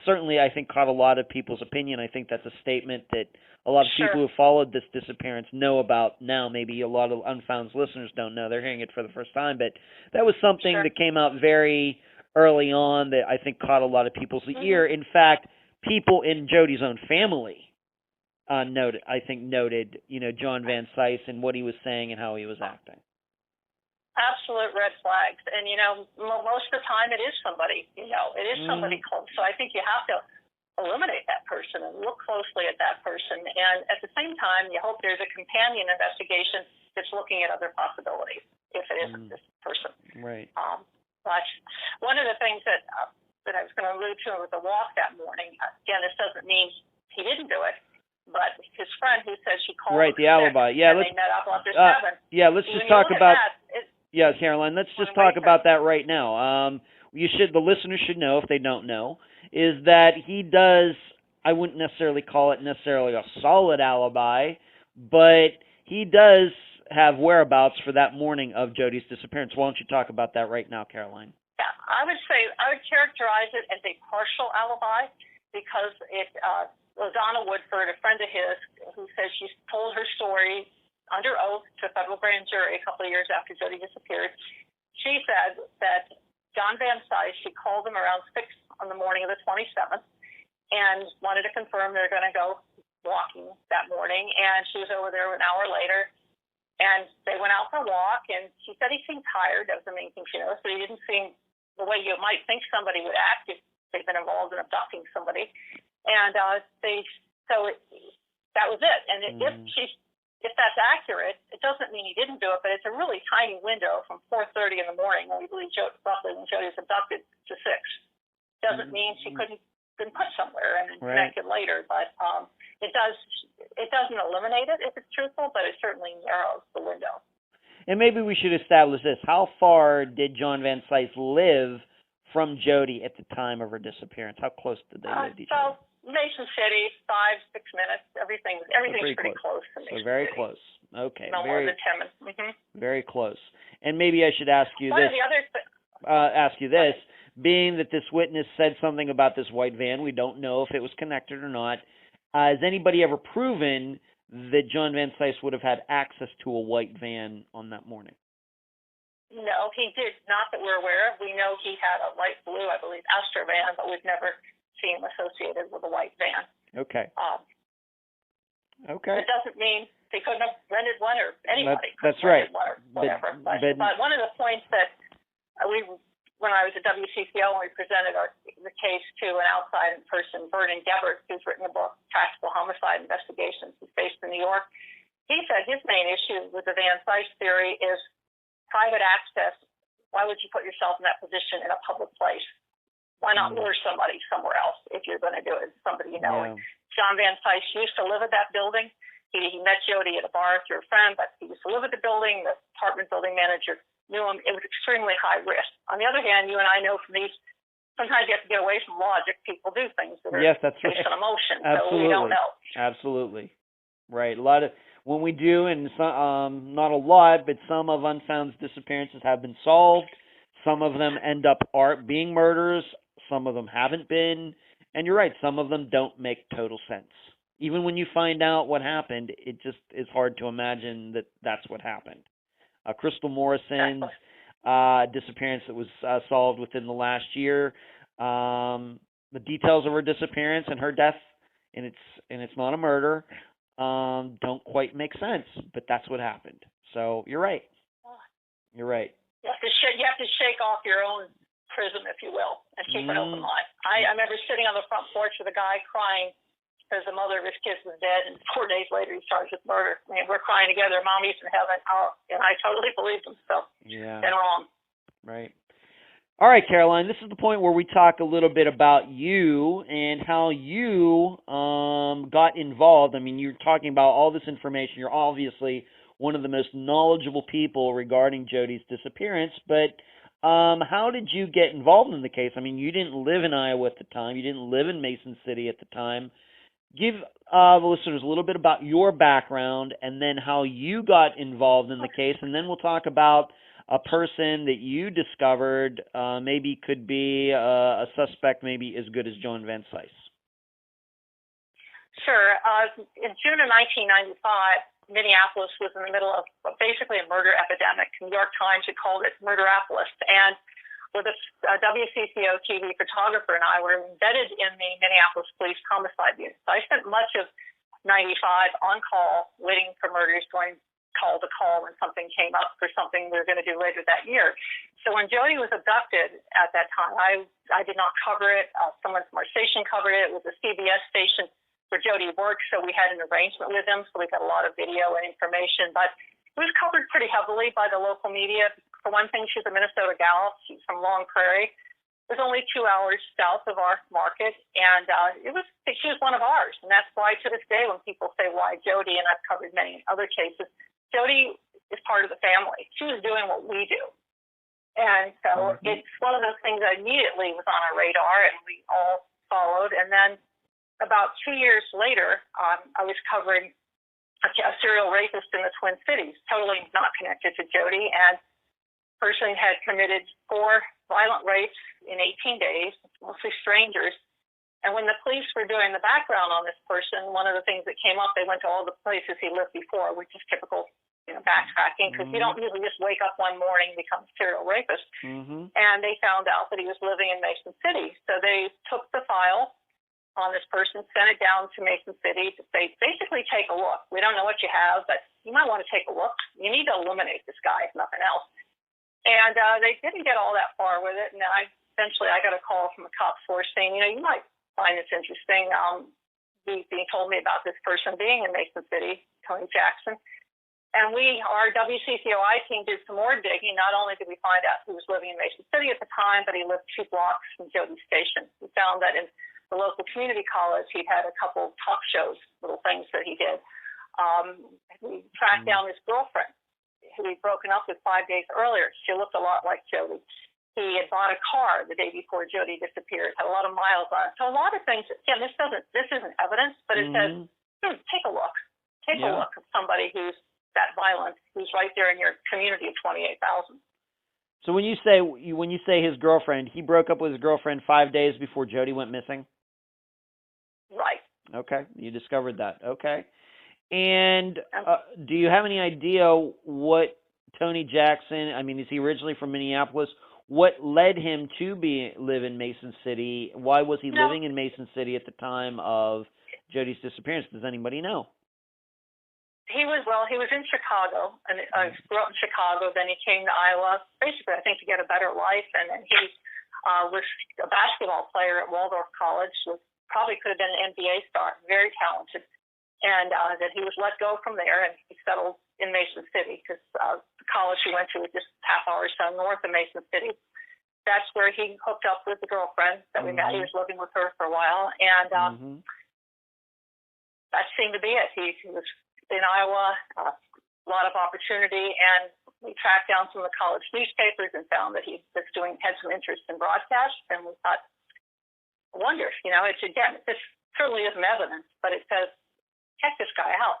certainly, I think, caught a lot of people's opinion. I think that's a statement that a lot of people who followed this disappearance know about now. Maybe a lot of Unfound's listeners don't know. They're hearing it for the first time. But that was something that came out very early on that I think caught a lot of people's ear. In fact, people in Jodi's own family noted, John Van Sice and what he was saying and how he was acting. Absolute red flags. And, most of the time it is somebody, it is somebody close. So I think you have to eliminate that person and look closely at that person. And at the same time, you hope there's a companion investigation that's looking at other possibilities if it isn't this person. Right. But one of the things that I was going to allude to with the walk that morning, again, this doesn't mean he didn't do it, but his friend who said she called him the alibi. Yeah, they met up after 7. Let's just talk about Caroline, let's just talk about that right now. The listeners should know, if they don't know, is that he does, I wouldn't necessarily call it necessarily a solid alibi, but he does have whereabouts for that morning of Jodi's disappearance. Why don't you talk about that right now, Caroline? Yeah, I would characterize it as a partial alibi because Donna Woodford, a friend of his, who says she told her story under oath to a federal grand jury a couple of years after Jodi disappeared. She said that John Van Sice, she called him around 6 on the morning of the 27th and wanted to confirm they're going to go walking that morning. And she was over there an hour later, and they went out for a walk, and she said he seemed tired. That was the main thing she noticed, but he didn't seem the way you might think somebody would act if they've been involved in abducting somebody. And that was it. And if that's accurate, it doesn't mean he didn't do it, but it's a really tiny window from 4:30 in the morning when we believe roughly when Jodi was abducted to 6. Doesn't mean she couldn't been put somewhere and connected later, but it doesn't eliminate it if it's truthful, but it certainly narrows the window. And maybe we should establish this. How far did John Van Sice live from Jodi at the time of her disappearance? How close did they live to each other? Mason City, 5-6 minutes. Everything's pretty close to Mason very City. Close. Okay. No more than 10 minutes. Mm-hmm. Very close. And maybe I should ask you this. Ask you this. Being that this witness said something about this white van, we don't know if it was connected or not. Has anybody ever proven that John Van Sice would have had access to a white van on that morning? No, he did not that we're aware of. We know he had a light blue, I believe, Astra van, but we've never seen him associated with a white van. Okay. It doesn't mean they couldn't have rented one, or anybody that's right. One or whatever. But one of the points that when I was at WCCO and we presented the case to an outside person, Vernon Gebert, who's written a book, Tactical Homicide Investigations, he's based in New York, he said his main issue with the Van Sice theory is private access. Why would you put yourself in that position in a public place? Why not lure somebody somewhere else if you're going to do it? Somebody you know. Yeah. John Van Sice used to live at that building. He met Jodi at a bar through a friend, but he used to live at the building. The apartment building manager knew him. It was extremely high risk. On the other hand, you and I know from these, sometimes you have to get away from logic. People do things that are based on emotion. Absolutely. So we don't know. Absolutely. Right. A lot of, when we do, and some, not a lot, but some of Unfound's disappearances have been solved. Some of them end up being murders. Some of them haven't been. And you're right, some of them don't make total sense. Even when you find out what happened, it just is hard to imagine that that's what happened. Crystal Morrison's disappearance that was solved within the last year. The details of her disappearance and her death, and it's not a murder, don't quite make sense, but that's what happened. So you're right. You're right. You have to shake off your own prism, if you will, and keep an open mind. I remember sitting on the front porch with a guy crying because the mother of his kids was dead, and 4 days later he's charged with murder. I mean, we're crying together. Mommy's in heaven. Oh, and I totally believed him. So, been wrong. Right. All right, Caroline, this is the point where we talk a little bit about you and how you got involved. I mean, you're talking about all this information. You're obviously one of the most knowledgeable people regarding Jodi's disappearance, but how did you get involved in the case? I mean, you didn't live in Iowa at the time. You didn't live in Mason City at the time. Give the listeners a little bit about your background and then how you got involved in the case, and then we'll talk about a person that you discovered maybe could be a suspect maybe as good as Joan Van Sice. Sure. In June of 1995, Minneapolis was in the middle of basically a murder epidemic. New York Times had called it Murderapolis. And with a WCCO TV photographer and I were embedded in the Minneapolis Police Homicide Unit. So I spent much of 95 on call, waiting for murders, going call to call when something came up for something we were going to do later that year. So when Jodi was abducted at that time, I did not cover it. Someone from our station covered it. It was a CBS station where Jodi worked, so we had an arrangement with them, so we got a lot of video and information. But it was covered pretty heavily by the local media. For one thing, she's a Minnesota gal. She's from Long Prairie. It was only 2 hours south of our market, and she was one of ours. And that's why to this day when people say, why Jodi, and I've covered many other cases, Jodi is part of the family. She was doing what we do. And so it's one of those things that immediately was on our radar, and we all followed. And then about 2 years later, I was covering a serial rapist in the Twin Cities, totally not connected to Jodi, and person had committed 4 violent rapes in 18 days, mostly strangers. And when the police were doing the background on this person, one of the things that came up, they went to all the places he lived before, which is typical, backtracking, because you don't usually just wake up one morning and become a serial rapist. And they found out that he was living in Mason City. So they took the file on this person, sent it down to Mason City to say, basically take a look. We don't know what you have, but you might want to take a look. You need to eliminate this guy, if nothing else. And they didn't get all that far with it. And eventually I got a call from a cop force saying, you might find this interesting. He told me about this person being in Mason City, Tony Jackson. And our WCCOI team did some more digging. Not only did we find out who was living in Mason City at the time, but he lived 2 blocks from Jodi's station. We found that in the local community college, he'd had a couple talk shows, little things that he did. We tracked down his girlfriend, who he'd broken up with 5 days earlier. She looked a lot like Jodi. He had bought a car the day before Jodi disappeared, had a lot of miles on it. So a lot of things, again, this isn't evidence, but it says, take a look. Take a look at somebody who's that violent, who's right there in your community of 28,000. So when you say his girlfriend, he broke up with his girlfriend 5 days before Jodi went missing? Right. Okay, you discovered that. Okay. And do you have any idea what Tony Jackson, is he originally from Minneapolis? What led him to live in Mason City? Why was he living in Mason City at the time of Jodi's disappearance? Does anybody know? He was in Chicago, and grew up in Chicago. Then he came to Iowa, basically, I think, to get a better life. And then he was a basketball player at Waldorf College. Probably could have been an NBA star, very talented. And that he was let go from there, and he settled in Mason City because the college he went to was just half hour or so north of Mason City. That's where he hooked up with the girlfriend that we met. He was living with her for a while, and that seemed to be it. He was in Iowa, a lot of opportunity, and we tracked down some of the college newspapers and found that he had some interest in broadcast, and we thought, I wonder, this certainly isn't evidence, but it says, check this guy out.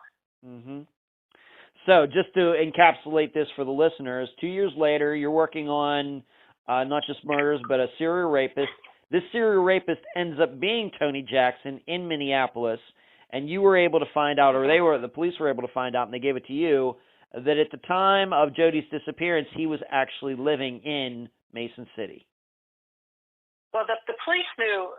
So just to encapsulate this for the listeners, 2 years later, you're working on not just murders, but a serial rapist. This serial rapist ends up being Tony Jackson in Minneapolis, and you were able to find out, or the police were able to find out, and they gave it to you, that at the time of Jodi's disappearance, he was actually living in Mason City. Well, the police knew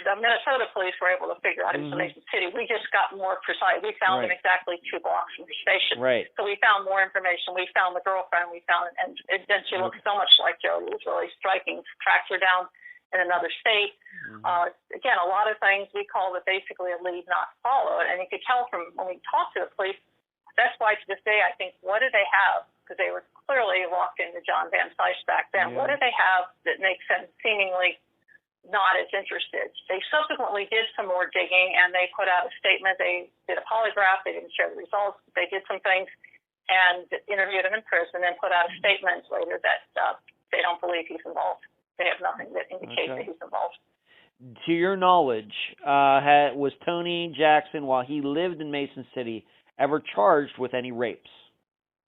the Minnesota police were able to figure out it was Mason City. We just got more precise. We found him exactly 2 blocks from the station. Right. So we found more information. We found the girlfriend. And then she looked so much like Jodi. It was really striking. Tracked her down in another state. Again, a lot of things we call it basically a lead not followed. And you could tell from when we talked to the police, that's why to this day I think, what do they have? Because they were clearly locked into John Van Sice back then. What do they have that makes them seemingly not as interested? They subsequently did some more digging, and they put out a statement. They did a polygraph. They didn't share the results. They did some things and interviewed him in prison and put out a statement later that they don't believe he's involved. They have nothing that indicates that he's involved. To your knowledge, was Tony Jackson, while he lived in Mason City, ever charged with any rapes?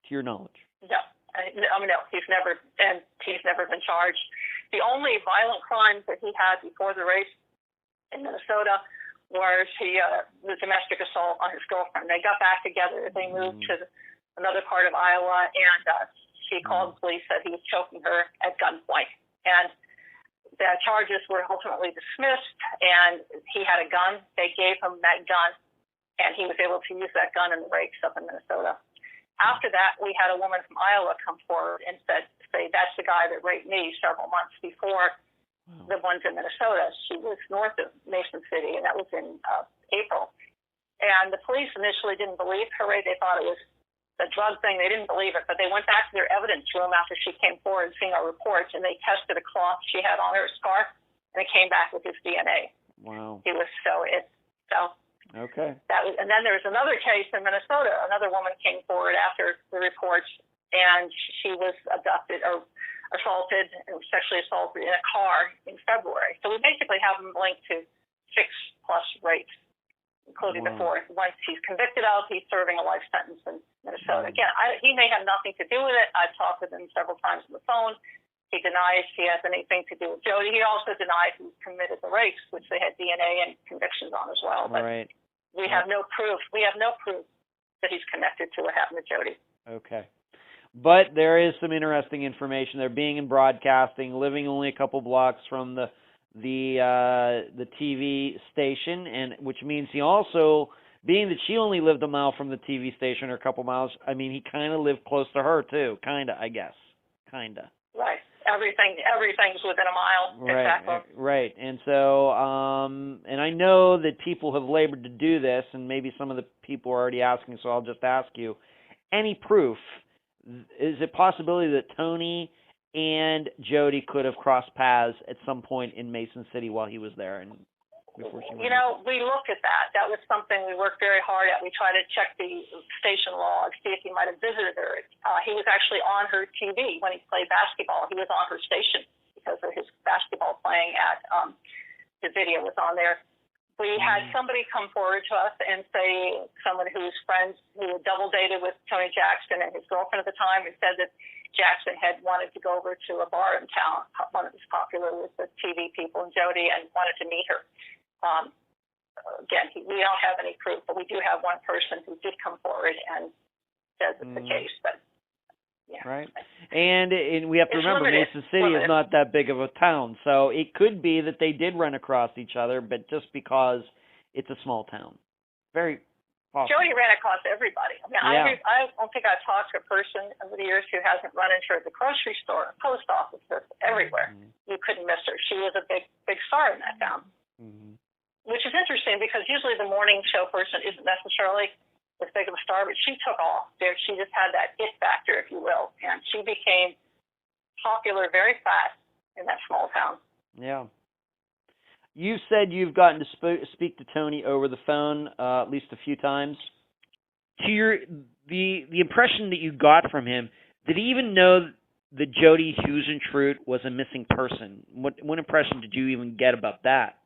To your knowledge? No. No, he's never been charged. The only violent crimes that he had before the race in Minnesota was the domestic assault on his girlfriend. They got back together. They moved to another part of Iowa, and she called the police, said he was choking her at gunpoint. And the charges were ultimately dismissed, and he had a gun. They gave him that gun, and he was able to use that gun in the rapes up in Minnesota. After that, we had a woman from Iowa come forward and say, that's the guy that raped me several months before the ones in Minnesota. She was north of Mason City, and that was in April. And the police initially didn't believe her rape. They thought it was a drug thing. They didn't believe it, but they went back to their evidence room after she came forward and seen our reports, and they tested a cloth she had on her scarf, and it came back with his DNA. Wow. He was Okay. And then there was another case in Minnesota. Another woman came forward after the reports, and she was abducted or assaulted and sexually assaulted in a car in February. So we basically have them linked to 6+ rapes, including the 4th. Once he's convicted of, he's serving a life sentence in Minnesota. Again, he may have nothing to do with it. I've talked with him several times on the phone. He denies he has anything to do with Jodi. He also denies he committed the rapes, which they had DNA and convictions on as well. But we have no proof. We have no proof that he's connected to what happened to Jodi. Okay. But there is some interesting information there. Being in broadcasting, living only a couple blocks from the TV station, and which means he also, being that she only lived a mile from the TV station or a couple miles, I mean, he kind of lived close to her too, I guess. Right. Everything's within a mile. Right. Exactly. Right. And so, and I know that people have labored to do this, and maybe some of the people are already asking, so I'll just ask you, any proof? Is it possibility that Tony and Jodi could have crossed paths at some point in Mason City while he was there? And before she went? We looked at that. That was something we worked very hard at. We tried to check the station logs, see if he might have visited her. He was actually on her TV when he played basketball. He was on her station because of his basketball playing at the video was on there. We had somebody come forward to us and say, someone whose friends who had double dated with Tony Jackson and his girlfriend at the time, and said that Jackson had wanted to go over to a bar in town, one that was popular with the TV people and Jodi, and wanted to meet her. Again, we don't have any proof, but we do have one person who did come forward and says it's the case. But yeah. Right. And we have to remember, Mason City is not that big of a town, so it could be that they did run across each other, but just because it's a small town. Very possible. Jodi ran across everybody. I mean, I don't think I've talked to a person over the years who hasn't run into her at the grocery store, post office, everywhere. You couldn't miss her. She was a big star in that town. Which is interesting because usually the morning show person isn't necessarily as big of a star, but she took off there. She just had that it factor, if you will, and she became popular very fast in that small town. Yeah. You said you've gotten to speak to Tony over the phone at least a few times. To the impression that you got from him, did he even know that Jodi Huisentruit was a missing person? What impression did you even get about that?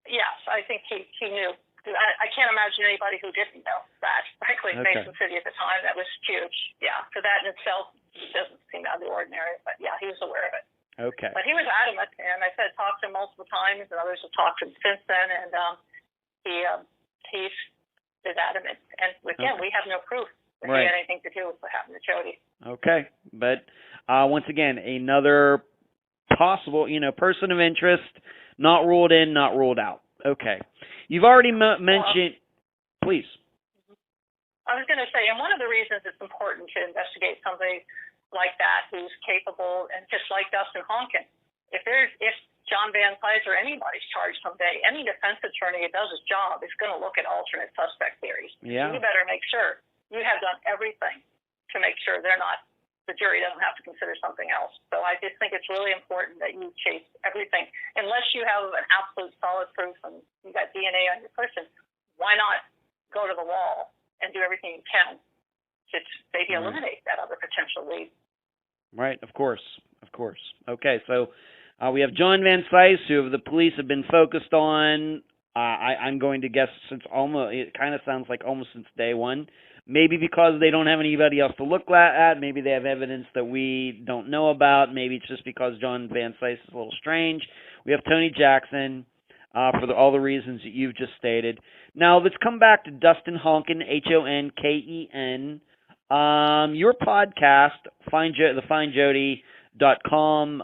Yes, I think he knew. I can't imagine anybody who didn't know that. Frankly, Mason City at the time, that was huge. Yeah, for that in itself, it doesn't seem out of the ordinary. But yeah, he was aware of it. Okay. But he was adamant, and I said talked to him multiple times, and others have talked to him since then, and he's adamant. And again, we have no proof that he had anything to do with what happened to Jodi. Okay, but once again, another possible, person of interest. Not ruled in, not ruled out. Okay. You've already mentioned, please. I was going to say, and one of the reasons it's important to investigate somebody like that who's capable, and just like Dustin Honken, if John Van Sice or anybody's charged someday, any defense attorney that does his job is going to look at alternate suspect theories. Yeah. You better make sure you have done everything to make sure the jury doesn't have to consider something else. So I just think it's really important that you chase everything. Unless you have an absolute solid proof and you got DNA on your person, why not go to the wall and do everything you can to maybe eliminate that other potential lead? Right, of course. Okay, so we have John Van Sice, who the police have been focused on. I'm going to guess it kind of sounds like almost since day one. Maybe because they don't have anybody else to look at. Maybe they have evidence that we don't know about. Maybe it's just because John Van Sice is a little strange. We have Tony Jackson for all the reasons that you've just stated. Now, let's come back to Dustin Honken, Honken. Your podcast, the FindJodi.com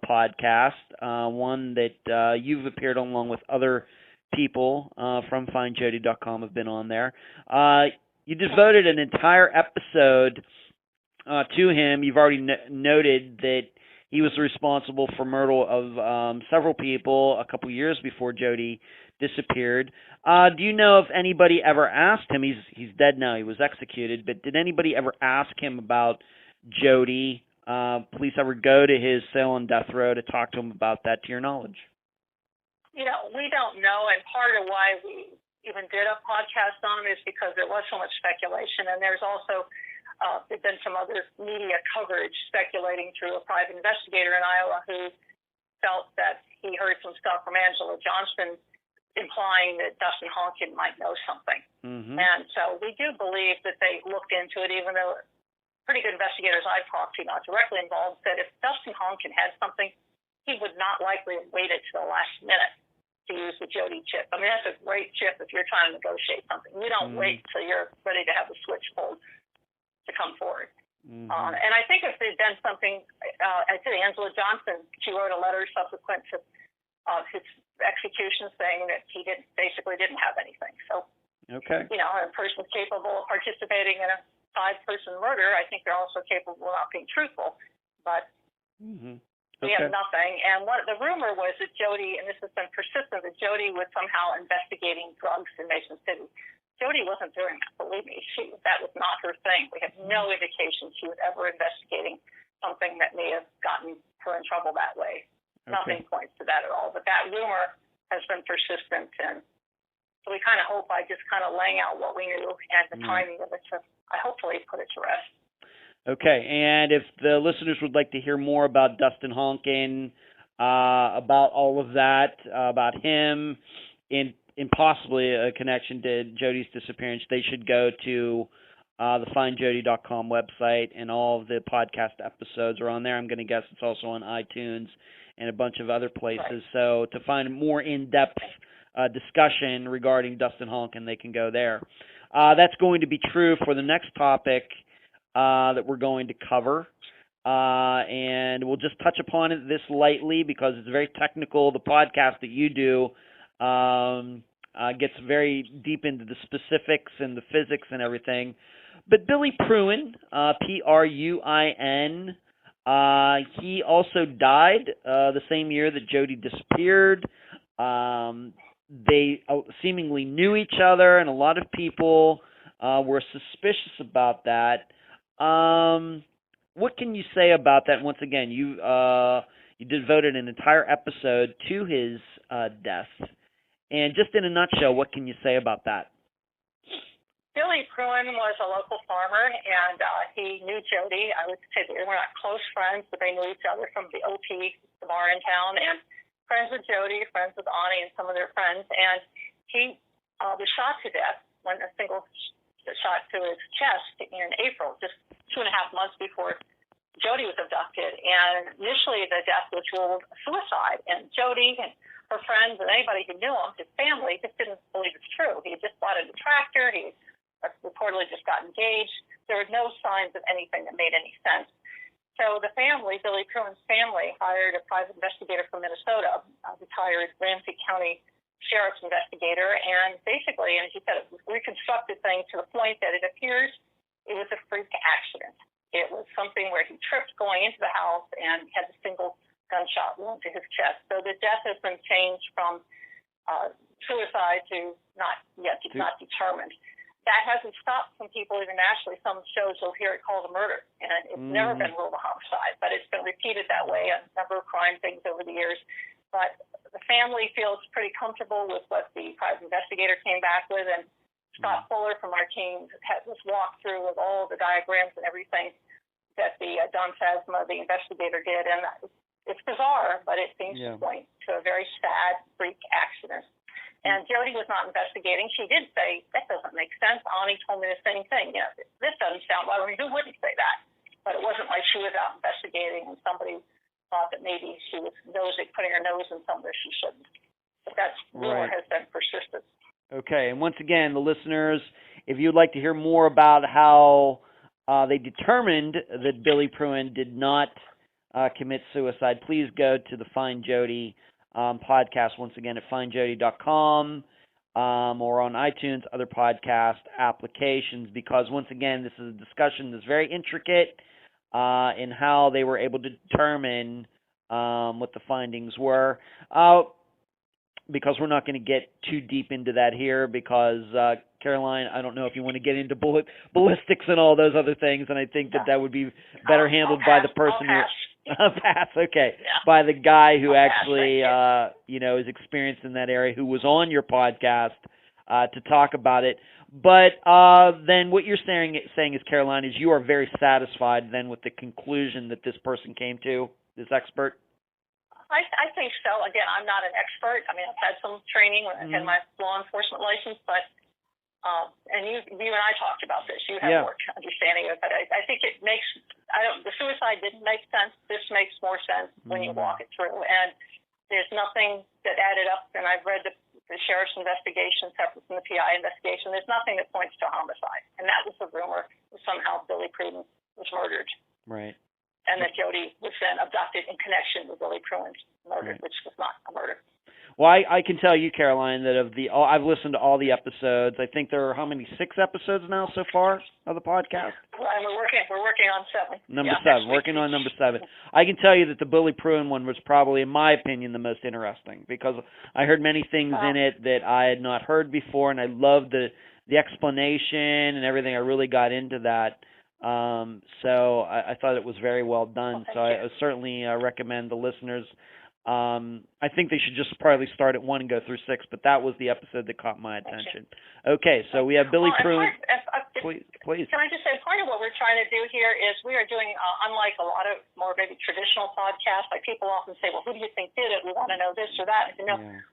podcast, one that you've appeared on along with other people from FindJodi.com have been on there. You devoted an entire episode to him. You've already noted that he was responsible for murder of several people a couple years before Jodi disappeared. Do you know if anybody ever asked him? He's dead now. He was executed. But did anybody ever ask him about Jodi? Police ever go to his cell on death row to talk to him about that, to your knowledge? We don't know, and part of why we even did a podcast on him is because there was so much speculation, and there's also there's been some other media coverage speculating through a private investigator in Iowa who felt that he heard some stuff from Angela Johnston implying that Dustin Honken might know something. Mm-hmm. And so we do believe that they looked into it, even though pretty good investigators I've talked to, not directly involved, said if Dustin Honken had something, he would not likely have waited till the last minute to use the Jodi chip. I mean, that's a great chip if you're trying to negotiate something. You don't wait till you're ready to have the switch pulled to come forward. Mm-hmm. And I think if they'd done something, I say Angela Johnson, she wrote a letter subsequent to his execution saying that he basically didn't have anything. So, okay, a person capable of participating in a 5-person murder, I think they're also capable of not being truthful. But we have nothing. And the rumor was that Jodi, and this has been persistent, that Jodi was somehow investigating drugs in Mason City. Jodi wasn't doing that, believe me. That was not her thing. We have no indication she was ever investigating something that may have gotten her in trouble that way. Okay. Nothing points to that at all. But that rumor has been persistent, and so we kind of hope by just kind of laying out what we knew and the timing of it to, I hopefully put it to rest. Okay, and if the listeners would like to hear more about Dustin Honken, about all of that, about him, in possibly a connection to Jodi's disappearance, they should go to the FindJodi.com website, and all of the podcast episodes are on there. I'm going to guess it's also on iTunes and a bunch of other places. Right. So to find a more in-depth discussion regarding Dustin Honken, they can go there. That's going to be true for the next topic that we're going to cover, and we'll just touch upon it this lightly because it's very technical. The podcast that you do gets very deep into the specifics and the physics and everything. But Billy Pruin, Pruin, he also died the same year that Jodi disappeared. They seemingly knew each other, and a lot of people were suspicious about that. What can you say about that? Once again, you devoted an entire episode to his death. And just in a nutshell, what can you say about that? Billy Pruin was a local farmer, and he knew Jodi. I would say they were not close friends, but they knew each other from the OP, the bar in town, and friends with Jodi, friends with Ani and some of their friends. And he was shot to death when a single shot to his chest in April, just 2.5 months before Jodi was abducted. And initially the death was ruled suicide, and Jodi and her friends and anybody who knew him, his family, just didn't believe it's true. He had just bought a tractor. He reportedly just got engaged. There were no signs of anything that made any sense. So the family, Billy Pruin's family, hired a private investigator from Minnesota, retired Ramsey County Sheriff's investigator, and basically, as you said, it reconstructed things to the point that it appears it was a freak accident. It was something where he tripped going into the house and had a single gunshot wound to his chest. So the death has been changed from suicide to not determined. That hasn't stopped some people internationally. Some shows you'll hear it called a murder, and it's never been ruled a homicide, but it's been repeated that way on a number of crime things over the years. But the family feels pretty comfortable with what the private investigator came back with, and Scott Fuller from our team had this walkthrough of all the diagrams and everything that the Don Phasma, the investigator, did. And it's bizarre, but it seems to point to a very sad freak accident. And Jodi was not investigating. She did say, that doesn't make sense. Ani told me the same thing. You know, this doesn't sound right. I mean, who wouldn't say that? But it wasn't like she was out investigating and somebody thought that maybe she was putting her nose in somewhere she shouldn't. But that rumor has been persistent. Okay, and once again, the listeners, if you'd like to hear more about how they determined that Billy Pruin did not commit suicide, please go to the Find Jodi podcast, once again, at findjodi.com or on iTunes, other podcast applications, because, once again, this is a discussion that's very intricate in how they were able to determine what the findings were. Because we're not going to get too deep into that here, because, Caroline, I don't know if you want to get into ballistics and all those other things, and I think that would be better handled by the person who... Pass, okay. Yeah. By the guy who actually, is experienced in that area, who was on your podcast to talk about it. But then what you're saying is, Caroline, is you are very satisfied then with the conclusion that this person came to, this expert? I think so. Again, I'm not an expert. I mean, I've had some training when I had my law enforcement license, but and you and I talked about this. You have more understanding of it, but I think it makes. The suicide didn't make sense. This makes more sense when you walk it through, and there's nothing that added up. And I've read the sheriff's investigation separate from the PI investigation. There's nothing that points to a homicide, and that was the rumor that somehow Billy Pruin was murdered. Right. And that Jodi was then abducted in connection with Billy Pruin's murder, which was not a murder. Well, I can tell you, Caroline, that I've listened to all the episodes. I think there are how many, 6 episodes now so far of the podcast? Well, and we're working on 7. Number 7, working on number 7. I can tell you that the Billy Pruin one was probably, in my opinion, the most interesting, because I heard many things in it that I had not heard before, and I loved the explanation and everything. I really got into that. So I thought it was very well done. So I certainly recommend the listeners. I think they should just probably start at 1 and go through 6, but that was the episode that caught my attention. Okay, so we have Billy Pruin. Please. Can I just say, part of what we're trying to do here is we are doing, unlike a lot of more maybe traditional podcasts, like people often say, well, who do you think did it? We want to know this or that. And,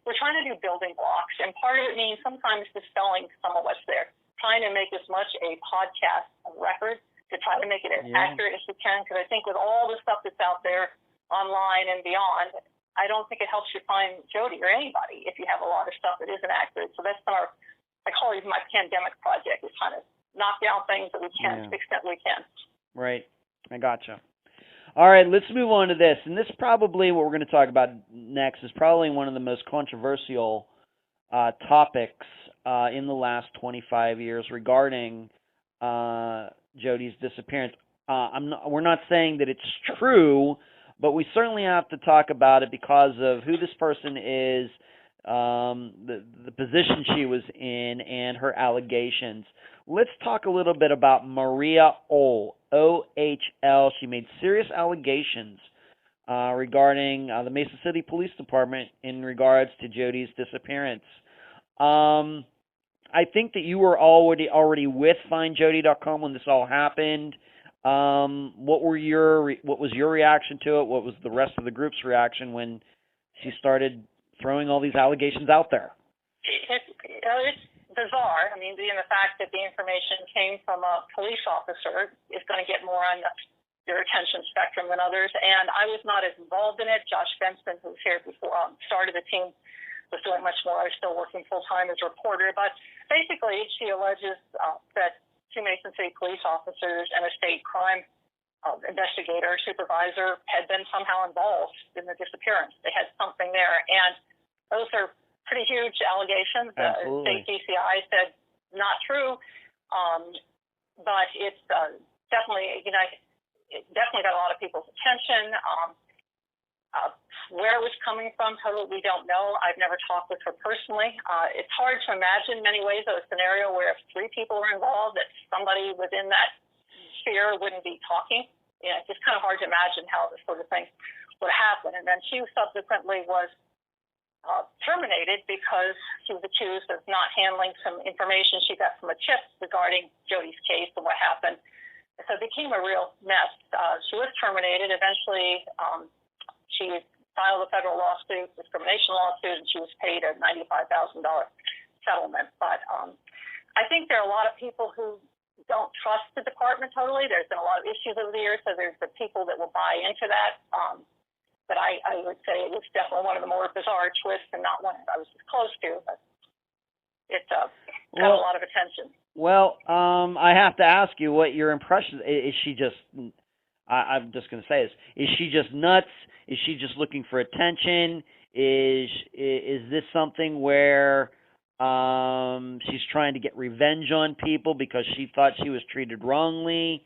we're trying to do building blocks, and part of it means sometimes dispelling some of what's there, trying to make as much a podcast record, to try to make it as accurate as we can, because I think with all the stuff that's out there online and beyond, I don't think it helps you find Jodi or anybody if you have a lot of stuff that isn't accurate. So that's I call it my pandemic project, is trying to knock down things that we can to the extent we can. Right. I gotcha. All right, let's move on to this. And this probably, what we're going to talk about next, is probably one of the most controversial topics in the last 25 years regarding Jodi's disappearance. We're not saying that it's true, but we certainly have to talk about it because of who this person is, the position she was in, and her allegations. Let's talk a little bit about Maria Ohl, O-H-L. She made serious allegations regarding the Mesa City Police Department in regards to Jodi's disappearance. I think that you were already with FindJodi.com when this all happened. What was your reaction to it? What was the rest of the group's reaction when she started throwing all these allegations out there? It's bizarre. I mean, the fact that the information came from a police officer is going to get more on your attention spectrum than others. And I was not as involved in it. Josh Benson, who was here before, started the team, was doing much more. I was still working full-time as a reporter. But basically, she alleges that 2 Mason City police officers and a state crime investigator, supervisor, had been somehow involved in the disappearance. They had something there. And those are pretty huge allegations. Absolutely. State DCI said not true, but it's definitely, it definitely got a lot of people's attention. Where it was coming from, totally, we don't know. I've never talked with her personally. It's hard to imagine in many ways a scenario where if 3 people were involved, that somebody within that sphere wouldn't be talking. It's just kind of hard to imagine how this sort of thing would happen. And then she subsequently was terminated because she was accused of not handling some information she got from a chip regarding Jodi's case and what happened. So it became a real mess. She was terminated. Eventually, she filed a federal lawsuit, discrimination lawsuit, and she was paid a $95,000 settlement. But I think there are a lot of people who don't trust the department totally. There's been a lot of issues over the years, so there's the people that will buy into that. But I would say it was definitely one of the more bizarre twists and not one I was close to, but it got a lot of attention. Well, I have to ask you what your impression is. She just, I'm just going to say this, is she just nuts? Is she just looking for attention? Is this something where she's trying to get revenge on people because she thought she was treated wrongly?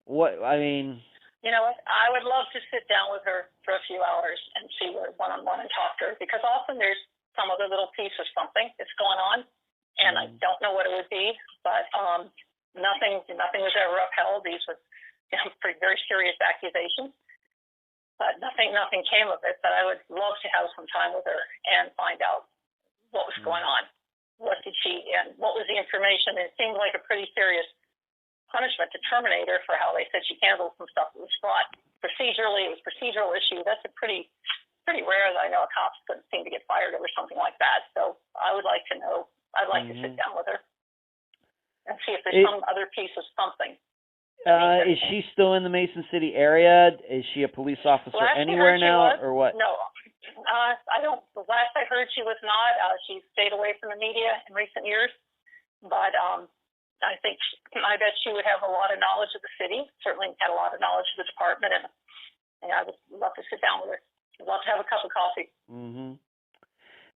What, I mean... You know what? I would love to sit down with her for a few hours and see her one-on-one and talk to her, because often there's some other little piece of something that's going on, and I don't know what it would be, but nothing was ever upheld. These were pretty very serious accusations, but nothing came of it. But I would love to have some time with her and find out what was going on. What did she, and what was the information? It seemed like a pretty serious punishment to terminate her for how they said she handled some stuff that was fraught procedurally. It was procedural issue. That's a pretty rare that I know a cop couldn't seem to get fired over something like that. So I would like to know. I'd like to sit down with her and see if there's some other piece of something. Is she still in the Mason City area? Is she a police officer anywhere now, or what? No, I don't. The last I heard, she was not. She stayed away from the media in recent years, but I bet she would have a lot of knowledge of the city. Certainly had a lot of knowledge of the department, and I would love to sit down with her. I'd love to have a cup of coffee. Mm-hmm.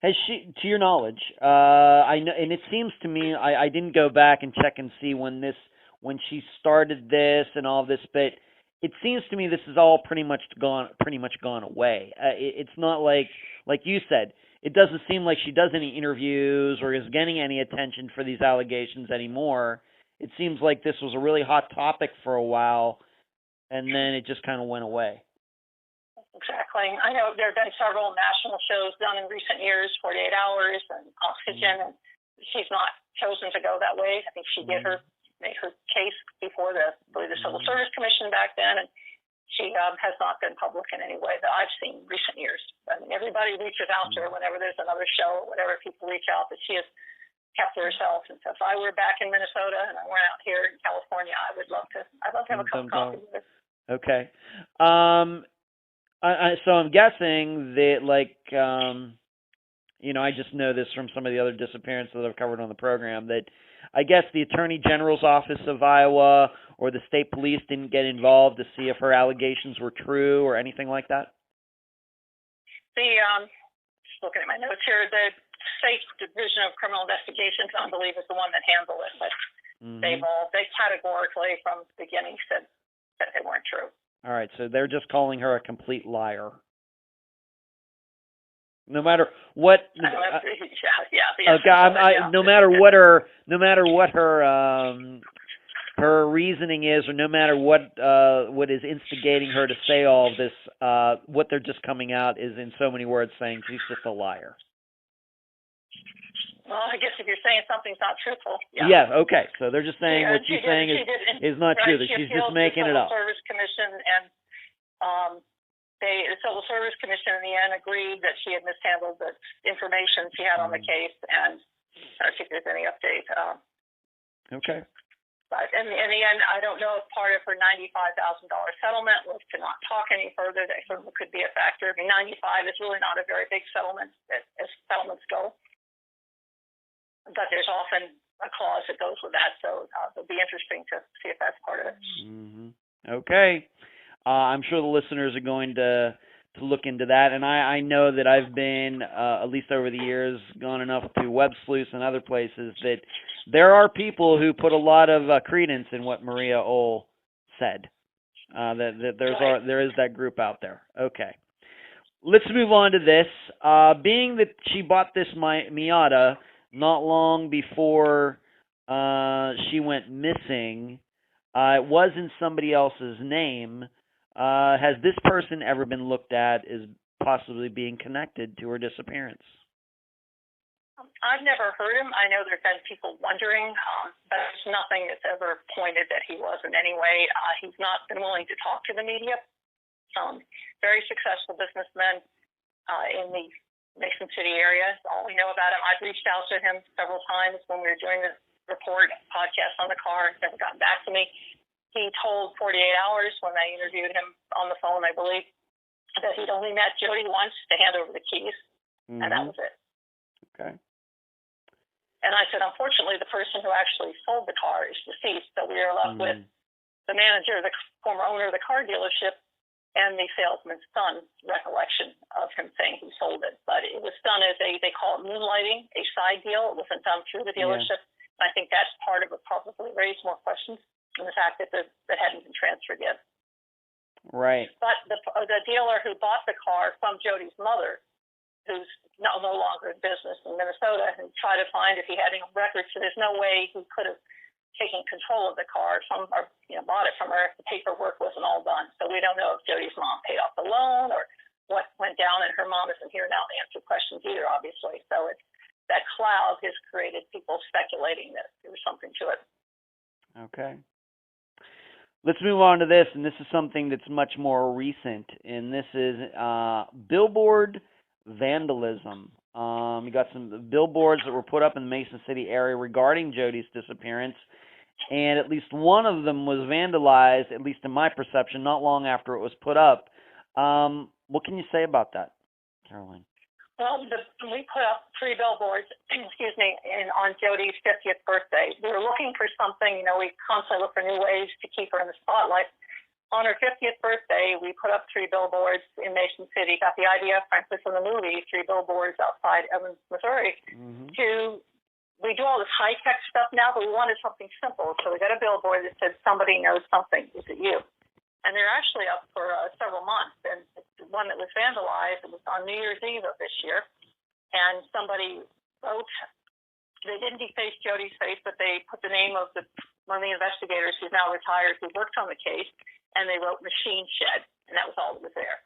Has she, to your knowledge, I know, and it seems to me, I didn't go back and check and see when she started this and all this, but it seems to me this is all pretty much gone away. It's not like you said, it doesn't seem like she does any interviews or is getting any attention for these allegations anymore. It seems like this was a really hot topic for a while, and then it just kind of went away. Exactly. I know there have been several national shows done in recent years, 48 Hours and Oxygen, and she's not chosen to go that way. I think she made her case before the Civil Service Commission back then, and she has not been public in any way that I've seen in recent years. I mean, everybody reaches out to her whenever there's another show or whatever. People reach out, but she has kept to herself. And so if I were back in Minnesota and I went out here in California, I'd love to have a cup of coffee with her. Okay. So I'm guessing that, I just know this from some of the other disappearances that I've covered on the program, that I guess the Attorney General's office of Iowa or the state police didn't get involved to see if her allegations were true or anything like that? Just looking at my notes here, the State Division of Criminal Investigations, I believe, is the one that handled it, but they categorically from the beginning said that they weren't true. All right, so they're just calling her a complete liar. No matter what. No matter what her reasoning is, or no matter what is instigating her to say all of this, what they're just coming out is in so many words saying she's just a liar. Well, I guess if you're saying something's not truthful. Yeah. Okay. So they're just saying what she's saying is not true. That she's just making it up. The Civil Service Commission and the Civil Service Commission in the end agreed that she had mishandled the information she had on the case, and I don't think there's any update. Okay. But in the end, I don't know if part of her $95,000 settlement was to not talk any further. That certainly could be a factor. I mean, 95 is really not a very big settlement as settlements go. But there's often a clause that goes with that, so it'll be interesting to see if that's part of it. Okay. I'm sure the listeners are going to to look into that. And I know that I've been, at least over the years, gone enough to Web Sleuths and other places that there are people who put a lot of credence in what Maria Ohl said. There is that group out there. Okay. Let's move on to this. Being that she bought this Miata not long before she went missing, it was in somebody else's name. Has this person ever been looked at as possibly being connected to her disappearance? I've never heard him. I know there's been people wondering, but there's nothing that's ever pointed that he was in any way. He's not been willing to talk to the media. Very successful businessman in the Mason City area. All we know about him. I've reached out to him several times when we were doing the report podcast on the car. He's never gotten back to me. He told 48 Hours when they interviewed him on the phone, I believe, that he'd only met Jodi once to hand over the keys, and that was it. Okay. And I said, unfortunately, the person who actually sold the car is deceased, so we are left with the manager, the former owner of the car dealership, and the salesman's son's recollection of him saying he sold it. But it was done as they call it moonlighting, a side deal. It wasn't done through the dealership. Yeah. And I think that's part of what probably raised more questions than the fact that that hadn't been transferred yet. Right. But the dealer who bought the car from Jodi's mother, who's no longer in business in Minnesota, and tried to find if he had any records. So there's no way he could have taken control of the car or bought it from her if the paperwork wasn't all done. So we don't know if Jodi's mom paid off the loan or what went down, and her mom isn't here now to answer questions either, obviously. So that cloud has created people speculating that there was something to it. Okay. Let's move on to this, and this is something that's much more recent, and this is Billboard vandalism. You got some billboards that were put up in the Mason City area regarding Jodi's disappearance, and at least one of them was vandalized, at least in my perception, not long after it was put up. What can you say about that, Caroline? Well, we put up 3 billboards, on Jodi's 50th birthday. We were looking for something, we constantly look for new ways to keep her in the spotlight. On her 50th birthday, we put up 3 billboards in Mason City. Got the idea, frankly, from the movie, 3 billboards outside Evans, Missouri. We do all this high-tech stuff now, but we wanted something simple. So we got a billboard that said, somebody knows something. Is it you? And they're actually up for several months. And the one that was vandalized, it was on New Year's Eve of this year. And somebody wrote, they didn't deface Jodi's face, but they put the name of one of the investigators who's now retired who worked on the case, and they wrote machine shed, and that was all that was there.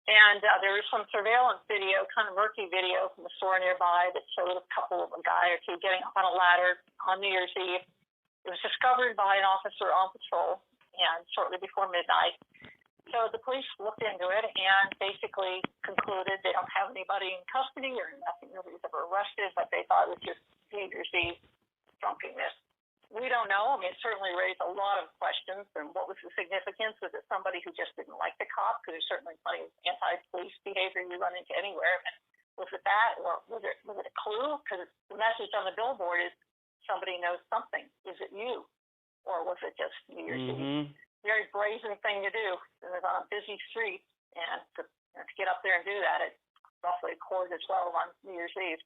And there was some surveillance video, kind of murky video from a store nearby that showed a guy or two getting up on a ladder on New Year's Eve. It was discovered by an officer on patrol, and shortly before midnight. So the police looked into it and basically concluded they don't have anybody in custody or nothing. Nobody was ever arrested, but they thought it was just New Year's Eve drunkenness. We don't know. I mean, it certainly raised a lot of questions. And what was the significance? Was it somebody who just didn't like the cop? Because there's certainly plenty of anti-police behavior you run into anywhere. And was it that, or was it a clue? Because the message on the billboard is somebody knows something. Is it you, or was it just New Year's Eve? Very brazen thing to do. It was on a busy street, and to get up there and do that at roughly 11:45 on New Year's Eve.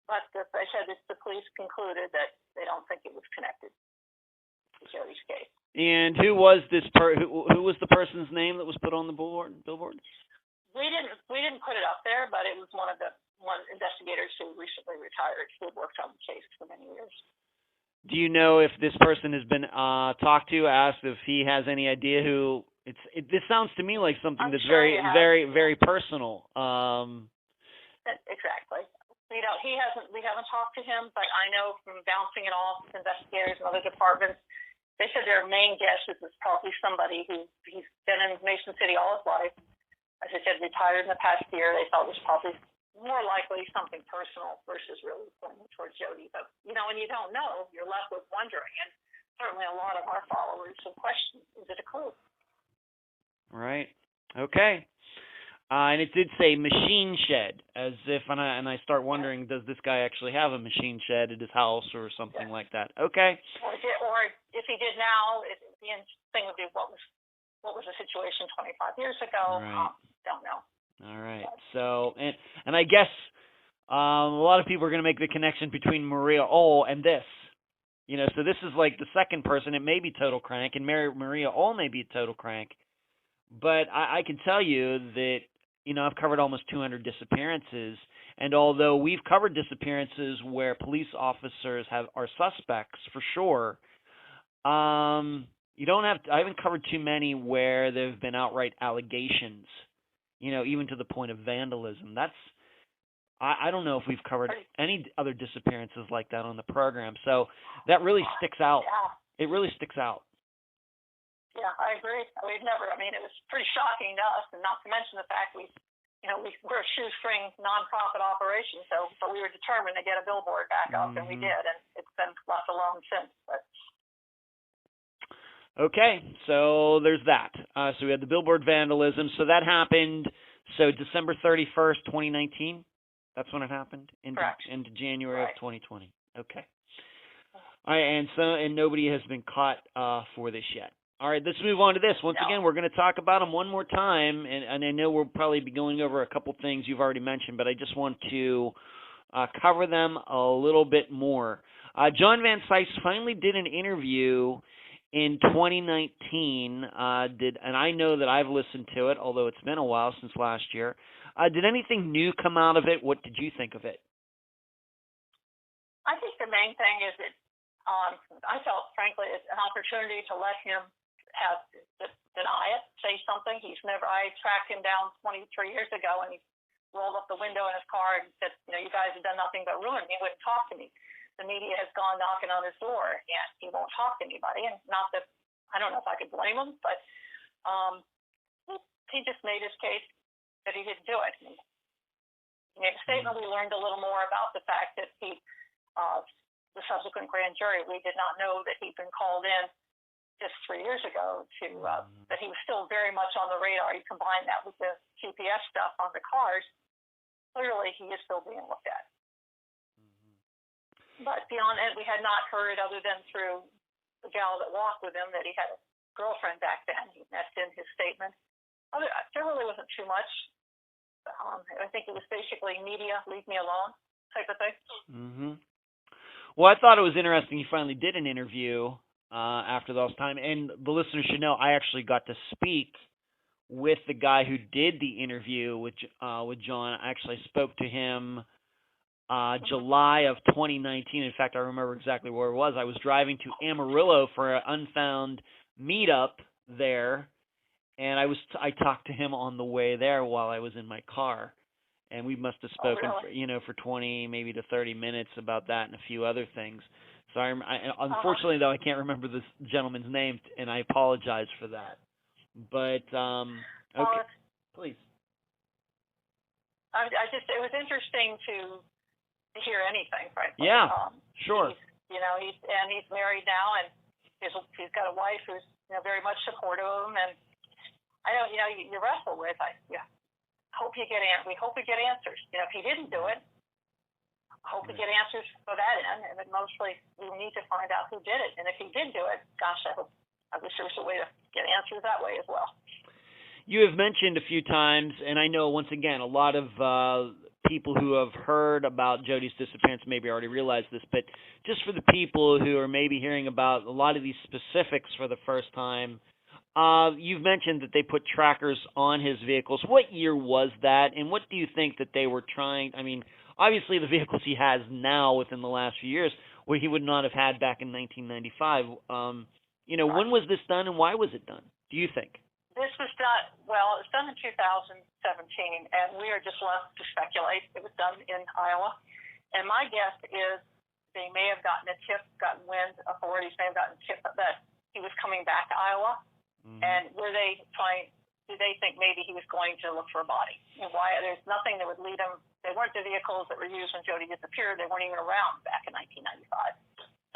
But as I said, the police concluded that they don't think it was connected to Jodi's case. And who was this? Who was the person's name that was put on the billboard? We didn't put it up there, but it was one investigators who recently retired who worked on the case for many years. Do you know if this person has been talked to, asked if he has any idea who? This sounds to me like something that's very, very, very personal. Exactly. We haven't talked to him, but I know from bouncing it off with investigators and other departments, they said their main guess is it's probably somebody he's been in Mason City all his life. As I said, retired in the past year. They thought it was probably more likely something personal versus really pointing towards Jodi. But, when you don't know, you're left with wondering. And certainly a lot of our followers have questioned, is it a clue? Right. Okay. And it did say machine shed, as if, and I start wondering, does this guy actually have a machine shed at his house or something like that? Okay. Or if he did now, the thing would be what was what was the situation 25 years ago? Right. Don't know. All right. So, and I guess a lot of people are going to make the connection between Maria O and this. You know, so this is like the second person. It may be total crank, and Maria O may be a total crank. But I can tell you that, you know, I've covered almost 200 disappearances, and although we've covered disappearances where police officers are suspects for sure, you don't have I haven't covered too many where there have been outright allegations, you know, even to the point of vandalism. I don't know if we've covered any other disappearances like that on the program. So that really sticks out. Yeah. It really sticks out. Yeah, I agree. We've never, I mean, it was pretty shocking to us, and not to mention the fact we're a shoestring nonprofit operation, but we were determined to get a billboard back up, and we did, and it's been left alone since. But. Okay, so there's that. So we had the billboard vandalism. So that happened, December 31st, 2019? That's when it happened? Into January of 2020. Okay. All right, and nobody has been caught for this yet. All right, let's move on to this. Once again, we're going to talk about them one more time, and I know we'll probably be going over a couple things you've already mentioned, but I just want to cover them a little bit more. John Van Sice finally did an interview in 2019, and I know that I've listened to it, although it's been a while since last year. Did anything new come out of it? What did you think of it? I think the main thing is that I felt, frankly, it's an opportunity to let him deny it, say something. I tracked him down 23 years ago, and he rolled up the window in his car and said, you guys have done nothing but ruin me. He wouldn't talk to me. The media has gone knocking on his door, and he won't talk to anybody. And not that, I don't know if I could blame him, but he just made his case that he didn't do it. In the statement, we learned a little more about the fact that the subsequent grand jury, we did not know that he'd been called in just 3 years ago that he was still very much on the radar. You combine that with the GPS stuff on the cars, clearly he is still being looked at. But beyond it, we had not heard, other than through the gal that walked with him, that he had a girlfriend back then. That's in his statement. There really wasn't too much. I think it was basically media, leave me alone type of thing. Mm-hmm. Well, I thought it was interesting you finally did an interview after those time. And the listeners should know I actually got to speak with the guy who did the interview with John. I actually spoke to him July of 2019. In fact, I remember exactly where it was. I was driving to Amarillo for an Unfound meetup there, and I talked to him on the way there while I was in my car, and we must have spoken for 20 maybe to 30 minutes about that and a few other things. So unfortunately though I can't remember this gentleman's name, and I apologize for that. But okay, please. It was interesting to hear anything, frankly. Yeah, sure. He's married now, and he's got a wife who's very much supportive of him, and I know you wrestle with. We hope we get answers. If he didn't do it, hope we get answers for that end, and then mostly we need to find out who did it. And if he did do it, gosh, I wish there was a way to get answers that way as well. You have mentioned a few times, and I know once again a lot of people who have heard about Jodi's disappearance maybe already realize this, but just for the people who are maybe hearing about a lot of these specifics for the first time, you've mentioned that they put trackers on his vehicles. What year was that, and what do you think that they were trying? I mean, obviously the vehicles he has now within the last few years, where he would not have had back in 1995. When was this done, and why was it done, do you think? This was done, it was done in 2017, and we are just left to speculate. It was done in Iowa, and my guess is they may have gotten wind, authorities may have gotten a tip that he was coming back to Iowa, and did they think maybe he was going to look for a body? And why? There's nothing that would lead them. They weren't the vehicles that were used when Jodi disappeared. They weren't even around back in 1995.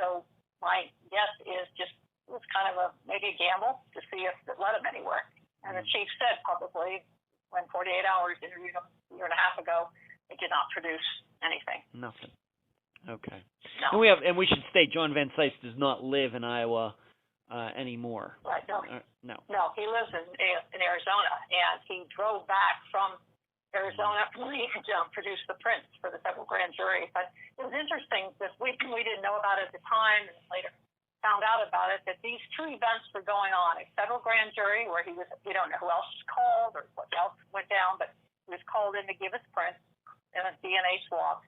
So my guess is just it was kind of maybe a gamble to see if it led him anywhere. And the chief said publicly, when 48 Hours interviewed him a year and a half ago, it did not produce anything. Nothing. Okay. No. And we should state John Van Sice does not live in Iowa. anymore. Right. No. No. No, he lives in Arizona, and he drove back from Arizona to produce the prints for the federal grand jury. But it was interesting because we didn't know about it at the time, and later found out about it, that these two events were going on. A federal grand jury where we don't know who else was called or what else went down, but he was called in to give his prints and a DNA swab.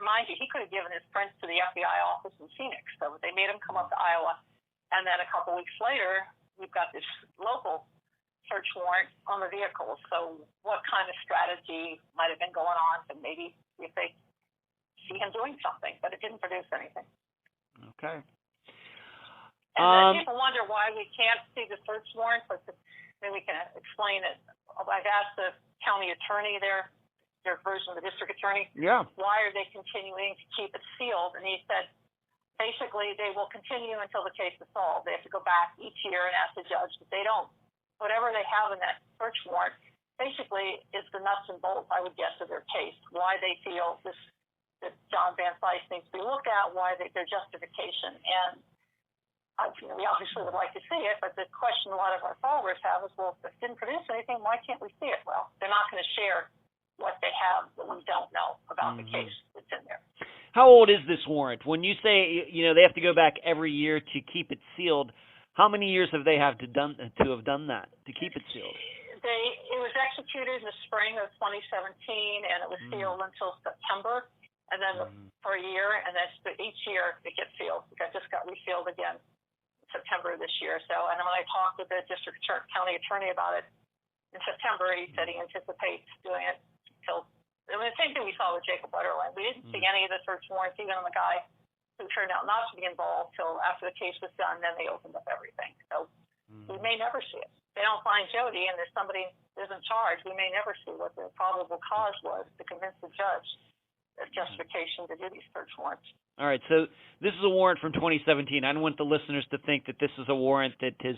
Mind you, he could have given his prints to the FBI office in Phoenix, so they made him come up to Iowa. And then a couple weeks later, we've got this local search warrant on the vehicle. So what kind of strategy might have been going on to maybe see if they see him doing something, but it didn't produce anything. Okay. And then people wonder why we can't see the search warrant, but maybe we can explain it. I've asked the county attorney their version of the district attorney, why are they continuing to keep it sealed? And he said, basically, they will continue until the case is solved. They have to go back each year and ask the judge, but they don't. Whatever they have in that search warrant basically is the nuts and bolts, I would guess, of their case, why they feel that John Van Sice needs to be looked at, why their justification. And we obviously would like to see it, but the question a lot of our followers have is, well, if it didn't produce anything, why can't we see it? Well, they're not going to share what they have that we don't know about the case that's in there. How old is this warrant? When you say, they have to go back every year to keep it sealed, how many years have they have done that, to keep it sealed? It was executed in the spring of 2017, and it was sealed until September, and then for a year, and then each year it gets sealed. It just got resealed again in September of this year. So, and when I talked with the county attorney about it in September, he said he anticipates doing it until. I mean, the same thing we saw with Jacob Wetterland. We didn't see any of the search warrants, even on the guy who turned out not to be involved, till after the case was done. Then they opened up everything. So we may never see it. If they don't find Jodi and there's somebody who's in charge, we may never see what the probable cause was to convince the judge of justification to do these search warrants. All right, so this is a warrant from 2017. I don't want the listeners to think that this is a warrant that has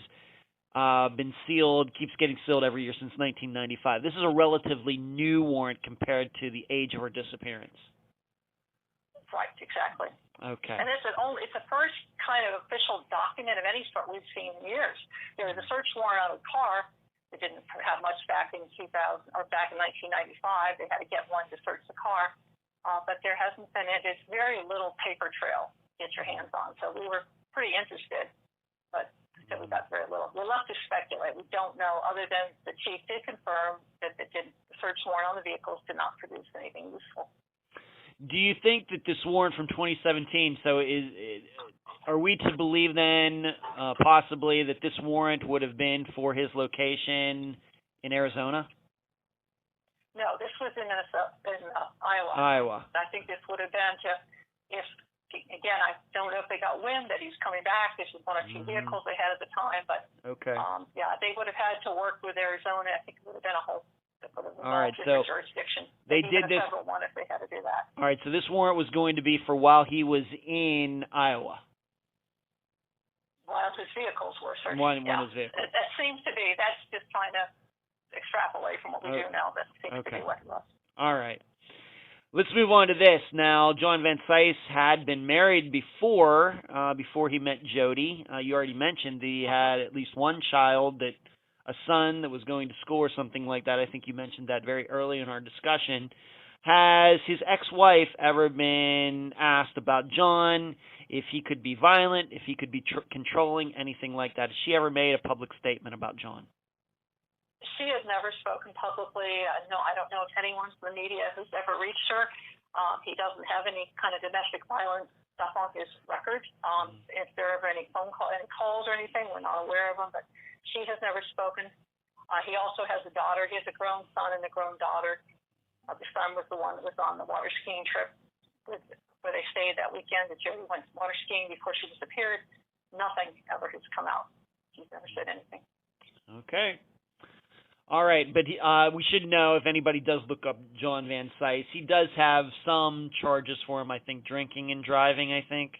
been sealed, keeps getting sealed every year since 1995. This is a relatively new warrant compared to the age of her disappearance. Right, exactly. Okay. And it's the first kind of official document of any sort we've seen in years. There was a search warrant on a car that didn't have much back in 2000 or back in 1995. They had to get one to search the car, but there hasn't been. There's very little paper trail to get your hands on. So we were pretty interested, but so we got very little. We're left to speculate. We don't know, other than the chief did confirm that the search warrant on the vehicles did not produce anything useful. Do you think that this warrant from 2017, are we to believe then possibly that this warrant would have been for his location in Arizona? No, this was in Iowa. Iowa. I think this would have been again, I don't know if they got wind that he's coming back. This was one or two vehicles they had at the time, but okay. They would have had to work with Arizona. I think it would have been a whole all right, so jurisdiction. They did this. Federal one if they had to do that. All right, so this warrant was going to be for while he was in Iowa. While his vehicles were searched. One of his vehicles. That seems to be. That's just trying to extrapolate from what we do now. That seems to be what it was. All right. Let's move on to this. Now, John Van Sice had been married before he met Jodi. You already mentioned that he had at least one child, a son that was going to school or something like that. I think you mentioned that very early in our discussion. Has his ex-wife ever been asked about John, if he could be violent, if he could be controlling, anything like that? Has she ever made a public statement about John? She has never spoken publicly. No, I don't know if anyone from the media has ever reached her. He doesn't have any kind of domestic violence stuff on his record. If there are ever any calls or anything, we're not aware of them, but she has never spoken. He also has a daughter. He has a grown son and a grown daughter. The son was the one that was on the water skiing trip where they stayed that weekend that Jodi went water skiing before she disappeared. Nothing ever has come out. She's never said anything. Okay. All right, but we should know, if anybody does look up John Van Sice, he does have some charges for him, I think, drinking and driving, I think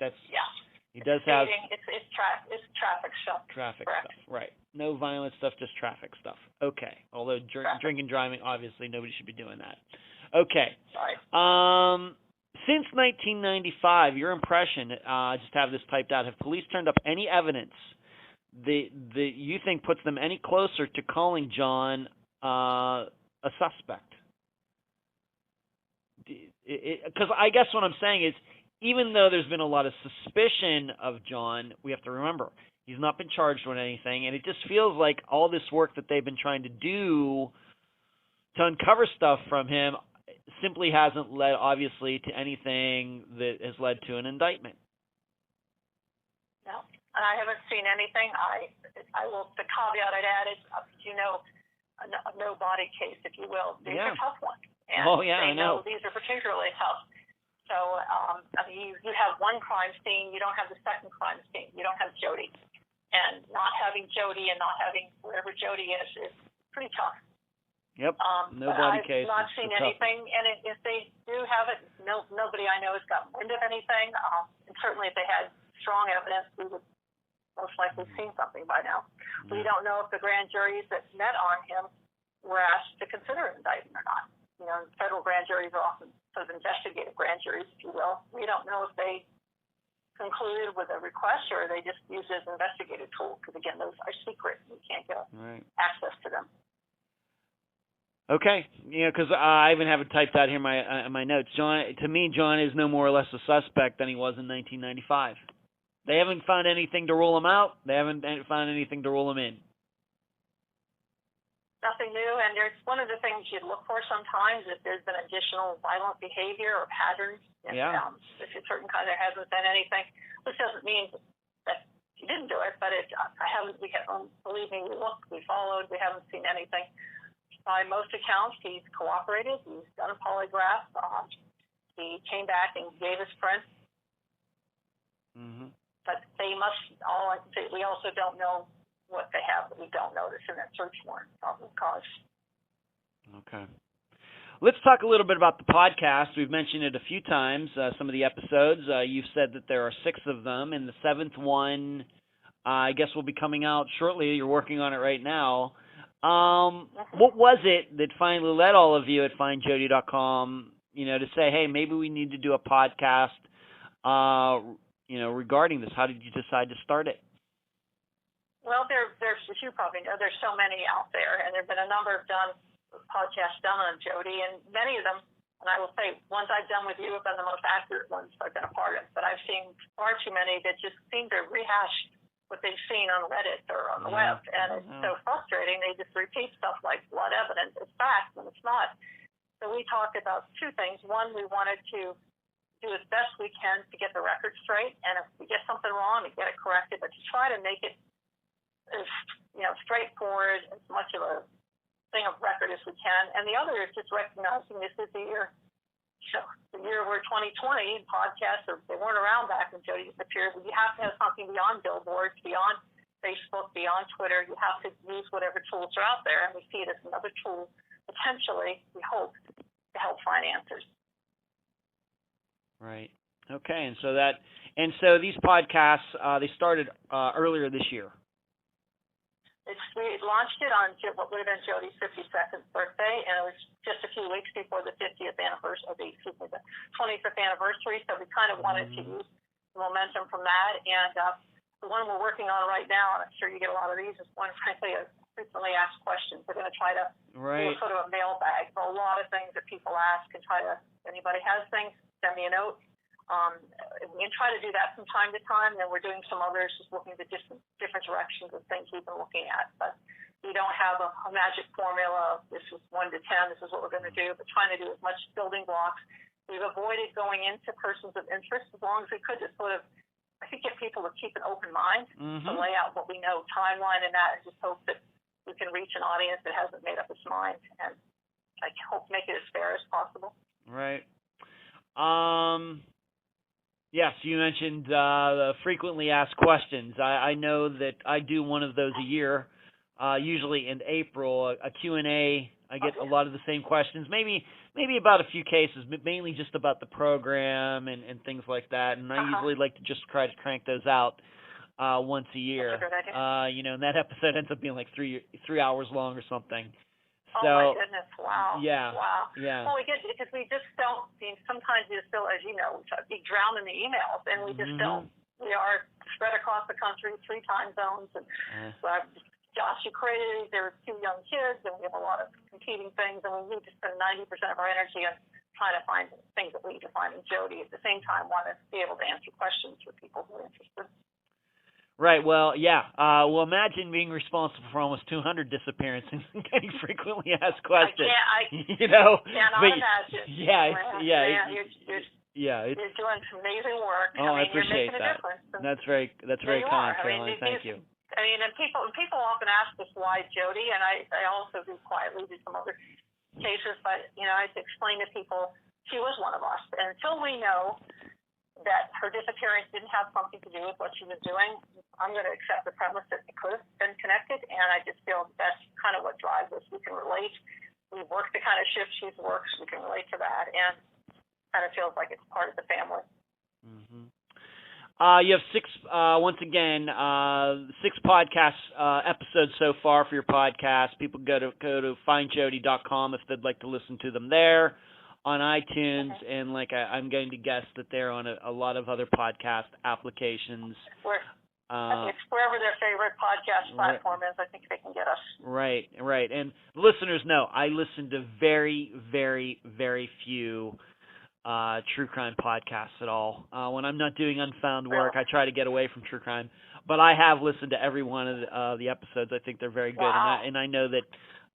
that's... Yeah. He does have... It's traffic stuff. Traffic stuff, right. No violent stuff, just traffic stuff. Okay. Although drinking and driving, obviously, nobody should be doing that. Okay. Right. Since 1995, your impression, just have this typed out, have police turned up any evidence that you think puts them any closer to calling John a suspect? Because I guess what I'm saying is, even though there's been a lot of suspicion of John, we have to remember, he's not been charged with anything, and it just feels like all this work that they've been trying to do to uncover stuff from him simply hasn't led, obviously, to anything that has led to an indictment. No, and I haven't seen anything. I will. The caveat I'd add is, a no-body case, if you will. These are tough ones. And I know. These are particularly tough. So, you have one crime scene, you don't have the second crime scene, you don't have Jodi. And not having Jodi and not having wherever Jodi is pretty tough. Yep, no body case. I've not seen anything, and if they do have it, nobody I know has gotten wind of anything. And certainly if they had strong evidence, we would most likely seen something by now. We don't know if the grand juries that met on him were asked to consider an indictment or not. You know, federal grand juries are often sort of investigative grand juries, if you will. We don't know if they concluded with a request or they just used it as an investigative tool, because, again, those are secret. We can't get access to them. Okay, because I even have it typed out here in my notes. To me, John is no more or less a suspect than he was in 1995. They haven't found anything to rule him out. They haven't found anything to rule him in. Nothing new, and there's one of the things you look for sometimes if there's been additional violent behavior or patterns. If it's certain kind, there hasn't been anything. This doesn't mean that he didn't do it, but believe me, we looked, we followed, we haven't seen anything. By most accounts, he's cooperated. He's done a polygraph. He came back and gave his prints. But they must, all I can say, we also don't know what they have that we don't notice in that search warrant. Cause. Okay. Let's talk a little bit about the podcast. We've mentioned it a few times, some of the episodes. You've said that there are 6 of them, and the 7th one, I guess, will be coming out shortly. You're working on it right now. What was it that finally led all of you at findjodi.com, to say, hey, maybe we need to do a podcast, regarding this? How did you decide to start it? Well, there's, as you probably know, there's so many out there, and there have been a number of podcasts done on Jodi, and many of them, and I will say, ones I've done with you have been the most accurate ones I've been a part of, but I've seen far too many that just seem to rehash what they've seen on Reddit or on the web, and it's so frustrating. They just repeat stuff like blood evidence is fact when it's not. So we talked about 2 things. One, we wanted to do as best we can to get the record straight, and if we get something wrong, to get it corrected, but to try to make it as straightforward, as much of a thing of record as we can. And the other is just recognizing this is the year. So the year where 2020 podcasts, they weren't around back when Jodi disappeared. You have to have something beyond billboards, beyond Facebook, beyond Twitter. You have to use whatever tools are out there, and we see it as another tool, potentially, we hope, to help find answers. Right. Okay. And so these podcasts, they started earlier this year. We launched it on what would have been Jodi's 52nd birthday, and it was just a few weeks before the 50th anniversary, the 25th anniversary. So we kind of wanted to use the momentum from that. And the one we're working on right now, and I'm sure you get a lot of these, is one, frankly, of frequently asked questions. We're going to try to do a sort of a mailbag for a lot of things that people ask, and try to, if anybody has things, send me a note. We can try to do that from time to time. Then we're doing some others, just looking at different directions of things we've been looking at. But we don't have a magic formula of this is 1 to 10, this is what we're going to do, but trying to do as much building blocks. We've avoided going into persons of interest as long as we could, to sort of, I think, get people to keep an open mind, to lay out what we know, timeline and that, and just hope that we can reach an audience that hasn't made up its mind, and I hope make it as fair as possible. Right. Yes, you mentioned the frequently asked questions. I know that I do one of those a year, usually in April, a Q&A. I get a lot of the same questions, maybe about a few cases, but mainly just about the program and things like that. And I usually like to just try to crank those out once a year. That's a good idea. And that episode ends up being like 3 hours long or something. So, oh my goodness! Wow. Yeah. Wow. Yeah. Well, we get, because we just don't. Sometimes sometimes you just feel, as you know, we drown in the emails, and we just don't. We are spread across the country, 3 time zones, and so Josh, you created, there are 2 young kids, and we have a lot of competing things, and we need to spend 90% of our energy on trying to find things that we need to find in Jodi. At the same time, want to be able to answer questions for people who are interested. Right. Well, yeah. Well, imagine being responsible for almost 200 disappearances and getting frequently asked questions. I cannot imagine. You're doing some amazing work. Oh, I appreciate you're making that. a difference. That's very kind, Caroline. Thank you. And people often ask us why Jodi, and I also do quietly do some other cases, but I explain to people she was one of us, and until we know that her disappearance didn't have something to do with what she was doing, I'm going to accept the premise that it could have been connected, and I just feel that's kind of what drives us. We can relate. We've worked the kind of shift she's worked. We can relate to that, and kind of feels like it's part of the family. You have 6, once again, 6 podcast episodes so far for your podcast. People go to findjodi.com if they'd like to listen to them there, on iTunes, and I'm going to guess that they're on a lot of other podcast applications. It's wherever their favorite podcast platform is, I think they can get us. Right. And listeners know I listen to very, very, very few true crime podcasts at all. When I'm not doing Unfound work, I try to get away from true crime. But I have listened to every one of the episodes. I think they're very good, and I know that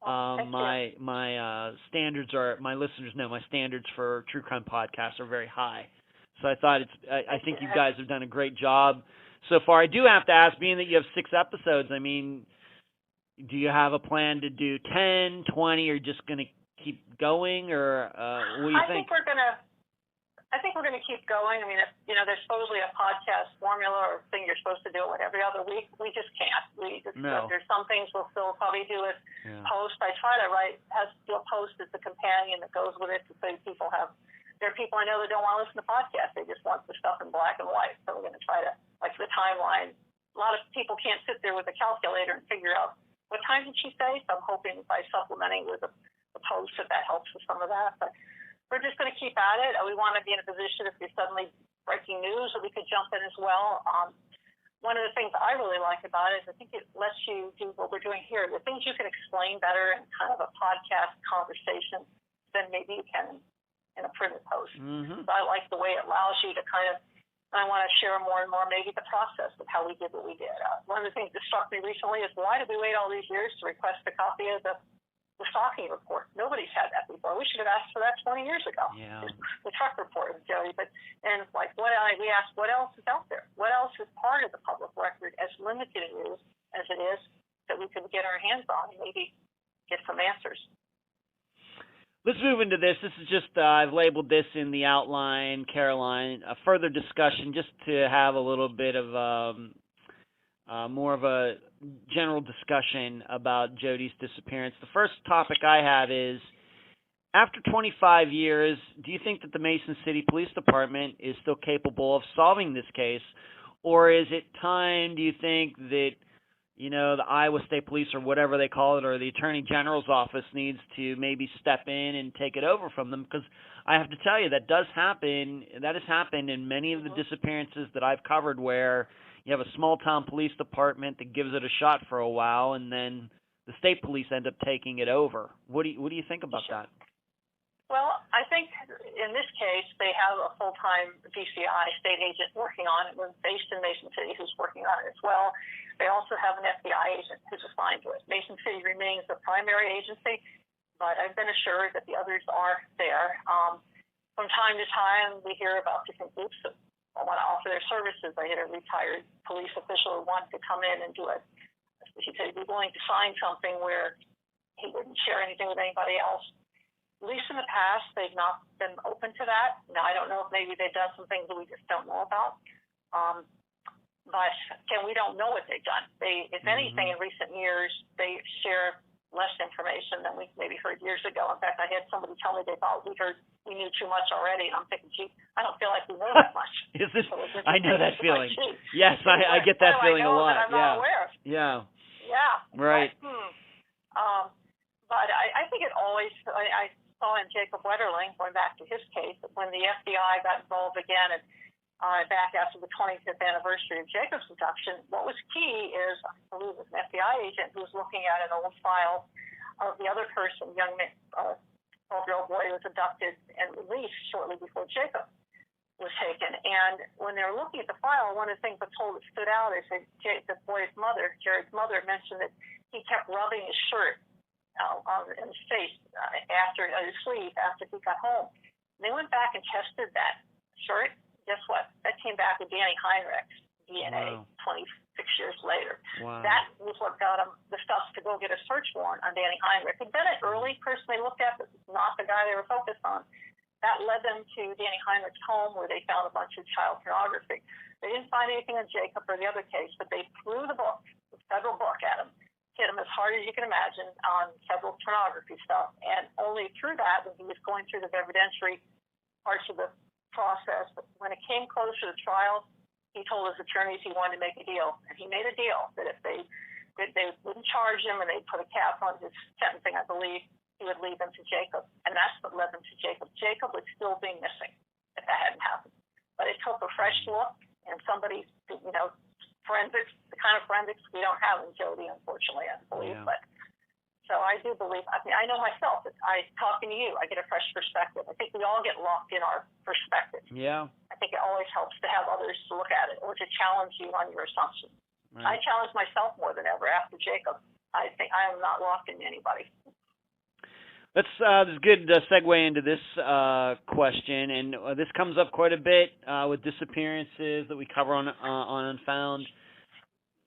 my standards are. My listeners know my standards for true crime podcasts are very high. So I thought I think you guys have done a great job so far. I do have to ask, being that you have 6 episodes, I mean, do you have a plan to do 10, 20, or just going to keep going, or what do you think? I think we're going to keep going. I mean, there's supposedly a podcast formula or thing you're supposed to do every other week. We just can't. There's some things we'll still probably do as post. I try to do a post as the companion that goes with it to say there are people I know that don't want to listen to podcasts. They just want the stuff in black and white. So we're going to try to, the timeline. A lot of people can't sit there with a calculator and figure out what time did she say. So I'm hoping by supplementing with a post that helps with some of that. But we're just going to keep at it. We want to be in a position if there's suddenly breaking news that we could jump in as well. One of the things I really like about it is I think it lets you do what we're doing here. The things you can explain better in kind of a podcast conversation than maybe you can in a printed post. So I like the way it allows you to I want to share more and more maybe the process of how we did what we did. One of the things that struck me recently is, why did we wait all these years to request a copy of the Stalking report? Nobody's had that before. We should have asked for that 20 years ago. Yeah. The truck report of Jodi. We asked, what else is out there? What else is part of the public record, as limited as it is, that we can get our hands on and maybe get some answers? Let's move into this. This is just, I've labeled this in the outline, Caroline, a further discussion, just to have a little bit of more of a general discussion about Jodi's disappearance. The first topic I have is, after 25 years, do you think that the Mason City Police Department is still capable of solving this case, or is it time, do you think, that the Iowa State Police, or whatever they call it, or the Attorney General's office needs to maybe step in and take it over from them? Because I have to tell you, that has happened in many of the disappearances that I've covered, where you have a small-town police department that gives it a shot for a while, and then the state police end up taking it over. What do you think about that? Well, I think in this case, they have a full-time DCI state agent working on it. We're based in Mason City, who's working on it as well. They also have an FBI agent who's assigned to it. Mason City remains the primary agency, but I've been assured that the others are there. From time to time, we hear about different groups that want to offer their services. I had a retired police official who wanted to come in and do it. He said he'd be willing to sign something where he wouldn't share anything with anybody else. At least in the past, they've not been open to that. Now, I don't know if maybe they've done some things that we just don't know about. But, again, we don't know what they've done. If anything, in recent years, they share less information than we maybe heard years ago. In fact, I had somebody tell me they thought we knew too much already, and I'm thinking, gee, I don't feel like we know that much. I know that feeling. Yes, I get that feeling a lot. I'm not aware of. Yeah. Yeah. Right. But I think it always, and Jacob Wetterling, going back to his case, when the FBI got involved again and back after the 25th anniversary of Jacob's abduction, what was key is, I believe it was an FBI agent who was looking at an old file of the other person, young man, 12-year-old boy who was abducted and released shortly before Jacob was taken. And when they were looking at the file, one of the things that stood out is that the boy's mother, Jared's mother, mentioned that he kept rubbing his shirt in his face after his sleeve after he got home. And they went back and tested that shirt. Guess what? That came back with Danny Heinrich's DNA. Wow. 26 years later. Wow. That was what got him the stuff to go get a search warrant on Danny Heinrich. Had been an early person they looked at, but not the guy they were focused on. That led them to Danny Heinrich's home, where they found a bunch of child pornography. They didn't find anything on Jacob or the other case, but they threw the federal book at him, hit him as hard as you can imagine on federal pornography stuff. And only through that, when he was going through the evidentiary parts of the process, when it came closer to trial, he told his attorneys he wanted to make a deal. And he made a deal that if they wouldn't charge him and they'd put a cap on his sentencing, I believe, he would leave them to Jacob. And that's what led them to Jacob. Jacob would still be missing if that hadn't happened. But it took a fresh look and somebody, forensics, the kind of forensics we don't have in Jodi, unfortunately, I believe. Yeah. But so I do believe, I know myself, talking to you, I get a fresh perspective. I think we all get locked in our perspective. Yeah. I think it always helps to have others to look at it or to challenge you on your assumptions. Right. I challenge myself more than ever after Jacob. I think I am not locked in anybody. This is a good segue into this question, and this comes up quite a bit with disappearances that we cover on Unfound.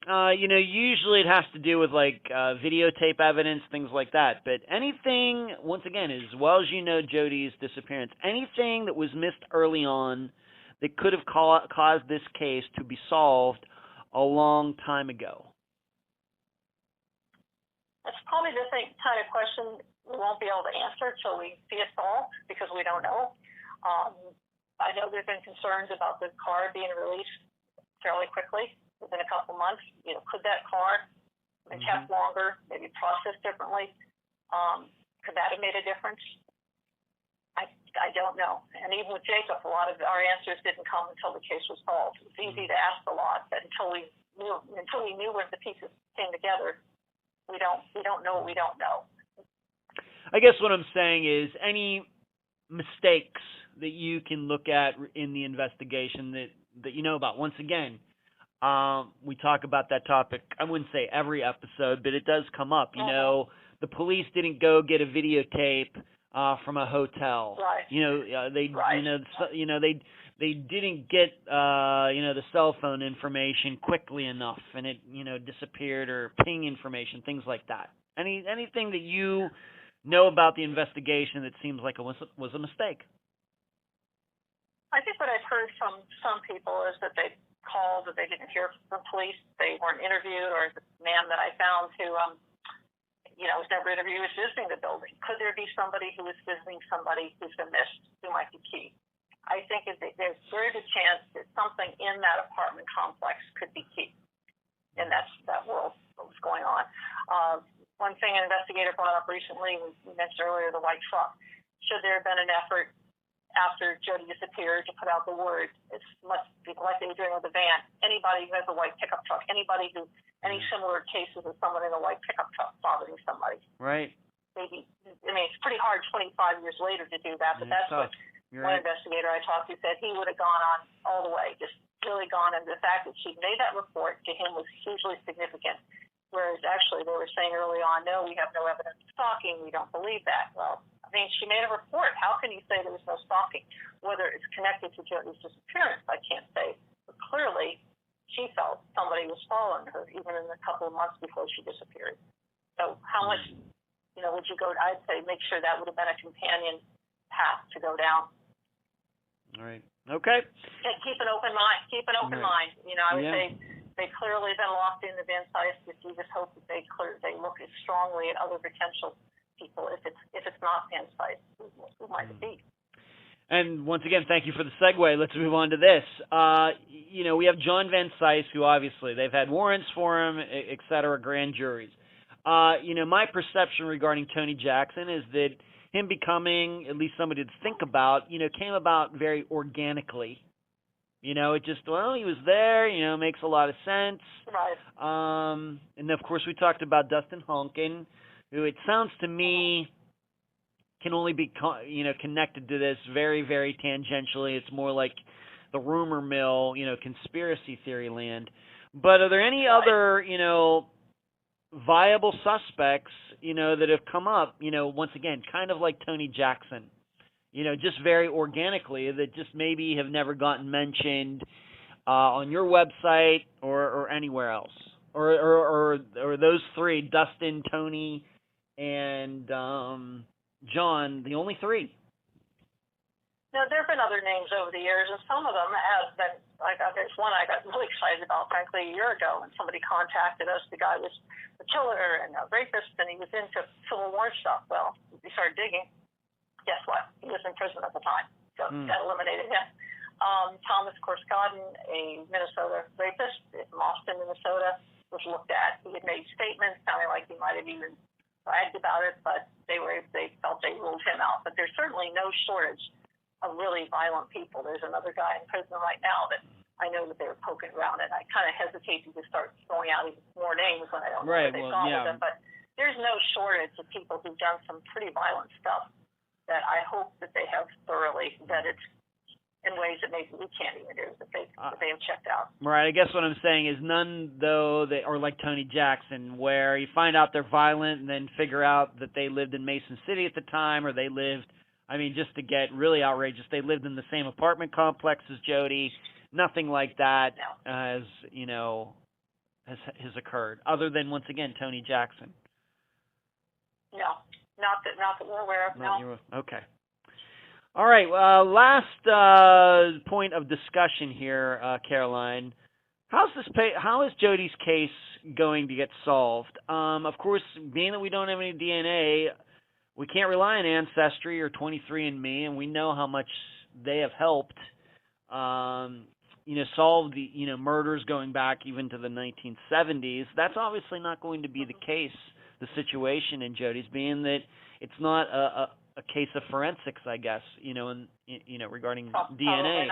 Usually it has to do with like videotape evidence, things like that. But anything, once again, as well as you know Jodi's disappearance, anything that was missed early on that could have caused this case to be solved a long time ago. That's probably the kind of question we won't be able to answer until we see it solved, because we don't know. I know there's been concerns about the car being released fairly quickly, within a couple months. Could that car have been kept longer, maybe processed differently? Could that have made a difference? I don't know. And even with Jacob, a lot of our answers didn't come until the case was solved. It's easy to ask a lot, but until we knew where the pieces came together, we don't know what we don't know. I guess what I'm saying is any mistakes that you can look at in the investigation that you know about. Once again, we talk about that topic, I wouldn't say every episode, but it does come up. The police didn't go get a videotape from a hotel. Right. They didn't get the cell phone information quickly enough, and it disappeared, or ping information, things like that. Anything that you know about the investigation that seems like it was a mistake? I think what I've heard from some people is that they called, that they didn't hear from the police, they weren't interviewed, or the man that I found who was never interviewed was visiting the building. Could there be somebody who was visiting somebody who's been missed, who might be key? I think there's a very good chance that something in that apartment complex could be key, and that world, what was going on. One thing an investigator brought up recently, we mentioned earlier, the white truck. Should there have been an effort after Jodi disappeared to put out the word, it's much like they were doing with the van, anybody who has a white pickup truck, any similar cases of someone in a white pickup truck bothering somebody. Right. Maybe, it's pretty hard 25 years later to do that, but that's what one investigator I talked to said he would have gone on all the way, just really gone, and the fact that she made that report to him was hugely significant. Whereas actually they were saying early on, no, we have no evidence of stalking, we don't believe that. Well, she made a report. How can you say there was no stalking? Whether it's connected to Jodi's disappearance, I can't say. But clearly, she felt somebody was following her, even in the couple of months before she disappeared. So how much, would you go, I'd say make sure that would have been a companion path to go down. All right. Okay. And keep an open mind. Mind. I would say they clearly have been locked in the Van Sice. You just hope that they look as strongly at other potential people. If it's not Van Sice, who might it be? And once again, thank you for the segue. Let's move on to this. We have John Van Sice, who obviously they've had warrants for him, et cetera, grand juries. My perception regarding Tony Jackson is that him becoming at least somebody to think about, came about very organically. It just, he was there, makes a lot of sense. Right. And of course we talked about Dustin Honken, who it sounds to me can only be, connected to this very, very tangentially. It's more like the rumor mill, conspiracy theory land. But are there any other, viable suspects, that have come up, once again, kind of like Tony Jackson, just very organically, that just maybe have never gotten mentioned on your website or anywhere else? Or those three, Dustin, Tony, and John, the only three? No, there have been other names over the years, and some of them have been, there's one I got really excited about, frankly, a year ago when somebody contacted us. The guy was a killer and a rapist, and he was into Civil War stuff. Well, we started digging. Guess what? He was in prison at the time, so that eliminated him. Thomas Korsgaden, a Minnesota rapist from Austin, Minnesota, was looked at. He had made statements sounding like he might have even bragged about it, but they felt they ruled him out. But there's certainly no shortage of really violent people. There's another guy in prison right now that I know that they were poking around, and I kind of hesitate to just start throwing out even more names when I don't know what they've gone with them. But there's no shortage of people who've done some pretty violent stuff that I hope that they have thoroughly vetted in ways that maybe we can't even do, that they have checked out. Right. I guess what I'm saying is none, though, they are like Tony Jackson, where you find out they're violent and then figure out that they lived in Mason City at the time, or they lived, just to get really outrageous, they lived in the same apartment complex as Jodi. Nothing like that has occurred, other than, once again, Tony Jackson. No, not that we're aware of. No. Okay. All right. Last point of discussion here, Caroline. How is Jodi's case going to get solved? Of course, being that we don't have any DNA, we can't rely on Ancestry or 23andMe, and we know how much they have helped, solve the, murders going back even to the 1970s. That's obviously not going to be the case, the situation in Jodi's, being that it's not a case of forensics, I guess, regarding DNA.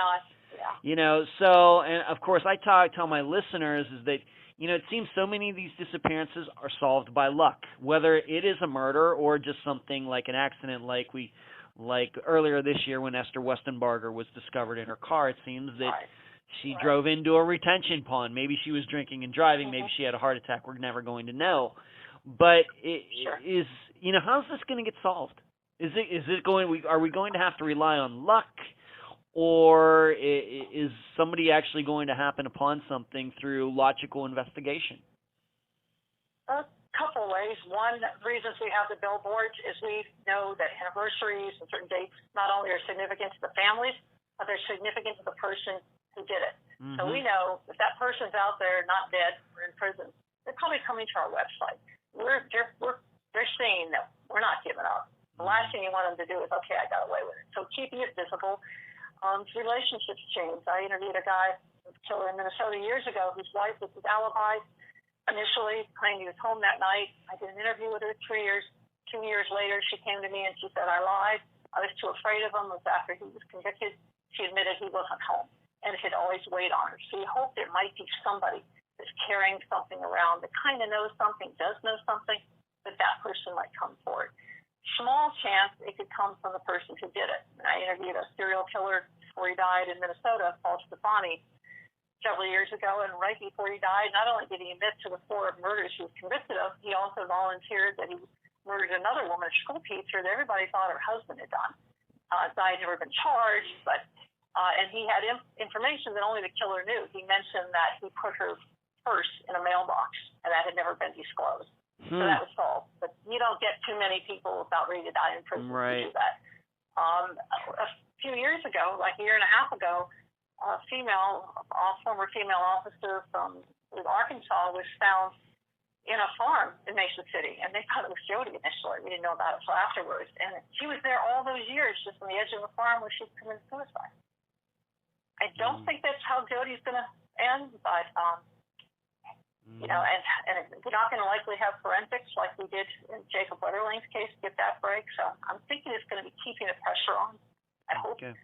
Yeah. So, and of course, I tell my listeners is that, it seems so many of these disappearances are solved by luck, whether it is a murder or just something like an accident, like earlier this year when Esther Westenbarger was discovered in her car. It seems that she drove into a retention pond. Maybe she was drinking and driving. Maybe she had a heart attack. We're never going to know. But is how's this going to get solved? Are we going to have to rely on luck, or is somebody actually going to happen upon something through logical investigation? A couple ways. One, the reasons we have the billboards is we know that anniversaries and certain dates not only are significant to the families, but they're significant to the person who did it. Mm-hmm. So we know if that person's out there not dead or in prison, they're probably coming to our website. They're seeing that we're not giving up. The last thing you want them to do is, okay, I got away with it. So keeping it visible. Relationships change. I interviewed a guy, a killer in Minnesota years ago, whose wife was his alibi. Initially, claimed he was home that night. I did an interview with her 3 years. 2 years later, she came to me and she said, I lied. I was too afraid of him. It was after he was convicted. She admitted he wasn't home, and it had always weighed on her. So you hope there might be somebody that's carrying something around that kind of knows something, does know something, that person might come forward. Small chance it could come from the person who did it. And I interviewed a serial killer before he died in Minnesota, Paul Stefani, several years ago, and right before he died, not only did he admit to the 4 murders he was convicted of, he also volunteered that he murdered another woman, a school teacher, that everybody thought her husband had done. The guy had never been charged, but and he had information that only the killer knew. He mentioned that he put her purse in a mailbox, and that had never been disclosed. So that was solved. But you don't get too many people about ready to die in prison to do that. A few years ago, like a year and a half ago, a former female officer from Arkansas was found in a farm in Mason City, and they thought it was Jodi initially. We didn't know about it until afterwards. And she was there all those years, just on the edge of the farm where she committed suicide. I don't think that's how Jodi's going to end, but You know, and we're not going to likely have forensics like we did in Jacob Wetterling's case to get that break. So I'm thinking it's going to be keeping the pressure on. I hope. Okay.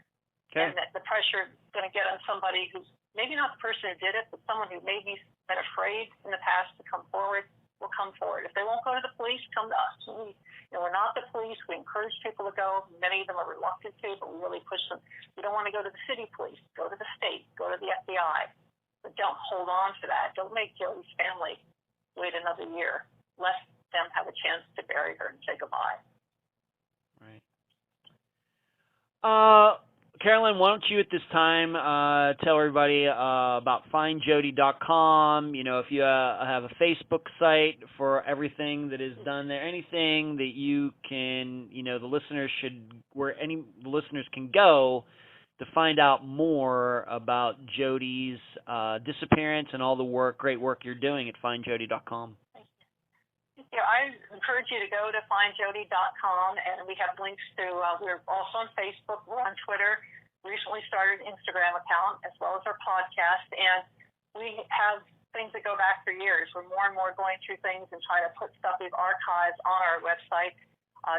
And that the pressure is going to get on somebody who's maybe not the person who did it, but someone who maybe been afraid in the past to come forward will come forward. If they won't go to the police, come to us. We're not the police. We encourage people to go. Many of them are reluctant to, but we really push them. You don't want to go to the city police. Go to the state. Go to the FBI. But don't hold on to that. Don't make Jodi's family wait another year. Let them have a chance to bury her and say goodbye. Right. Carolyn, why don't you at this time tell everybody about findjodi.com, if you have a Facebook site for everything that is done there, anything that you can, the listeners the listeners can go to find out more about Jodi's disappearance and all the great work you're doing at findjodi.com. Yeah, I encourage you to go to findjodi.com, and we have links to, we're also on Facebook, we're on Twitter, recently started an Instagram account, as well as our podcast, and we have things that go back for years. We're more and more going through things and trying to put stuff we've archived on our website.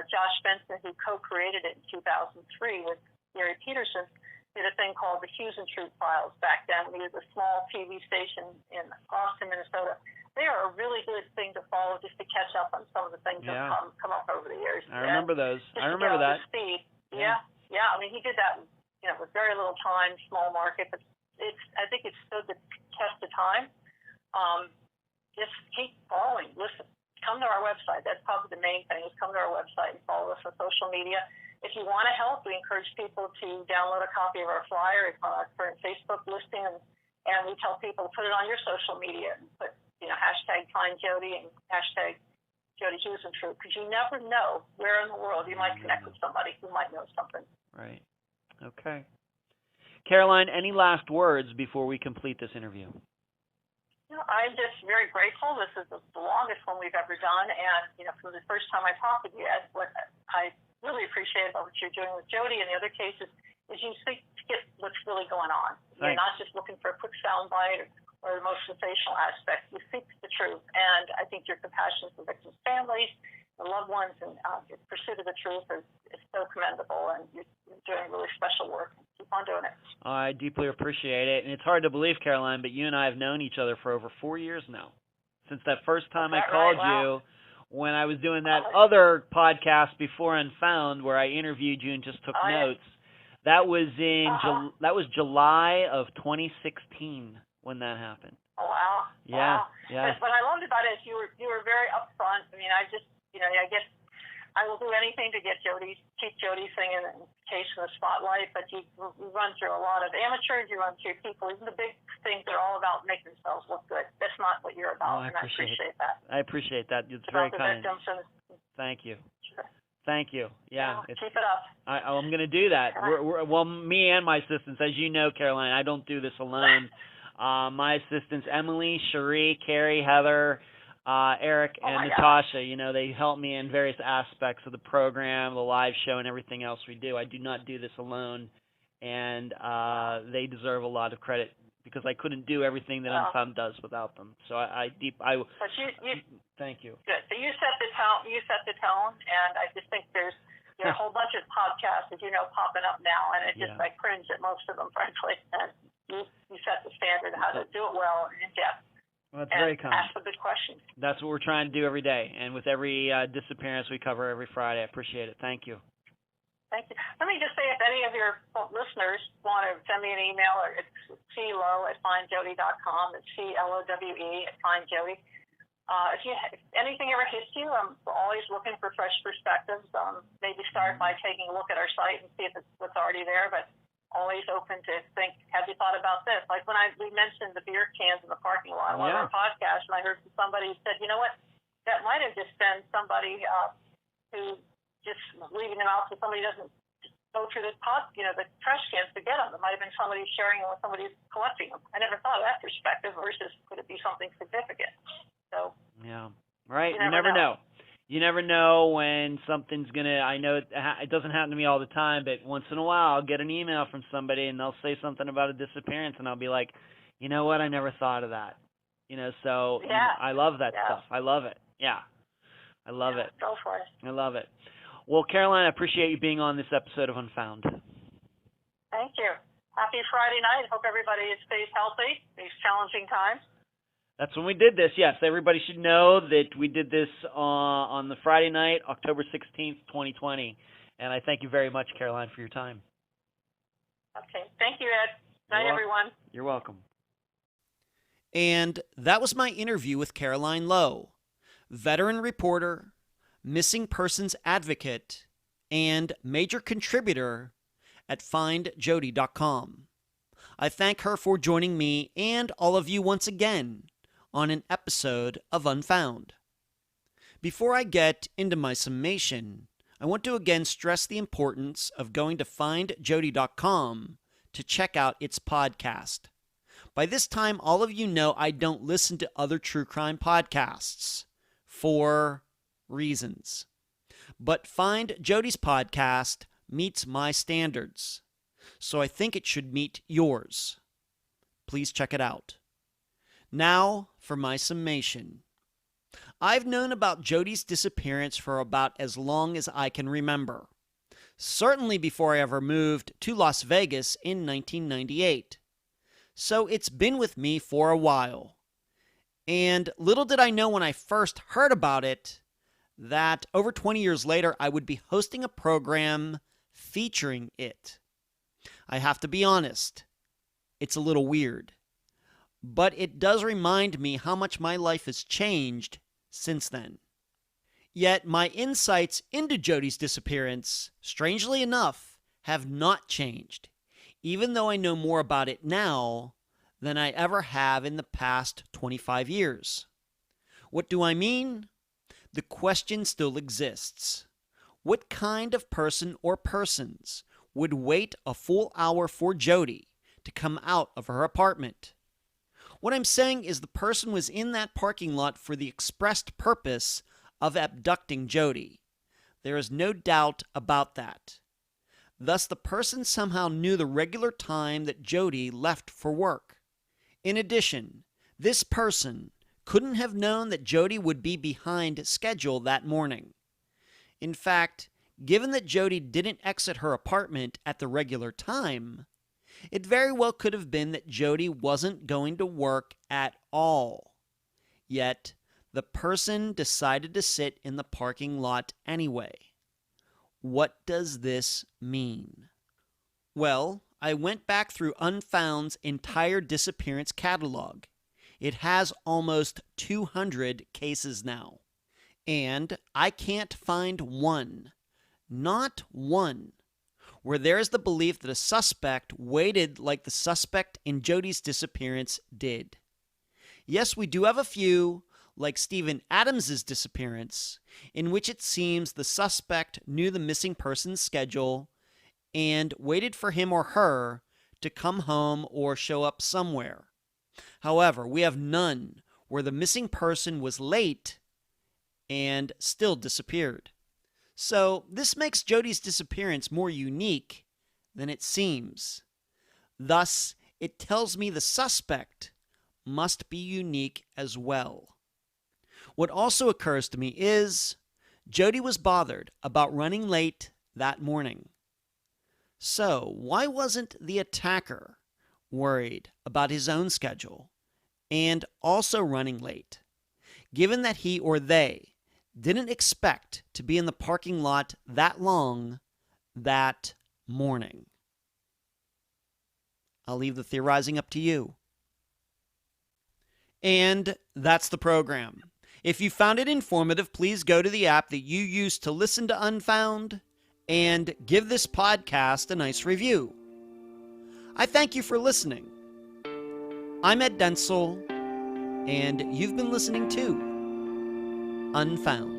Josh Benson, who co-created it in 2003 with Gary Peterson, did a thing called the Huisentruit Files back then. We was a small TV station in Austin, Minnesota. They are a really good thing to follow just to catch up on some of the things that have come up over the years. I remember those. I remember that. Speed. Yeah. I mean, he did that, with very little time, small market, but I think it's stood the test of time. Just keep following. Listen, come to our website. That's probably the main thing, is come to our website and follow us on social media. If you want to help, we encourage people to download a copy of our flyer. It's on our current Facebook listing, and we tell people to put it on your social media and put, hashtag Find Jodi and hashtag Jodi Huisentruit, because you never know where in the world you might connect with somebody who might know something. Right. Okay. Caroline, any last words before we complete this interview? I'm just very grateful. This is the longest one we've ever done, and from the first time I talked with you, Ed, what I really appreciate about what you're doing with Jodi and the other cases is you seek to get what's really going on. You're not just looking for a quick soundbite or the most sensational aspect. You seek the truth, and I think your compassion for victims' families, the loved ones, and your pursuit of the truth is so commendable, and you're doing really special work. Keep on doing it. I deeply appreciate it, and it's hard to believe, Caroline, but you and I have known each other for over 4 years now. Since that first time I called you, when I was doing that other podcast before Unfound, where I interviewed you and just took notes. That was that was July of 2016 when that happened. Oh wow! Yeah, wow. Yeah. But what I loved about it is you were very upfront. I mean, I just I guess I will do anything to keep Jodi's thing in case in the spotlight. But you run through a lot of amateurs. You run through people. Even the big things are all about making themselves look good. That's not what you're about, and I appreciate that. I appreciate that. It's very kind. Thank you. Sure. Thank you. Yeah, keep it up. I'm going to do that. Well, me and my assistants, as you know, Caroline, I don't do this alone. My assistants, Emily, Cherie, Carrie, Heather, Eric, and Natasha, they help me in various aspects of the program, the live show, and everything else we do. I do not do this alone, and they deserve a lot of credit because I couldn't do everything that Unfound does without them. So But thank you. Good. So you set the tone. And I just think there's a whole bunch of podcasts, as you know, popping up now, and I cringe at most of them, frankly. And you set the standard of how to do it well and in depth. Well, that's very kind. Ask the good questions. That's what we're trying to do every day, and with every disappearance we cover every Friday. I appreciate it. Thank you. Thank you. Let me just say, if any of your listeners want to send me an email, it's clowe@findjodi.com. It's CLOWE@findjodi. If anything ever hits you, I'm always looking for fresh perspectives. Maybe start by taking a look at our site and see if it's what's already there, but always open to think, have you thought about this? Like when we mentioned the beer cans in the parking lot on one of our podcasts, and I heard from somebody who said, you know what, that might have just been somebody who just leaving them out so somebody doesn't go through the trash cans to get them. It might have been somebody sharing them with somebody who's collecting them. I never thought of that perspective versus could it be something significant? So yeah, right. You never know. You never know when something's gonna. I know it doesn't happen to me all the time, but once in a while I'll get an email from somebody and they'll say something about a disappearance, and I'll be like, you know what? I never thought of that. So Yeah. I love that Yeah. stuff. I love it. Yeah. I love it. Go for it. I love it. Well, Caroline, I appreciate you being on this episode of Unfound. Thank you. Happy Friday night. Hope everybody stays healthy these challenging times. That's when we did this. Yes, everybody should know that we did this on the Friday night, October 16th, 2020. And I thank you very much, Caroline, for your time. Okay. Thank you, Ed. Night, everyone. You're welcome. And that was my interview with Caroline Lowe, veteran reporter, missing persons advocate, and major contributor at findjodi.com. I thank her for joining me and all of you once again on an episode of Unfound. Before I get into my summation, I want to again stress the importance of going to findjodi.com to check out its podcast. By this time, all of you know I don't listen to other true crime podcasts for reasons. But Find Jodi's podcast meets my standards, so I think it should meet yours. Please check it out. Now for my summation. I've known about Jodi's disappearance for about as long as I can remember. Certainly before I ever moved to Las Vegas in 1998. So it's been with me for a while. And little did I know when I first heard about it that over 20 years later I would be hosting a program featuring it. I have to be honest, it's a little weird. But it does remind me how much my life has changed since then. Yet my insights into Jodi's disappearance, strangely enough, have not changed, even though I know more about it now than I ever have in the past 25 years. What do I mean? The question still exists. What kind of person or persons would wait a full hour for Jodi to come out of her apartment? What I'm saying is the person was in that parking lot for the expressed purpose of abducting Jodi. There is no doubt about that. Thus, the person somehow knew the regular time that Jodi left for work. In addition, this person couldn't have known that Jodi would be behind schedule that morning. In fact, given that Jodi didn't exit her apartment at the regular time, it very well could have been that Jodi wasn't going to work at all. Yet, the person decided to sit in the parking lot anyway. What does this mean? Well, I went back through Unfound's entire disappearance catalog. It has almost 200 cases now. And I can't find one, not one, where there is the belief that a suspect waited like the suspect in Jodi's disappearance did. Yes, we do have a few, like Stephen Adams's disappearance, in which it seems the suspect knew the missing person's schedule and waited for him or her to come home or show up somewhere. However, we have none where the missing person was late and still disappeared. So this makes Jodi's disappearance more unique than it seems. Thus, it tells me the suspect must be unique as well. What also occurs to me is Jodi was bothered about running late that morning. So why wasn't the attacker worried about his own schedule and also running late, given that he or they didn't expect to be in the parking lot that long that morning? I'll leave the theorizing up to you. And that's the program. If you found it informative, please go to the app that you use to listen to Unfound and give this podcast a nice review. I thank you for listening. I'm Ed Dentzel, and you've been listening to Unfound.